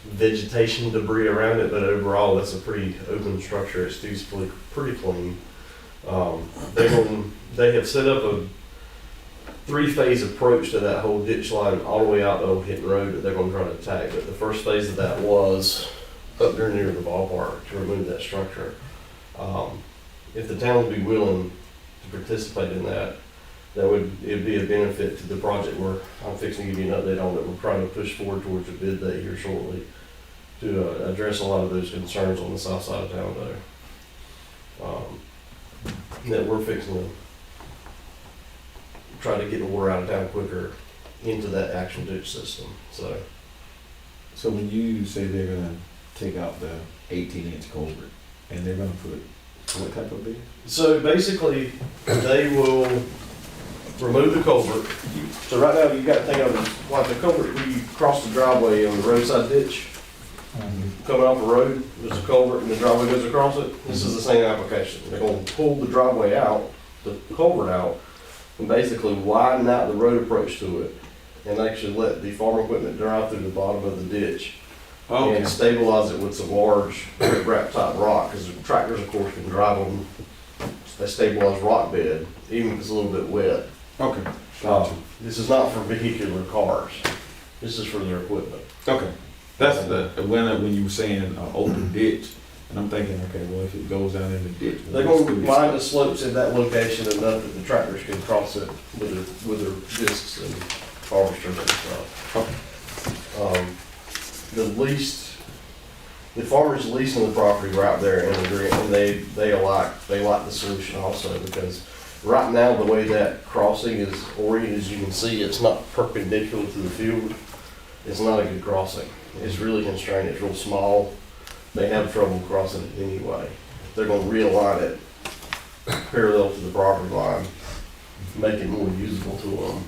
vegetation debris around it, but overall it's a pretty open structure. It stays pretty clean. They have set up three-phase approach to that whole ditch line all the way out to Old Hinton Road that they're gonna try to attack. But the first phase of that was up there near the ballpark to remove that structure. If the town would be willing to participate in that, it'd be a benefit to the project where I'm fixing to give you an update on that. We're trying to push forward towards a bid date here shortly to address a lot of those concerns on the south side of town there. That we're fixing to try to get the water out of town quicker into that actual ditch system, so. So when you say they're gonna take out the 18-inch culvert, and they're gonna put what type of bid? So basically, they will remove the culvert. So right now, you got to think of it like the culvert where you cross the driveway on the roadside ditch. Coming off the road, there's a culvert and the driveway goes across it. This is the same application. They're going to pull the driveway out, the culvert out, and basically widen out the road approach to it, and actually let the farm equipment drive through the bottom of the ditch. Okay. And stabilize it with some large rip-wrap type rock, because the tractors, of course, can drive on a stabilized rock bed, even if it's a little bit wet. Okay. Gotcha. This is not for vehicular cars. This is for their equipment. Okay. That's when you were saying open ditch, and I'm thinking, okay, well, if it goes down in the ditch. They're going to line the slopes in that location enough that the tractors can cross it with their discs and harvesters and stuff. Okay. The farmers leasing the property right there and agree, and they like the solution also, because right now the way that crossing is oriented, as you can see, it's not perpendicular to the field. It's not a good crossing. It's really constrained. It's real small. They have trouble crossing it anyway. They're going to realign it parallel to the property line, make it more usable to them,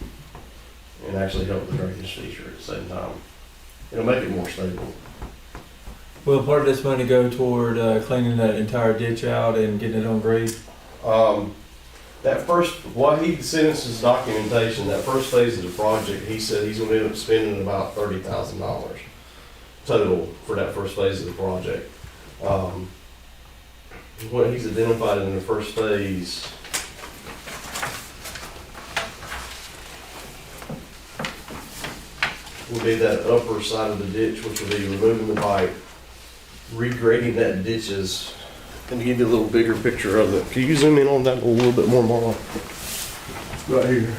and actually help the drainage feature at the same time. It'll make it more stable. Will part of this money go toward cleaning that entire ditch out and getting it on grade? That first, what he sent us his documentation, that first phase of the project, he said he's gonna end up spending about $30,000 total for that first phase of the project. What he's identified in the first phase will be that upper side of the ditch, which will be removing the pipe, regrading that ditches. And to give you a little bigger picture of it, can you zoom in on that a little bit more, Marlon? Right here.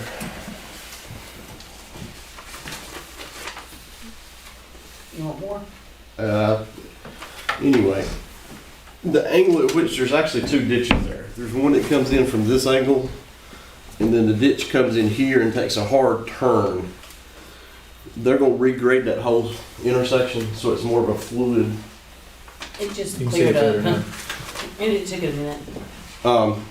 You want more? Anyway, the angle at which there's actually two ditches there. There's one that comes in from this angle, and then the ditch comes in here and takes a hard turn. They're gonna regrade that whole intersection so it's more of a fluid. It just You can see cleared it better up, now. and it took a minute.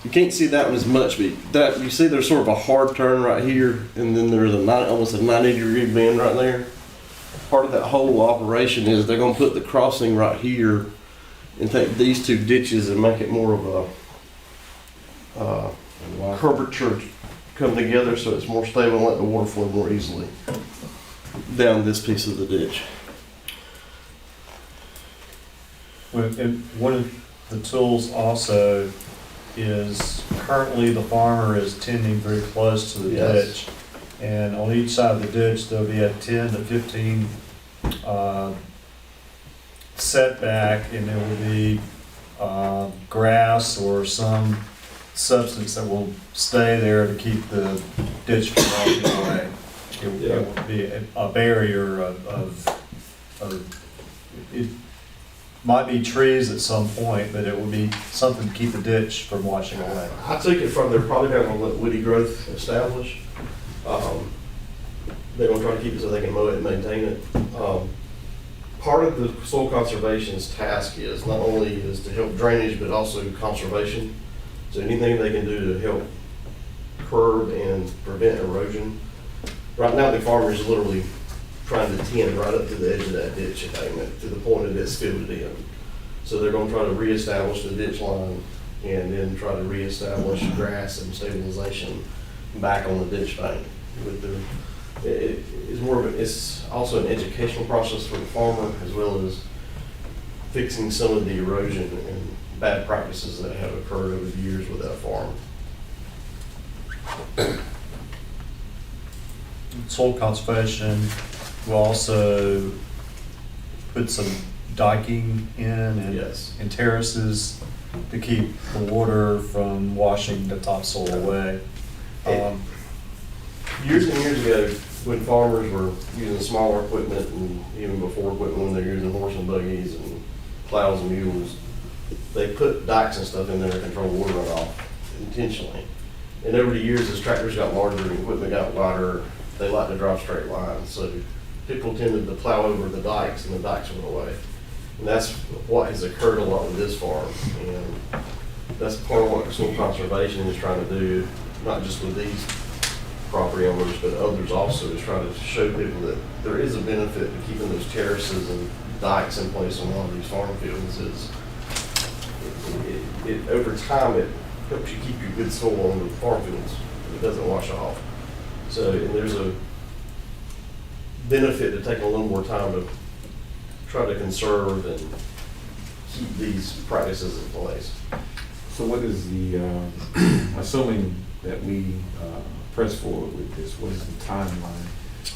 You can't see that one as much, but that you see there's sort of a hard turn right here, and then there's almost a 90-degree bend right there. Part of that whole operation is they're going to put the crossing right here and take these two ditches and make it more of a curvature come together so it's more stable and let the water flow more easily down this piece of the ditch. One of the tools also is currently the farmer is tending very close to the Yes. ditch. And on each side of the ditch, there'll be a 10 to 15 setback, and there will be grass or some substance that will stay there to keep the ditch from walking away. It will be a barrier it might be trees at some point, but it will be something to keep the ditch from washing away. I took it from they're probably not going to let woody growth establish. They're going to try to keep it so they can mow it and maintain it. Part of the soil conservation's task is not only is to help drainage, but also conservation. So anything they can do to help curb and prevent erosion. Right now, the farmer is literally trying to tend right up to the edge of that ditch embankment to the point that it's filled in. So they're going to try to reestablish the ditch line and then try to reestablish grass and stabilization back on the ditch bank. It's also an educational process for the farmer as well as fixing some of the erosion and bad practices that have occurred over the years with that farm. soil conservation will also put some diking in and Yes. and terraces to keep the water from washing the topsoil away. Years and years ago, when farmers were using smaller equipment and even before equipment, when they're using horse and buggies and plows and mules, they put dikes and stuff in there to control water runoff intentionally. And over the years, as tractors got larger and equipment got wider, they like to drive straight lines. So people tended to plow over the dikes and the dikes went away. And that's what has occurred a lot with this farm. And that's part of what soil conservation is trying to do, not just with these property owners, but others also, is trying to show people that there is a benefit to keeping those terraces and dikes in place on a lot of these farm fields. Over time, it helps you keep your good soil on the farm fields. It doesn't wash off. So, and there's a benefit to taking a little more time to try to conserve and keep these practices in place. So what is the, assuming that we press forward with this, what is the timeline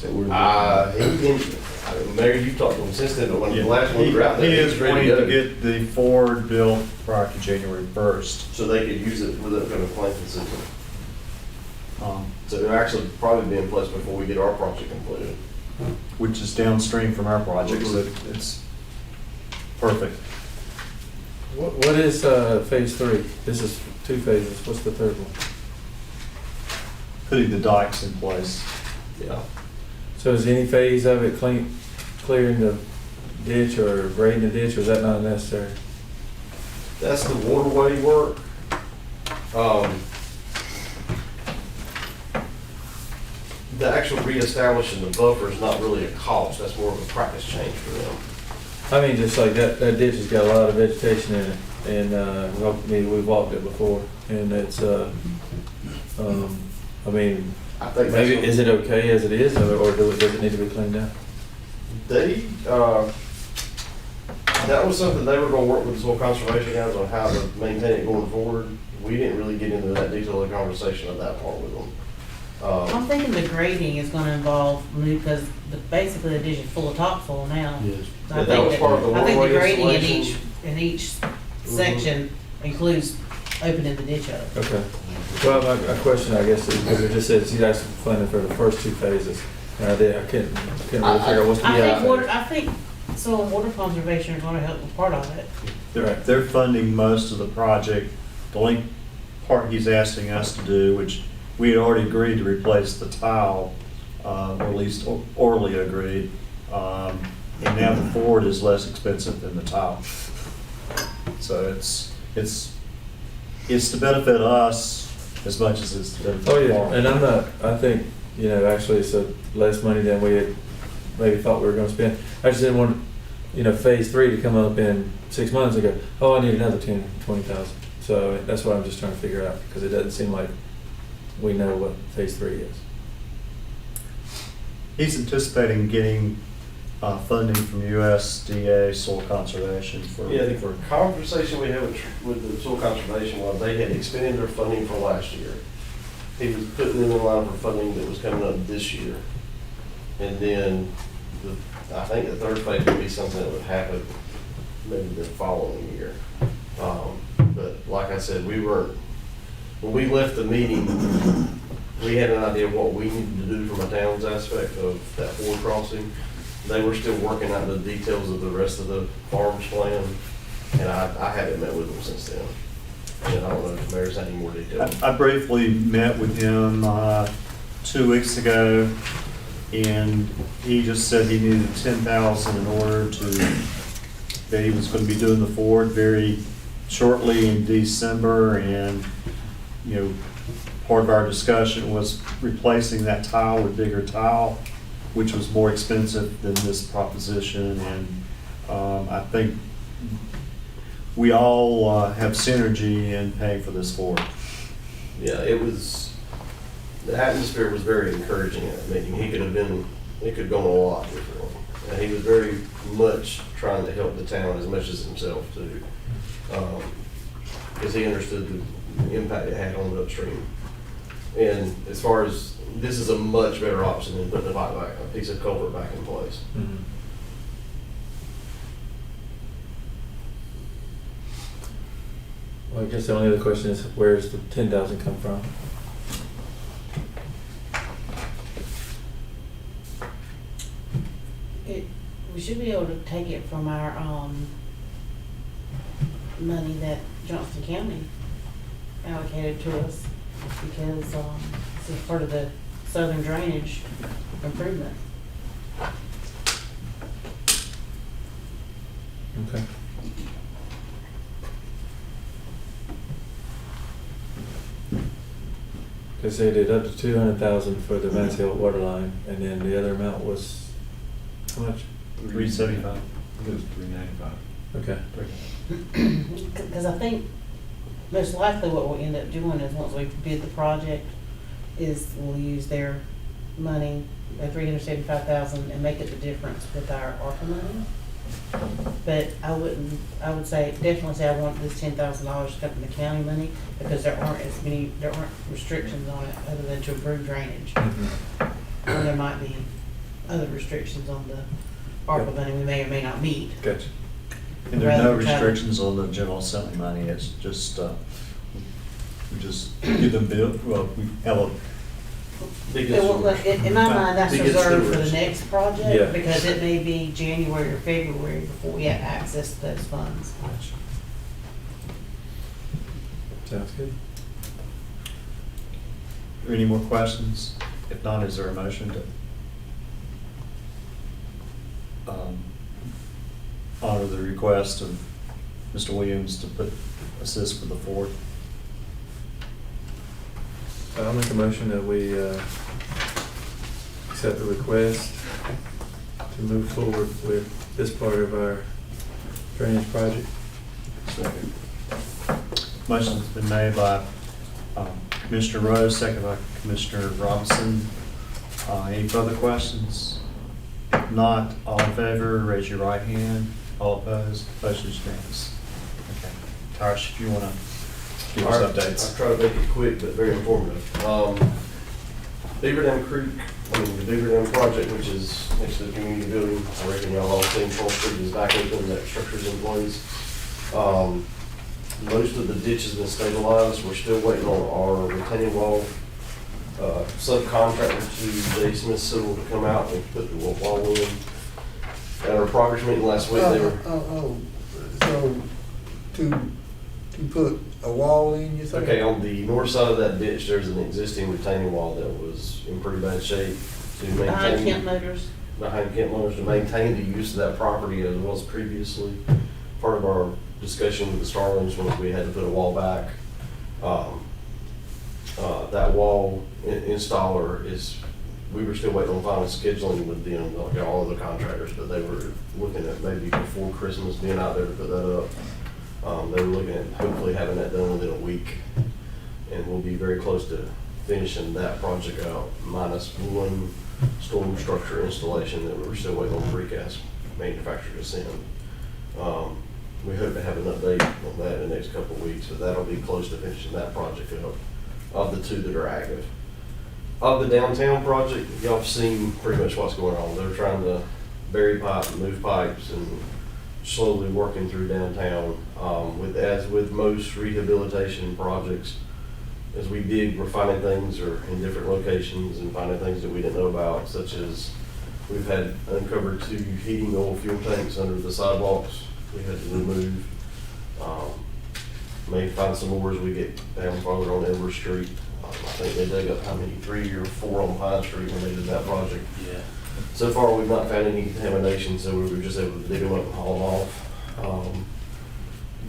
that we're looking Mayor, you've talked to him since then, but when the last one we were out there, He he is was ready wanting to to go. get the Ford built prior to January 1st. So they could use it with that kind of planting system. um, So they'll actually probably be in place before we get our project completed. which is downstream from our project, so it's perfect. What is phase 3? This is 2 phases. What's the third one? Putting the dikes in place. Yeah. So is any phase of it clearing the ditch or grading the ditch, or is that not necessary? That's the waterway work. The actual reestablishing the buffer is not really a cost, that's more of a practice change for them. I mean, just like that ditch has got a lot of vegetation in it, and we've walked it before, and it's, I mean, I think that's maybe, what- is it okay as it is, or does it need to be cleaned out? They, that was something they were gonna work with the soil conservation guys on how to maintain it going forward. We didn't really get into that detail of the conversation of that part with them. I'm thinking the grading is gonna involve, because basically the ditch is full of topsoil now. Yes. So I Yeah, that was think part of the I think the waterway grading in installation. each section includes opening the ditch up. Okay. Well, my question, I guess, is, because it just says he's asking for funding for the first 2 phases, and I couldn't really figure out what's the I think soil and water conservation are gonna help with part of it. They're funding most of the project. The only part he's asking us to do, which we had already agreed to replace the tile, or at least orally agreed. And now the Ford is less expensive than the tile. So it's to benefit us as much as it's to benefit Oh, the yeah, farm. and I think, actually it's less money than we had maybe thought we were gonna spend. I just didn't want, phase 3 to come up in 6 months and go, oh, I need another 10, 20,000. So that's what I'm just trying to figure out, because it doesn't seem like we know what phase 3 is. He's anticipating getting funding from USDA Soil Conservation for. Yeah, the conversation we had with the soil conservation was they had expended their funding from last year. He was putting them in line for funding that was coming up this year. And then I think the third phase would be something that would happen maybe the following year. But like I said, when we left the meeting, we had an idea of what we needed to do from a town's aspect of that Ford crossing. They were still working out the details of the rest of the farm's plan, and I haven't met with them since then. And I don't know if the mayor's had any more details. I briefly met with him 2 weeks ago, and he just said he needed 10,000 in order that he was going to be doing the Ford very shortly in December, and part of our discussion was replacing that tile with bigger tile, which was more expensive than this proposition, and I think we all have synergy in paying for this Ford. Yeah, the atmosphere was very encouraging at the meeting. It could have gone a lot differently. And he was very much trying to help the town as much as himself too. Because he understood the impact it had on the upstream And as far as, this is a much better option than putting a piece of culvert back in place. Mhm. Well, I guess the only other question is, where's the 10,000 come from? We should be able to take it from our, money that Johnson County allocated to us, because, this is part of the southern drainage improvement. Okay. They say they did up to 200,000 for the Mansell Hill water line, and then the other amount was, how much? 375. I think it was $395. Okay. Because I think most likely what we'll end up doing is, once we bid the project, is we'll use their money, the $375,000, and make it the difference with our ARPA money. But I would say, definitely say I want this $10,000 to come from the county money, because there aren't restrictions on it other than to improve drainage. Mhm. Or there might be other restrictions on the ARPA money we may or may not meet. Gotcha. And there are no Rather than try to- restrictions on the general assembly money, it's just, we just give them bill, well, we have a, In my mind, that's Biggest reserved for the stewards. next Yeah. project, because it may be January or February before we have access to those funds. Sounds good. are there any more questions? If not, is there a motion to honor the request of Mr. Williams to assist with the fourth? I'll make a motion that we accept the request to move forward with this part of our drainage project. Motion's been made by Commissioner Rose, second by Commissioner Robinson. Any further questions? If not, all in favor, raise your right hand. All opposed, motion is unanimous. Okay. Tarsh, if you want to give us updates. I'll try to make it quick, but very informative. Beaver Dam Creek, the Beaver Dam project, which is next to the community building, I reckon y'all all seen Troll Street is back open, that structure's in place. Most of the ditch has been stabilized. We're still waiting on our retaining wall subcontractor to J. Smith Civil to come out and put the wall in. At our progress meeting last week, they were, So, to put a wall in, you say? okay, on the north side of that ditch, there's an existing retaining wall that was in pretty bad shape. To Behind maintain, Kent Motors. behind Kent Motors, to maintain the use of that property as well as previously. Part of our discussion with the Starlings was we had to put a wall back. That wall installer is, we were still waiting on final scheduling with them, like all other contractors, but they were looking at maybe before Christmas being out there to put that up. They were looking at hopefully having that done within a week. And we'll be very close to finishing that project out, minus one storm structure installation that we're still waiting on the precast manufacturer to send. We hope to have an update on that in the next couple of weeks, but that'll be close to finishing that project up, of the two that are active. Of the downtown project, y'all have seen pretty much what's going on. They're trying to bury pipe and move pipes and slowly working through downtown. As with most rehabilitation projects, as we dig, we're finding things are in different locations and finding things that we didn't know about, such as we've had uncovered 2 heating oil fuel tanks under the sidewalks we had to remove. May find some more as we get down farther on Edward Street. I think they dug up how many, 3 or 4 on Pine Street when they did that project. Yeah. So far, we've not found any contamination, so we were just able to dig them up and haul them off.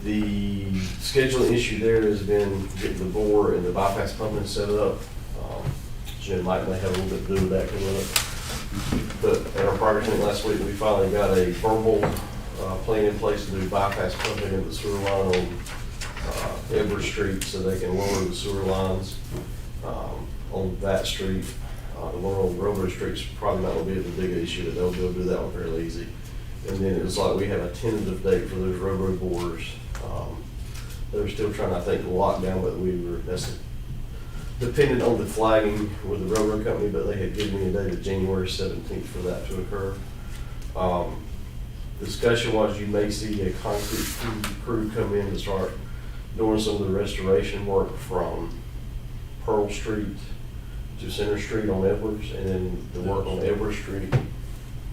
The scheduling issue there has been getting the bore and the bypass pumping set up. Jim Mike may have a little bit to do with that coming up. But at our progress meeting last week, we finally got a verbal plan in place to do bypass pumping in the sewer line on Edward Street, so they can lower the sewer lines on that street. The one on Railroad Street's probably not gonna be the big issue, that they'll be able to do that one fairly easy. And then it was like we have a tentative date for those railroad bores. They were still trying, I think, to lock down, but we were, that's dependent on the flagging with the railroad company, but they had given me a date of January 17th for that to occur. Discussion-wise, you may see a concrete crew come in to start doing some of the restoration work from Pearl Street to Center Street on Edwards, and then the work on Edwards Street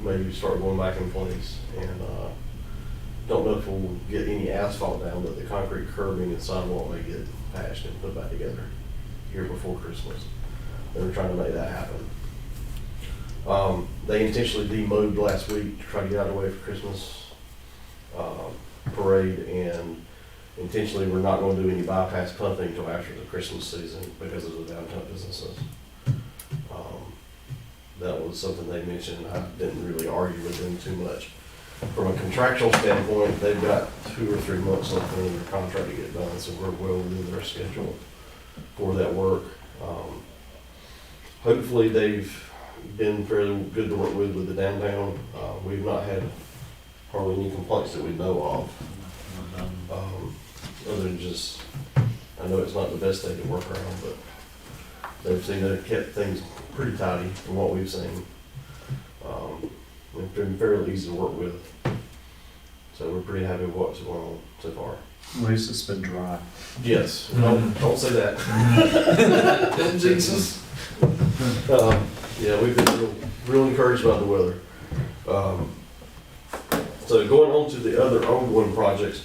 maybe start going back in place. And don't know if we'll get any asphalt down, but the concrete curbing and sidewalk may get patched and put back together here before Christmas. They were trying to make that happen. They intentionally demowed last week to try to get out of the way for Christmas parade, and intentionally we're not going to do any bypass pumping until after the Christmas season because of the downtown businesses. That was something they mentioned. I didn't really argue with them too much. From a contractual standpoint, they've got 2 or 3 months left in their contract to get done, so we're well within their schedule for that work. Hopefully they've been fairly good to work with the downtown. We've not had hardly any complaints that we know of. Other than just, I know it's not the best day to work around, but they've seemed to have kept things pretty tidy from what we've seen. They've been fairly easy to work with. So we're pretty happy with what's going on so far. At least it's been dry. Yes, don't say that. Jesus. Yeah, we've been real encouraged about the weather. So going on to the other ongoing projects,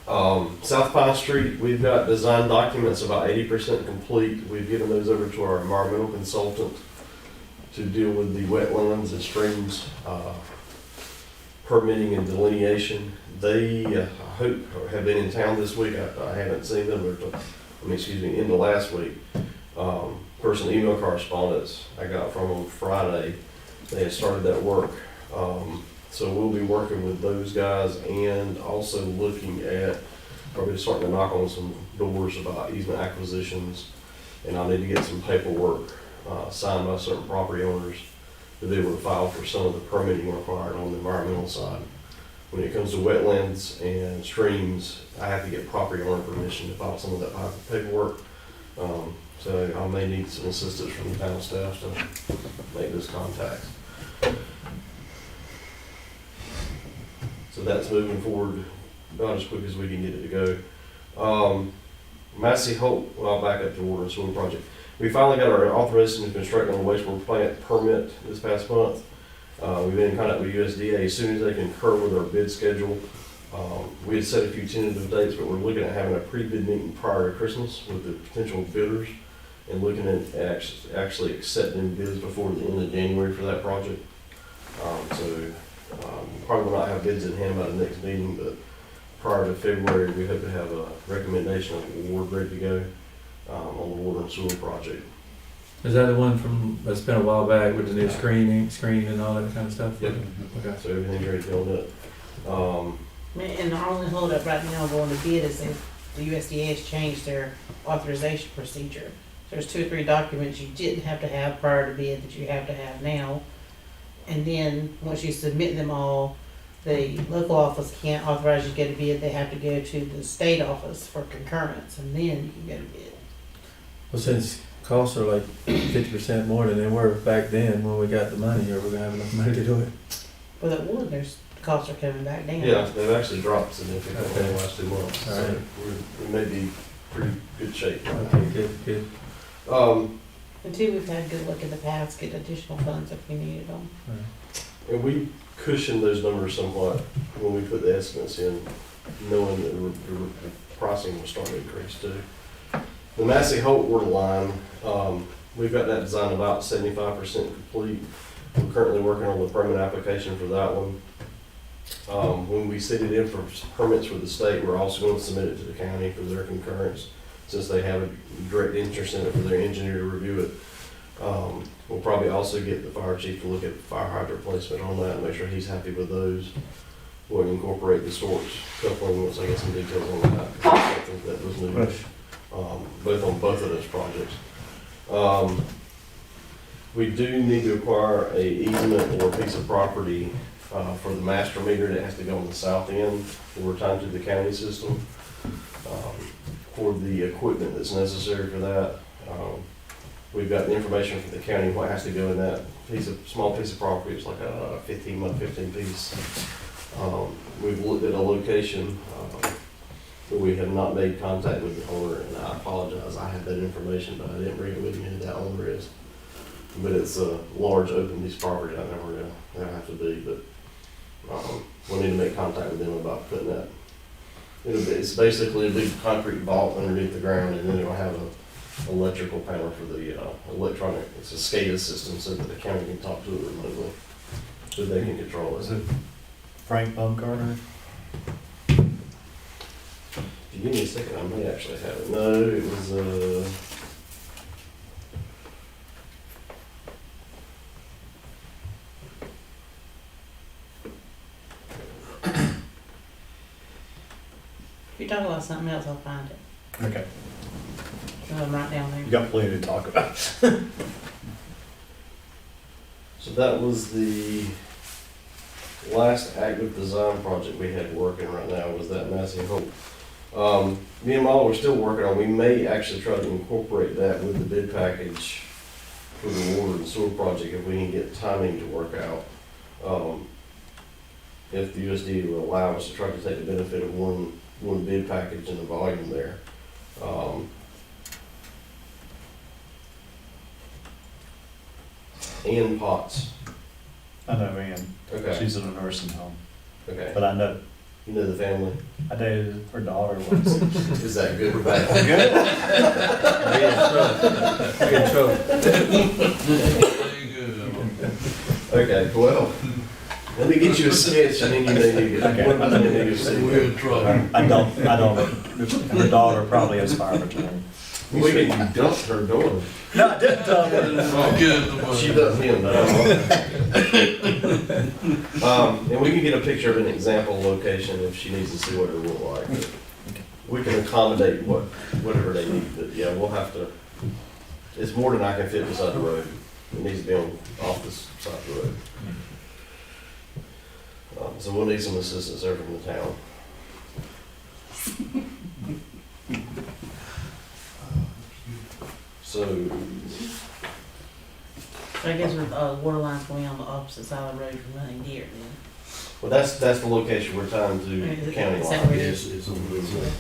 South Pine Street, we've got design documents about 80% complete. We've given those over to our environmental consultant to deal with the wetlands and streams permitting and delineation. They, I hope, have been in town this week. I haven't seen them, in the last week. Personal email correspondence I got from them Friday. They had started that work. So we'll be working with those guys and also looking at probably starting to knock on some doors about easement acquisitions. And I'll need to get some paperwork signed by certain property owners to be able to file for some of the permitting required on the environmental side. When it comes to wetlands and streams, I have to get property owner permission to file some of that paperwork. So I may need some assistance from the town staff to make those contacts. So that's moving forward about as quick as we can get it to go. Massey Hope, well, I'll back up to the Water and Sewer project. We finally got our authorization to construct on the wastewater plant permit this past month. We've been in contact with USDA as soon as they concur with our bid schedule. We had set a few tentative dates, but we're looking at having a pre-bid meeting prior to Christmas with the potential bidders and looking at actually accepting bids before the end of January for that project. Probably will not have bids in hand by the next meeting, but prior to February, we hope to have a recommendation of award ready to go on the water and sewer project. Is that the one from, that's been a while back with the new screen and all that kind of stuff? Yep. Okay. So everything's ready to go on it. And the only holdup right now going to bid is if the USDA has changed their authorization procedure. There's 2 or 3 documents you didn't have to have prior to bid that you have to have now. And then, once you submit them all, the local office can't authorize you to get a bid. They have to go to the state office for concurrence, and then you can get a bid. Well, since costs are like 50% more than they were back then when we got the money, or we're gonna have enough money to do it? For the wood, there's costs are coming back down. Yeah, they've actually dropped significantly in the last 2 months. All So right. we may be pretty good shape. Okay, good. And 2, we've had good luck in the past, get additional funds if we needed them. And we cushioned those numbers somewhat when we put the estimates in, knowing that the pricing was starting to increase too. The Massey Holt water line, we've got that design about 75% complete. We're currently working on the permit application for that one. When we send it in for permits for the state, we're also going to submit it to the county for their concurrence, since they have a direct interest in it for their engineer to review it. We'll probably also get the fire chief to look at fire hydrant placement on that and make sure he's happy with those. We'll incorporate the sorts coupling once I get some details on that. I think that was new, both on both of those projects. We do need to acquire a easement or a piece of property for the master meter that has to go on the south end over time to the county system. For the equipment that's necessary for that, We've got the information from the county, what has to go in that small piece of property. It's like a 15 by 15 piece. We've looked at a location, but we have not made contact with the owner, and I apologize, I have that information, but I didn't bring it with me who that owner is. But it's a large open piece of property, I don't know where they'll have to be, but, we'll need to make contact with them about putting that. It's basically a big concrete vault underneath the ground, and then it'll have a electrical panel for the, electronic, it's a SCADA system so that the county can talk to it remotely, so they can control Is it. it Frank Baumgartner? If you give me a second, I may actually have it. No, it was, If you're talking about something else, I'll find it. Okay, I'm right down there. you got plenty to talk about. so that was the last active design project we had working right now, was that Massey Hope. Me and Molly were still working on, we may actually try to incorporate that with the bid package for the water and sewer project if we can get timing to work out. If the USD will allow us to try to take the benefit of one bid package and the volume there. Ann Potts. I know Ann. Okay. She's in a nursing home, Okay. but I know, You know the family? I dated her daughter once. Is that good or bad? Okay, well, let me get you a sketch and then you may need it. Okay. What do you need to see? We're in trouble. I don't, her daughter probably has power of attorney. You said you dumped her daughter. No, I didn't tell her. She does him, though. And we can get a picture of an example location if she needs to see what it will look like. But we can accommodate whatever they need, but yeah, we'll have to, it's more than I can fit beside the road. It needs to be off this side of the road. So we'll need some assistance there from the town. So, So I guess with water lines going on the opposite side of the road from running deer then. well, that's the location we're tying to the county Is line. that where it is? Yes, it's on the other side.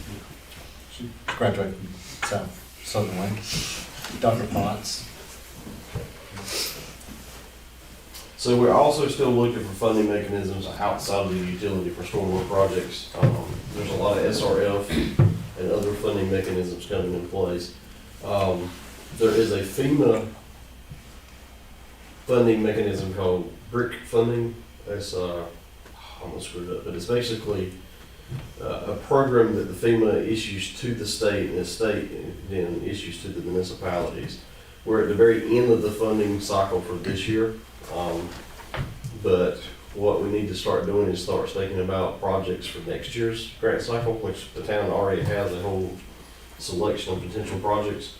She graduated from Southern Link. Dr. Potts. So we're also still looking for funding mechanisms outside of the utility for stormwater projects. There's a lot of SRF and other funding mechanisms coming in place. There is a FEMA funding mechanism called BRIC funding. It's, I'm gonna screw it up, but it's basically a program that the FEMA issues to the state, and the state then issues to the municipalities. We're at the very end of the funding cycle for this year. But what we need to start doing is start thinking about projects for next year's grant cycle, which the town already has a whole selection of potential projects.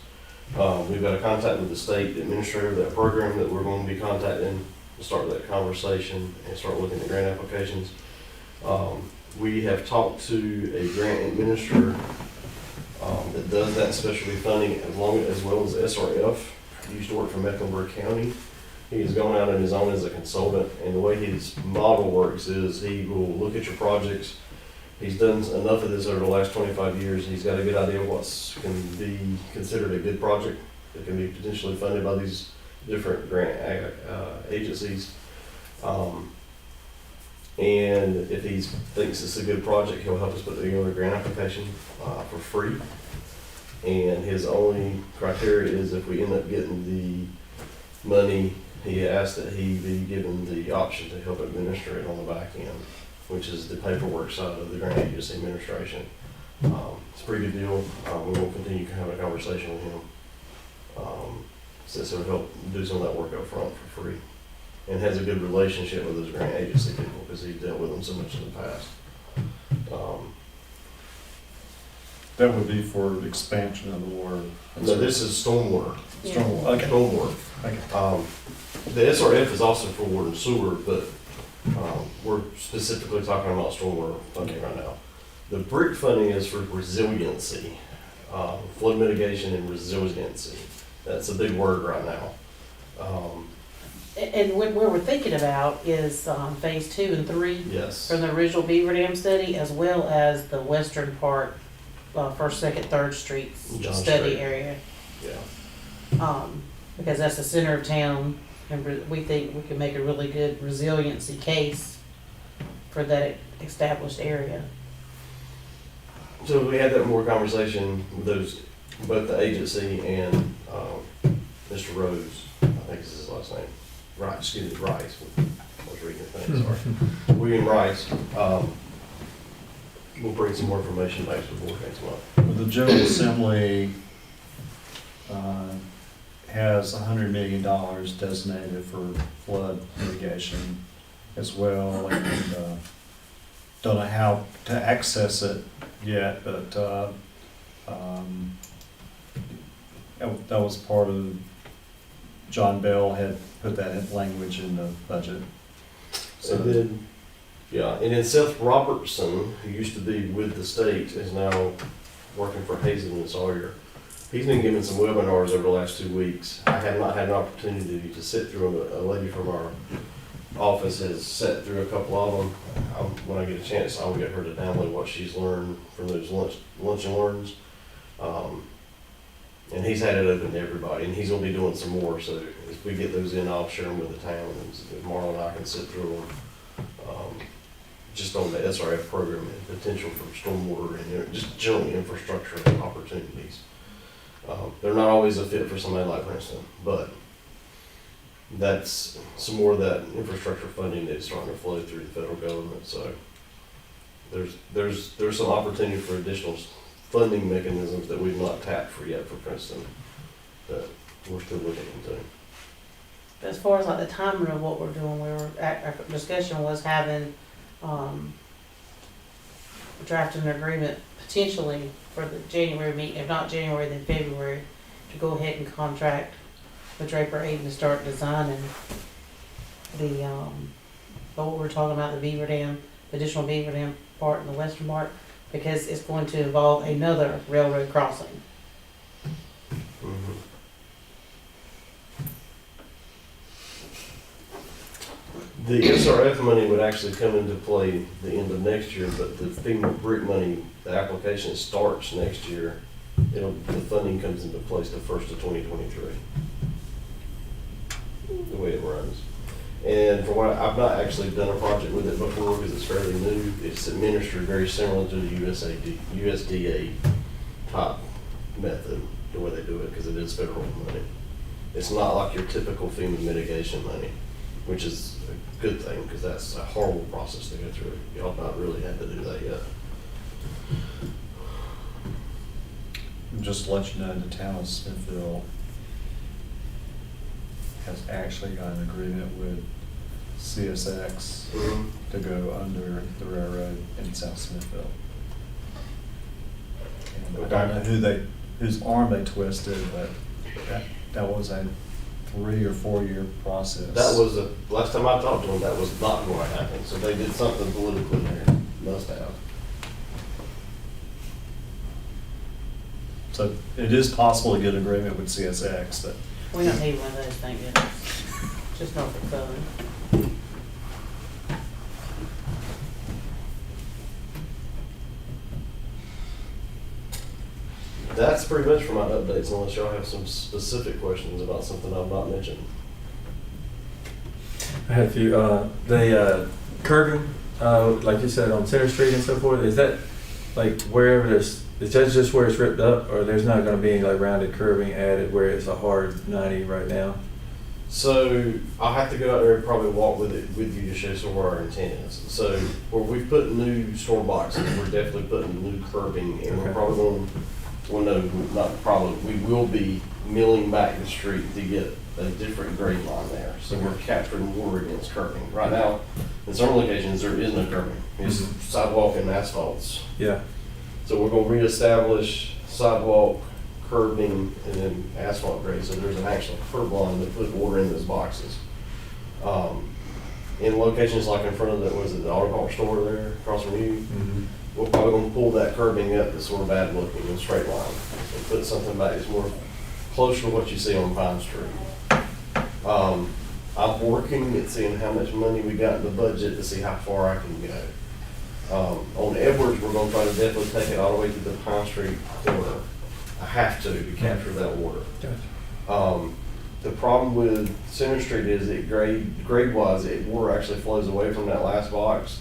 We've got a contact with the state administrator of that program that we're going to be contacting to start that conversation and start looking at grant applications. We have talked to a grant administrator that does that specialty funding as well as SRF. He used to work for Mecklenburg County. He has gone out on his own as a consultant, and the way his model works is he will look at your projects. He's done enough of this over the last 25 years. He's got a good idea of what can be considered a good project that can be potentially funded by these different grant agencies. And if he thinks it's a good project, he'll help us put together a grant application for free. And his only criteria is if we end up getting the money, he asked that he be given the option to help administer it on the back end, which is the paperwork side of the grant agency administration. It's a pretty good deal. We will continue to have a conversation with him. Since it would help do some of that work up front for free. And has a good relationship with those grant agency people because he's dealt with them so much in the past. That would be for expansion of the water. No, this is stormwater. Stormwater, okay. Stormwater. Okay. The SRF is also for water and sewer, but we're specifically talking about stormwater funding right now. The BRIC funding is for resiliency, flood mitigation and resiliency. That's a big word right now. And what we're thinking about is phase 2 and 3 Yes. from the original Beaver Dam study, as well as the western part, First, Second, Third Streets John study Street. area. Yeah. Because that's the center of town, and we think we can make a really good resiliency case for that established area. So we had that more conversation with those, both the agency and Mr. Rose, I think is his last name. Right, excuse me, Rice. I was reading the thing, sorry. William Rice. We'll bring some more information back to the board next month. The General Assembly has $100 million designated for flood mitigation as well, and don't know how to access it yet, but that was part of, John Bell had put that in language in the budget. So then, yeah, and then Seth Robertson, who used to be with the state, is now working for Hazen and Sawyer. He's been giving some webinars over the last 2 weeks. I have not had an opportunity to sit through them. A lady from our office has sat through a couple of them. When I get a chance, I'll get her to download what she's learned from those lunch and learns. And he's had it open to everybody, and he's gonna be doing some more. So if we get those in, I'll share them with the town, and Marlon and I can sit through them. Just on the SRF program and potential for stormwater and just general infrastructure opportunities. They're not always a fit for somebody like Princeton, but that's some more of that infrastructure funding that's starting to flow through the federal government. So there's some opportunity for additional funding mechanisms that we've not tapped for yet for Princeton that we're still looking into. As far as like the timing of what we're doing, our discussion was having, drafting an agreement potentially for the January meeting, if not January, then February, to go ahead and contract with Draper Aiden to start designing the, what we're talking about, the Beaver Dam, the additional Beaver Dam part and the western part, because it's going to involve another railroad crossing. The SRF money would actually come into play the end of next year, but the FEMA brick money, the application starts next year. The funding comes into place the 1st of 2023. The way it runs. And for what I've not actually done a project with it before because it's fairly new. It's administered very similar to the USDA type method, the way they do it, because it is federal money. It's not like your typical FEMA mitigation money, which is a good thing because that's a horrible process to go through. Y'all not really had to do that yet. Just to let you know, the town of Smithville has actually got an agreement with CSX to go under the railroad in South Smithville. And I don't know whose arm they twisted, but that was a 3 or 4 year process. That was the last time I talked to them. That was not going to happen. So they did something politically there. Must have. So it is possible to get an agreement with CSX, but We don't need one of those, thank goodness. Just Norfolk Southern. That's pretty much for my updates, unless y'all have some specific questions about something I've not mentioned. I had a few, the curving, like you said, on Center Street and so forth, is that like wherever there's, is that just where it's ripped up, or there's not gonna be any like rounded curving added where it's a hard 90 right now? So I'll have to go out there and probably walk with it with you to show some where our intent is. So where we've put new storm boxes, we're definitely putting new curbing, and we're probably going, well, no, not probably, we will be milling back the street to get a different grade line there. So we're capturing more against curbing. Right now, in some locations, there is no curbing. It's sidewalk and asphalts. Yeah. So we're gonna reestablish sidewalk, curbing, and then asphalt grade. So there's an actual curb line to put order in those boxes. In locations like in front of the auto parts store there, across from you, we're probably gonna pull that curbing up that's sort of bad looking in a straight line and put something back that's more closer to what you see on Pine Street. I'm working at seeing how much money we got in the budget to see how far I can go. On Edwards, we're gonna try to definitely take it all the way to the Pine Street corner. I have to capture that water. The problem with Center Street is it grade-wise, water actually flows away from that last box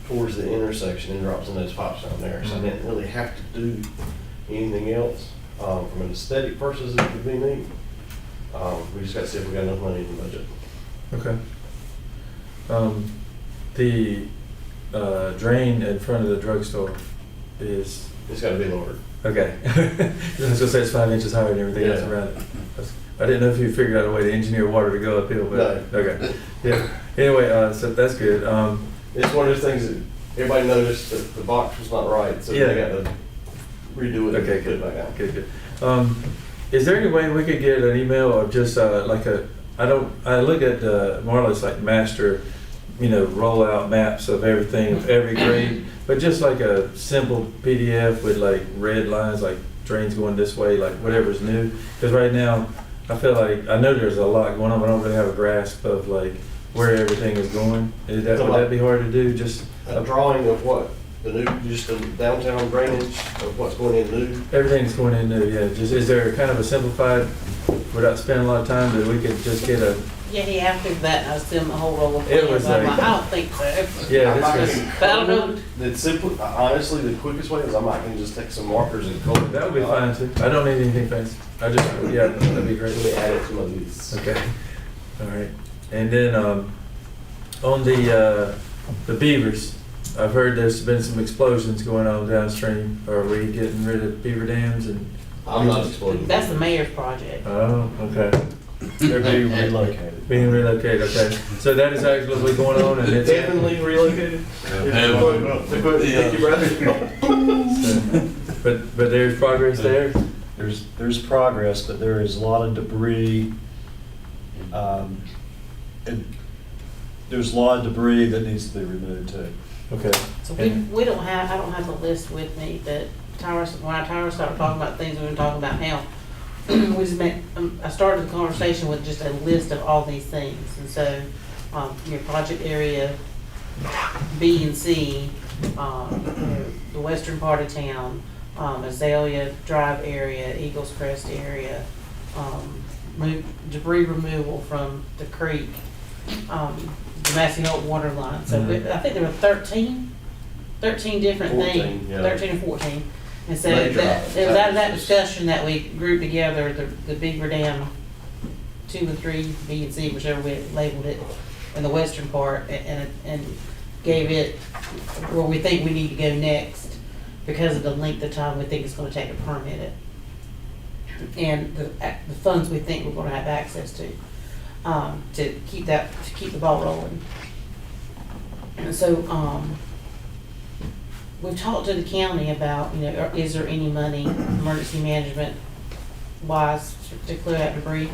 towards the intersection and drops in those pipes down there. So I didn't really have to do anything else. From an aesthetic purposes, it would be neat. We just got to see if we got enough money in the budget. Okay. The drain in front of the drugstore is, It's got to be lowered. okay. I was gonna say it's 5 inches higher than everything else Yeah. around it. I didn't know if you figured out a way to engineer water to go uphill, but, No. okay. Yeah, anyway, so that's good. It's one of those things that everybody noticed that the box was not right, so Yeah. they got to redo it Okay, and put it back out. Good, good. Is there any way we could get an email of just like I look at more or less like master, rollout maps of everything, of every grade, but just like a simple PDF with like red lines, like drains going this way, like whatever's new. Because right now, I feel like, I know there's a lot going on, but I don't really have a grasp of like where everything is going. Would that be hard to do? Just A drawing of what? Just the downtown drainage of what's going in new? everything's going in new, yeah. Just, is there kind of a simplified, without spending a lot of time, that we could just get a, Yeah, he have to do that, and I was doing the whole roll of It was plans. I'm like- like, I don't think so. yeah, I might this just- is, But I don't know. The simple, honestly, the quickest way is I might can just take some markers and color. that would be fine too. I don't need anything fancy. Yeah, that'd be great. Let me add it to my list. Okay, all right. And then, on the beavers, I've heard there's been some explosions going on downstream. Are we getting rid of beaver dams and? I'm not exploding. That's the mayor's project. Oh, okay. They're being relocated. Being relocated, okay. So that is actually going on and it's. Definitely relocated. But there's progress there? There's progress, but there is a lot of debris. There's a lot of debris that needs to be removed too. Okay. So we don't have, I don't have the list with me, but when Tyra started talking about things we've been talking about now, we just I started the conversation with just a list of all these things. And so, your project area, B and C, the western part of town, Azalea Drive area, Eagles Crest area, debris removal from the creek, the Massey Hope water line. So I think there were 13 different 14, things, yeah. 13 or 14. And so Major it was out of that discussion that we grouped together the Beaver Dam 2 and 3, B and C, whichever we labeled it, in the western part, and gave it where we think we need to go next because of the length of time we think it's going to take to permit it, and the funds we think we're going to have access to keep the ball rolling. And so we've talked to the county about, is there any money emergency management wise to clear out debris,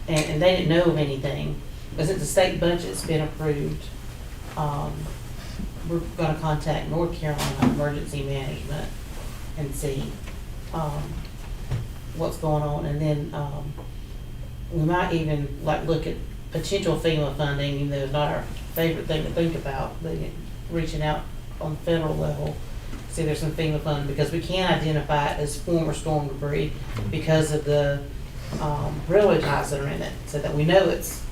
and they didn't know of anything. But since the state budget's been approved, we're going to contact North Carolina Emergency Management and see what's going on, and then we might even look at potential FEMA funding, even though it's not our favorite thing to think about, but reaching out on the federal level, see if there's some FEMA funding, because we can identify it as former storm debris because of the railway ties that are in it, so that we know it's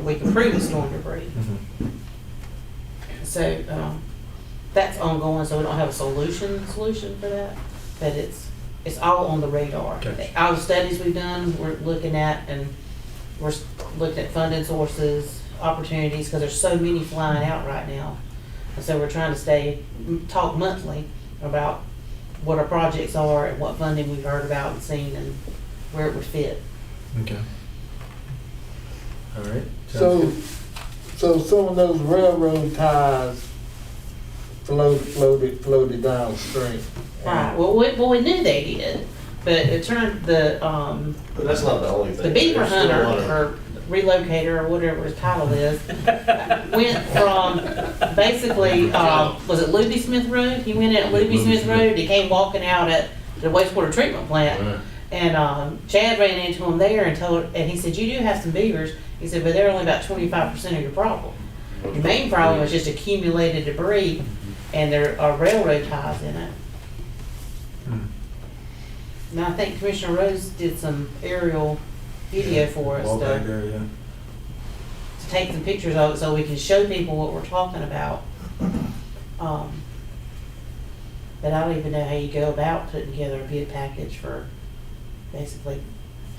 we can prove it's storm debris. So that's ongoing, so we don't have a solution for that, but it's all on the radar. Okay. All the studies we've done, we're looking at, and we're looking at funding sources, opportunities, because there's so many flying out right now. And so we're trying to talk monthly about what our projects are and what funding we've heard about and seen and where it would fit. Okay. All right. So some of those railroad ties floated downstream. Right, well, we knew they did, but it turned But that's not the only thing. the beaver There's still a hunter lot of- or relocator or whatever his title is, went from basically, was it Luby Smith Road? He went in at Luby Smith Road, he came walking out at the wastewater treatment plant. And Chad ran into him there and told her, and he said, you do have some beavers. He said, but they're only about 25% of your problem. Your main problem is just accumulated debris, and there are railroad ties in it. And I think Commissioner Rose did some aerial video for us Walk back to there, yeah. take some pictures of it so we can show people what we're talking about. But I don't even know how you go about putting together a bid package for basically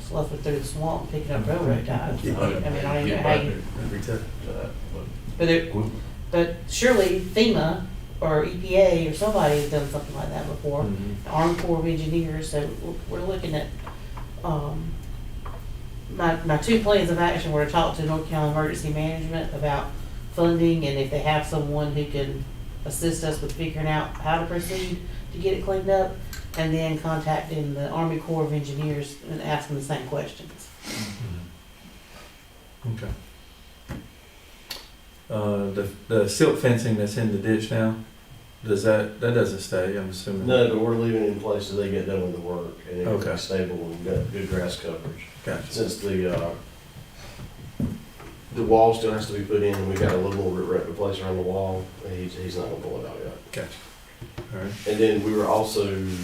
sloughing through the swamp and picking up railroad ties. I mean, I don't even know how you. But surely FEMA or EPA or somebody has done something like that before. The Army Corps of Engineers, so we're looking at, my two plans of action were to talk to North Carolina Emergency Management about funding and if they have someone who can assist us with figuring out how to proceed to get it cleaned up, and then contacting the Army Corps of Engineers and asking the same questions. Okay. The silt fencing that's in the ditch now, that doesn't stay, I'm assuming? No, but we're leaving it in place so they get done with the work and it's Okay. stable and got good grass coverage. Gotcha. Since the wall still has to be put in and we got a little more rip replace around the wall, he's not gonna pull it out yet. Gotcha. All right. And then we were also, the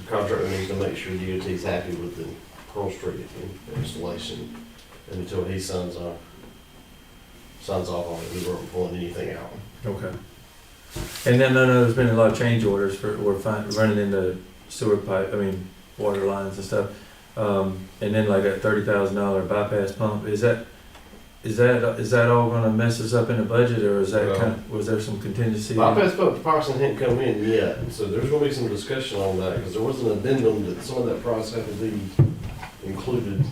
contractor needs to make sure DOT's happy with the Pearl Street installation. And until he signs off on it, we weren't pulling anything out. Okay. And then, no, there's been a lot of change orders we're running into sewer pipe, water lines and stuff. And then like that $30,000 bypass pump, is that all gonna mess us up in the budget, or is that was there some contingency? Bypass pump pricing hadn't come in yet, so there's gonna be some discussion on that, because there was an addendum that some of that price had to be included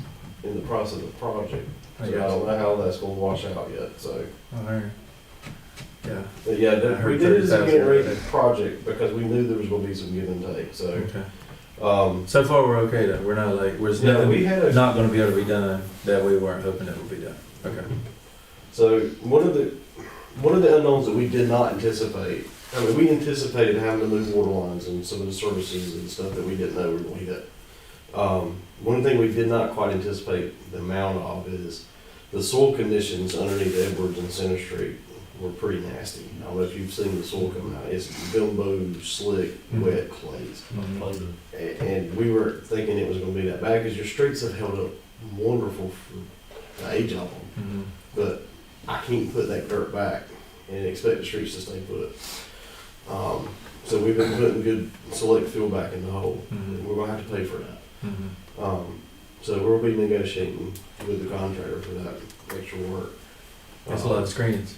in the price of the project. So I don't know how that's gonna wash out yet, so. All right. Yeah. But yeah, I heard we did this again 30,000. rate project because we knew there was gonna be some give and take, so. Okay. So far, we're okay though. We're not like, there's Yeah, nothing we had not gonna be able to be done that we weren't hoping it would be done. Okay. So one of the unknowns that we did not anticipate, we anticipated having to move water lines and some of the services and stuff that we didn't know were going to hit. One thing we did not quite anticipate the amount of is the soil conditions underneath Edwards and Center Street were pretty nasty. I don't know if you've seen the soil come out. It's gumbo, slick, wet clays. And we were thinking it was going to be that bad because your streets have held up wonderful for the age of them. But I can't put that dirt back and expect the streets to stay put. So we've been putting good select fuel back in the hole. And we're going to have to pay for that. So we'll be negotiating with the contractor for that extra work. That's a lot of screens.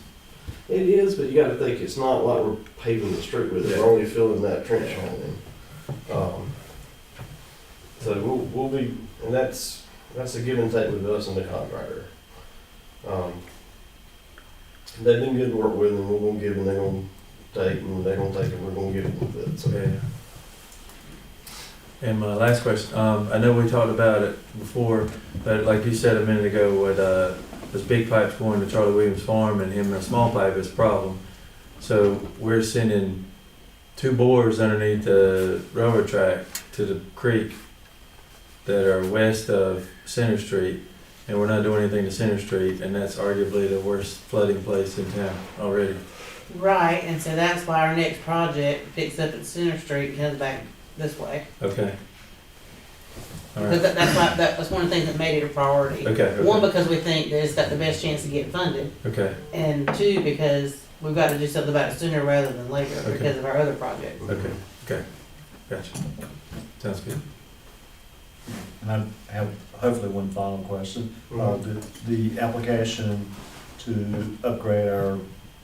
It is, but you got to think it's not like we're paving the street with it. Yeah. We're only filling that trench hole in. So we'll be, and that's a give and take with us and the contractor. They've been good to work with, and we're gonna give, and they're gonna take, and they're gonna take, and we're gonna give it with it. So. Yeah. And my last question, I know we talked about it before, but like you said a minute ago, with those big pipes going to Charlie Williams Farm and him a small pipe is a problem. So we're sending 2 bores underneath the railroad track to the creek that are west of Center Street, and we're not doing anything to Center Street, and that's arguably the worst flooding place in town already. Right, and so that's why our next project picks up at Center Street and comes back this way. Okay. All Because right. that was one of the things that made it a priority. Okay. One, because we think that it's got the best chance to get funded, Okay. and 2, because we've got to do something about it sooner rather than later Okay. because of our other project. Okay. Okay. Gotcha. Sounds good. And I have hopefully one final question. The application to upgrade our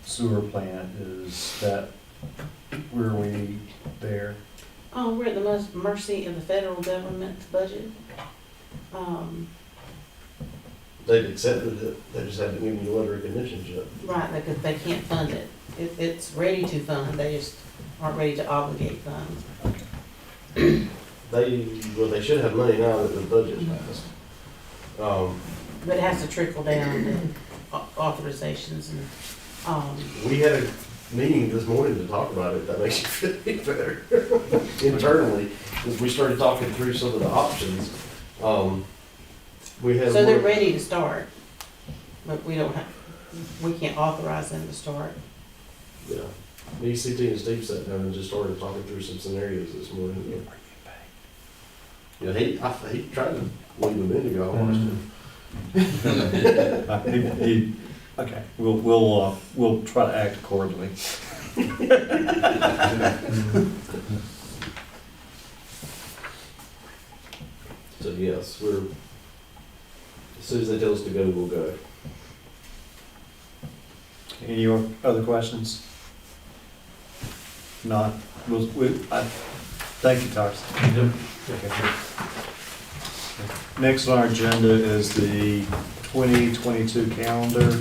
sewer plant, is that, where are we there? Oh, we're at the mercy of the federal government's budget. They've accepted it. They just haven't given you a letter of conditions yet. Right, because they can't fund it. It's ready to fund, they just aren't ready to obligate funds. They should have money now that the budget's passed. But it has to trickle down to authorizations and, We had meeting this morning to talk about it. That makes you feel any better internally, as we started talking through some of the options. We had So they're one- ready to start, but we can't authorize them to start. Yeah, ECT and Steve sat down and just started talking through some scenarios this morning. Yeah, he tried to leave a minute ago, I watched him. Okay, we'll try to act accordingly. So yes, as soon as they tell us to go, we'll go. Any other questions? Not, thank you, Tars. Next on our agenda is the 2022 calendar,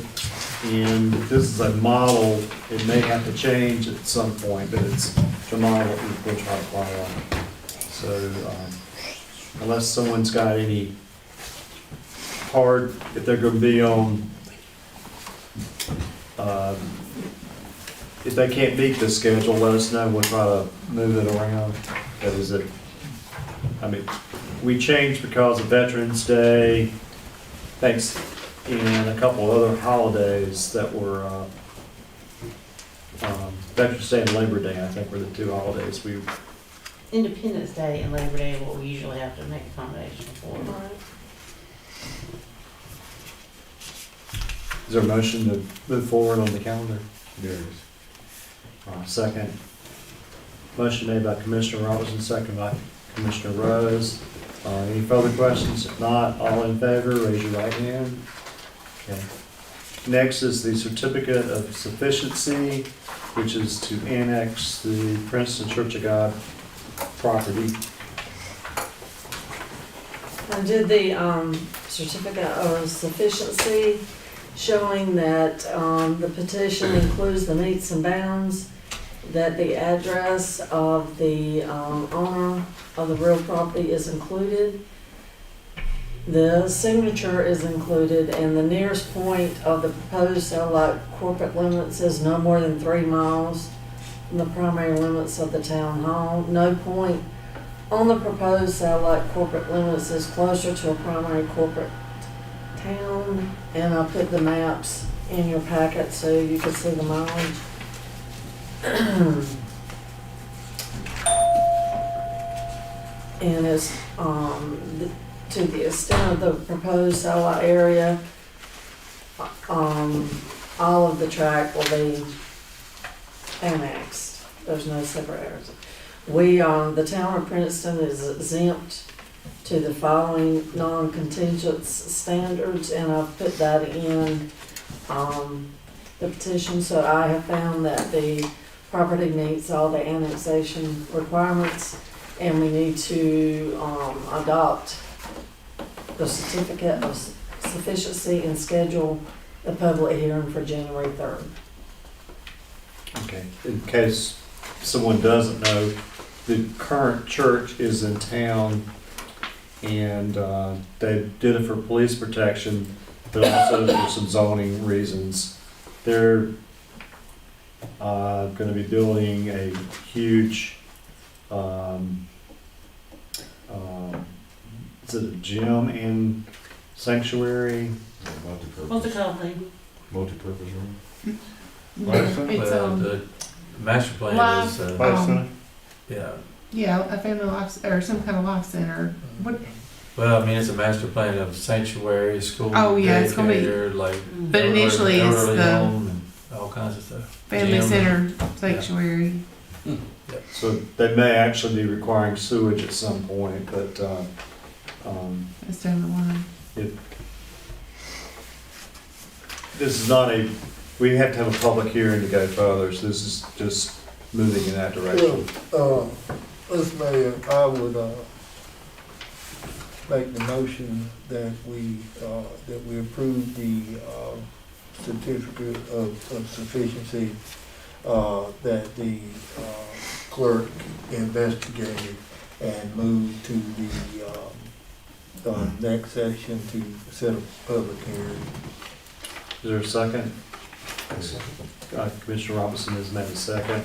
and this is a model. It may have to change at some point, but it's the model that we'll try to follow. So unless someone's got any if they're going to be on, if they can't meet this schedule, let us know. We'll try to move it around. That is it. I mean, we changed because of Veterans Day, thanks, and a couple other holidays that were Veterans Day and Labor Day, I think, were the two holidays we. Independence Day and Labor Day, what we usually have to make accommodation for. Is there a motion to move forward on the calendar? There is. Second. Motion made by Commissioner Robertson, second by Commissioner Rose. Any further questions? If not, all in favor, raise your right hand. Okay. Next is the certificate of sufficiency, which is to annex the Princeton Church of God property. I did the certificate of sufficiency showing that the petition includes the metes and bounds, that the address of the owner of the real property is included, the signature is included, and the nearest point of the proposed satellite corporate limits is no more than 3 miles from the primary limits of the town hall. No point on the proposed satellite corporate limits is closer to a primary corporate town, and I put the maps in your packet so you could see the mileage. And it's to the extent of the proposed satellite area, all of the tract will be annexed. There's no separate areas. The Town of Princeton is exempt to the following non-contingent standards, and I've put that in the petition. So I have found that the property meets all the annexation requirements, and we need to adopt the certificate of sufficiency and schedule the public hearing for January 3rd. Okay. In case someone doesn't know, the current church is in town, and they did it for police protection, but also for some zoning reasons. They're going to be building a huge, is it a gym and sanctuary? What's it called, Lee? Multi-purpose room. The master plan Life, is, yeah. Yeah, a family life, or some kind of life center. What, Well, I mean, it's a master plan of sanctuary, school, Oh, yeah, it's gonna be- daycare, like. but initially it's elderly the home and all kinds of stuff. family Gym. center sanctuary. So they may actually be requiring sewage at some point, but That's down the line. this is not we have to have a public hearing to go further, so this is just moving in that direction. Mr. Mayor, I would make the motion that we approve the certificate of sufficiency that the clerk investigated and move to the next section to set a public hearing. Is there a second? Commissioner Robinson has made a second.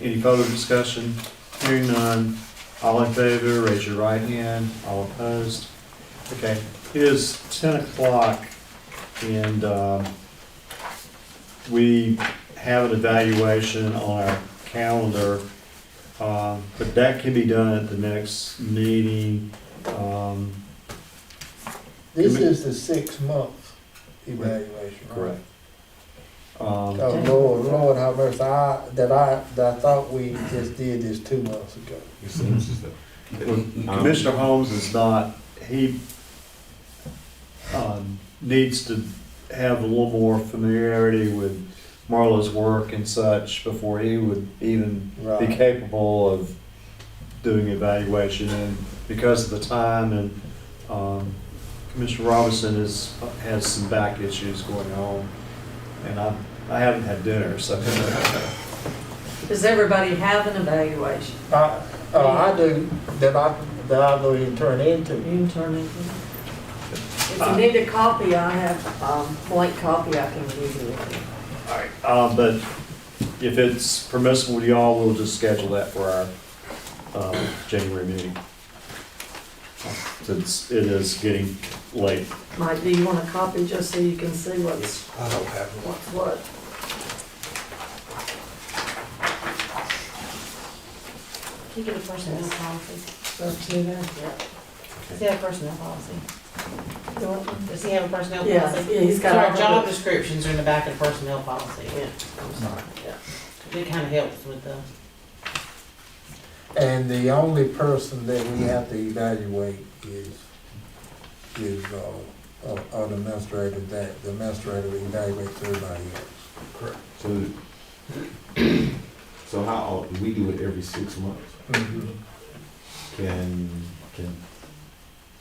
Any further discussion? Hearing none. All in favor, raise your right hand. All opposed? Okay, it is 10 o'clock and we have an evaluation on our calendar, but that can be done at the next meeting. This is the 6-month evaluation, right? Correct. Oh, Lord, have mercy, I thought we just did this 2 months ago. It seems as though. Commissioner Holmes is not, he needs to have a little more familiarity with Marla's work and such before he would even be Right. capable of doing evaluation. And because of the time, and Commissioner Robinson has some back issues going on, and I haven't had dinner, so. Does everybody have an evaluation? I do, that I go ahead and turn into. You can turn it in. If you need a copy, I have a blank copy I can give you. All right, but if it's permissible to y'all, we'll just schedule that for our January meeting. Since it is getting late. Mike, do you want a copy just so you can see what's, I don't have one. what's what? Can you get a personnel policy? So, see that? Yeah. Does he have a personnel policy? You want one? Does he have a personnel Yeah, policy? yeah, he's got So all our of job it. descriptions are in the back of the personnel policy. Yeah, I'm sorry, yeah. It kind of helps with the, And the only person that we have to evaluate is the administrator, that the administrator evaluates everybody else. Correct. So how, we do it every 6 months? Can,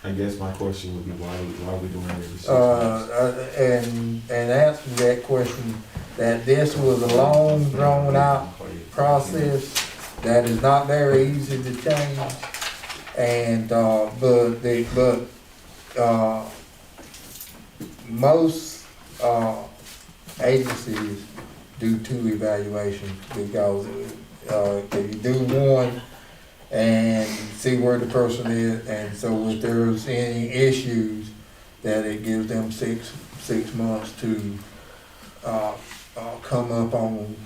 I guess my question would be why are we doing it every 6 months? And answer that question, that this was a long, drawn out process that is not very easy to change. And, most, agencies do 2 evaluations because, if you do one and see where the person is, and so if there's any issues, that it gives them six months to, come up on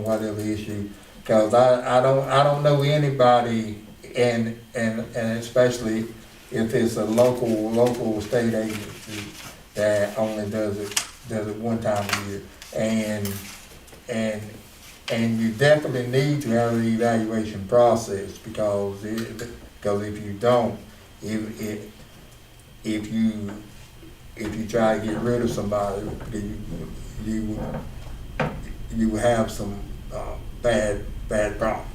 whatever issue. Cause I don't know anybody, and especially if it's a local state agency that only does it one time a year. And you definitely need to have an evaluation process because if you don't, if you try to get rid of somebody, you have some bad problems.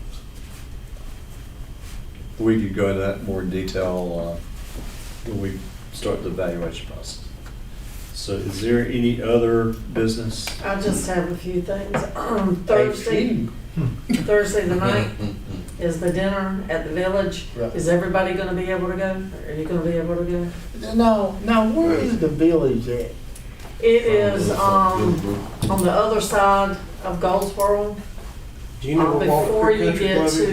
We could go into that in more detail when we start the evaluation process. So is there any other business? I just have a few things. Thursday the 9th is the dinner at the village. Right. Is everybody gonna be able to go? Are you gonna be able to go? Now, where is the village at? It is, on the other side of Goldsboro. Do you know where Walnut Before Creek you Country get Club is? to,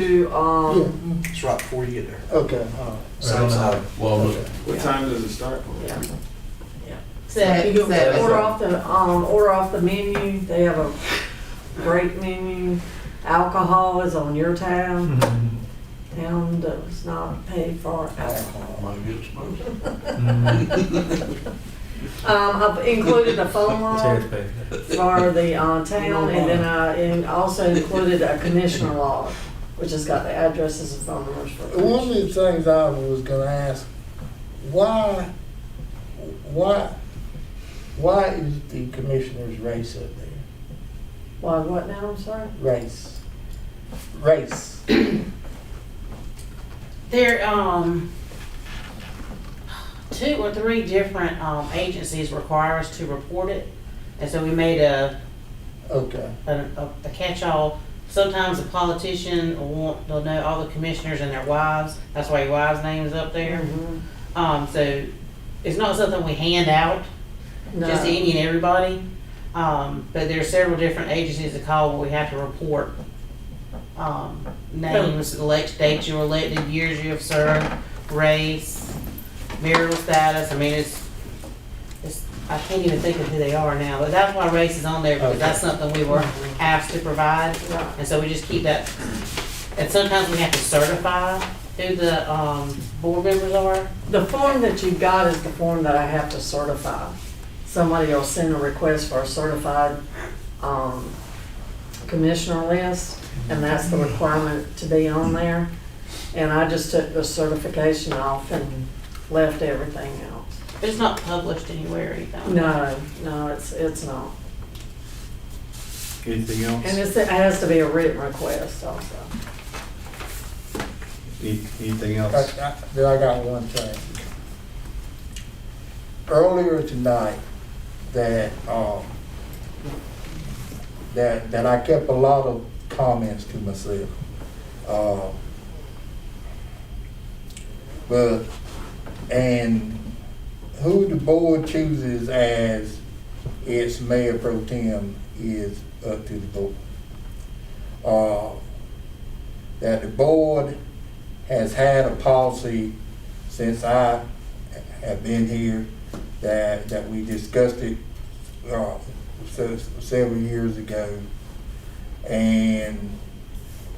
It's right before you get there. Okay, Same side. Walnut. What time does it start? yeah. Seven. Order off the menu. They have a great menu. Alcohol is on your tab. Town does not pay for alcohol. Might get exposed. I've included a phone log for the town, and then I also included a commissioner log, which has got the addresses and phone numbers for the one of the things I was gonna ask, why is the commissioner's race up there? Why, what now, I'm sorry? Race. there, 2 or 3 different, agencies require us to report it. And so we made Okay. a catch-all. Sometimes a politician they'll know all the commissioners and their wives. That's why your wife's name is up there. So it's not something we hand out just to any and everybody. But there are several different agencies to call where we have to report, names, dates you were elected, years you have served, race, marital status. I mean, it's, I can't even think of who they are now, but that's why race is on there, because that's something we were asked to provide. And so we just keep that, and sometimes we have to certify who the, board members are. The form that you got is the form that I have to certify. Somebody will send a request for a certified, commissioner list, and that's the requirement to be on there. And I just took the certification off and left everything else. It's not published anywhere or anything. No, it's not. Anything else? And it has to be a written request also. Anything else? Then I got one thing. Earlier tonight, that I kept a lot of comments to myself. And who the board chooses as its mayor pro tem is up to the board. That the board has had a policy since I have been here, that we discussed it several years ago, and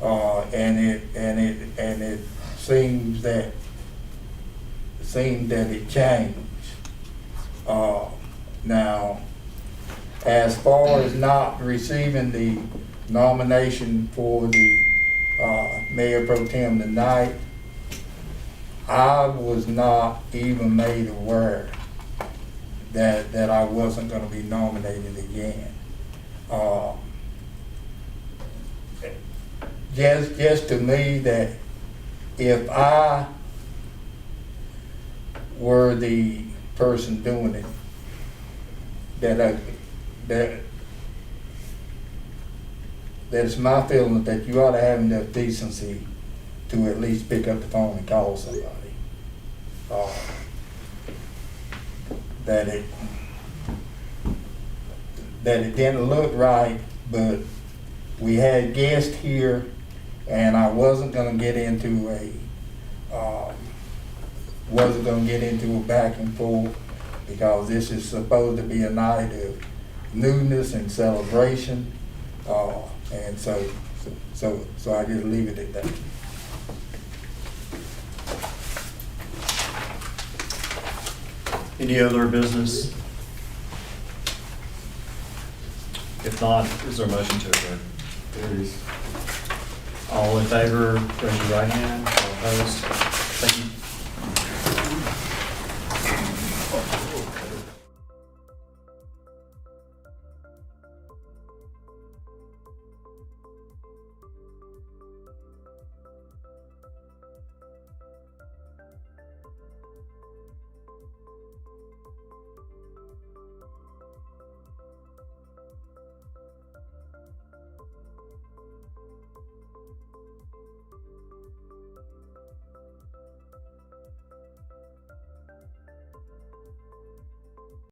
it seems that it changed. Now, as far as not receiving the nomination for the mayor pro tem tonight, I was not even made aware that I wasn't going to be nominated again. Just to me, that if I were the person doing it, that it's my feeling that you ought to have enough decency to at least pick up the phone and call somebody. That it didn't look right, but we had guests here, and I wasn't gonna get into a back and forth, because this is supposed to be a night of newness and celebration, and so I just leave it at that. Any other business? If not, is there a motion to adjourn? There is. All in favor, raise your right hand. All opposed? Thank you.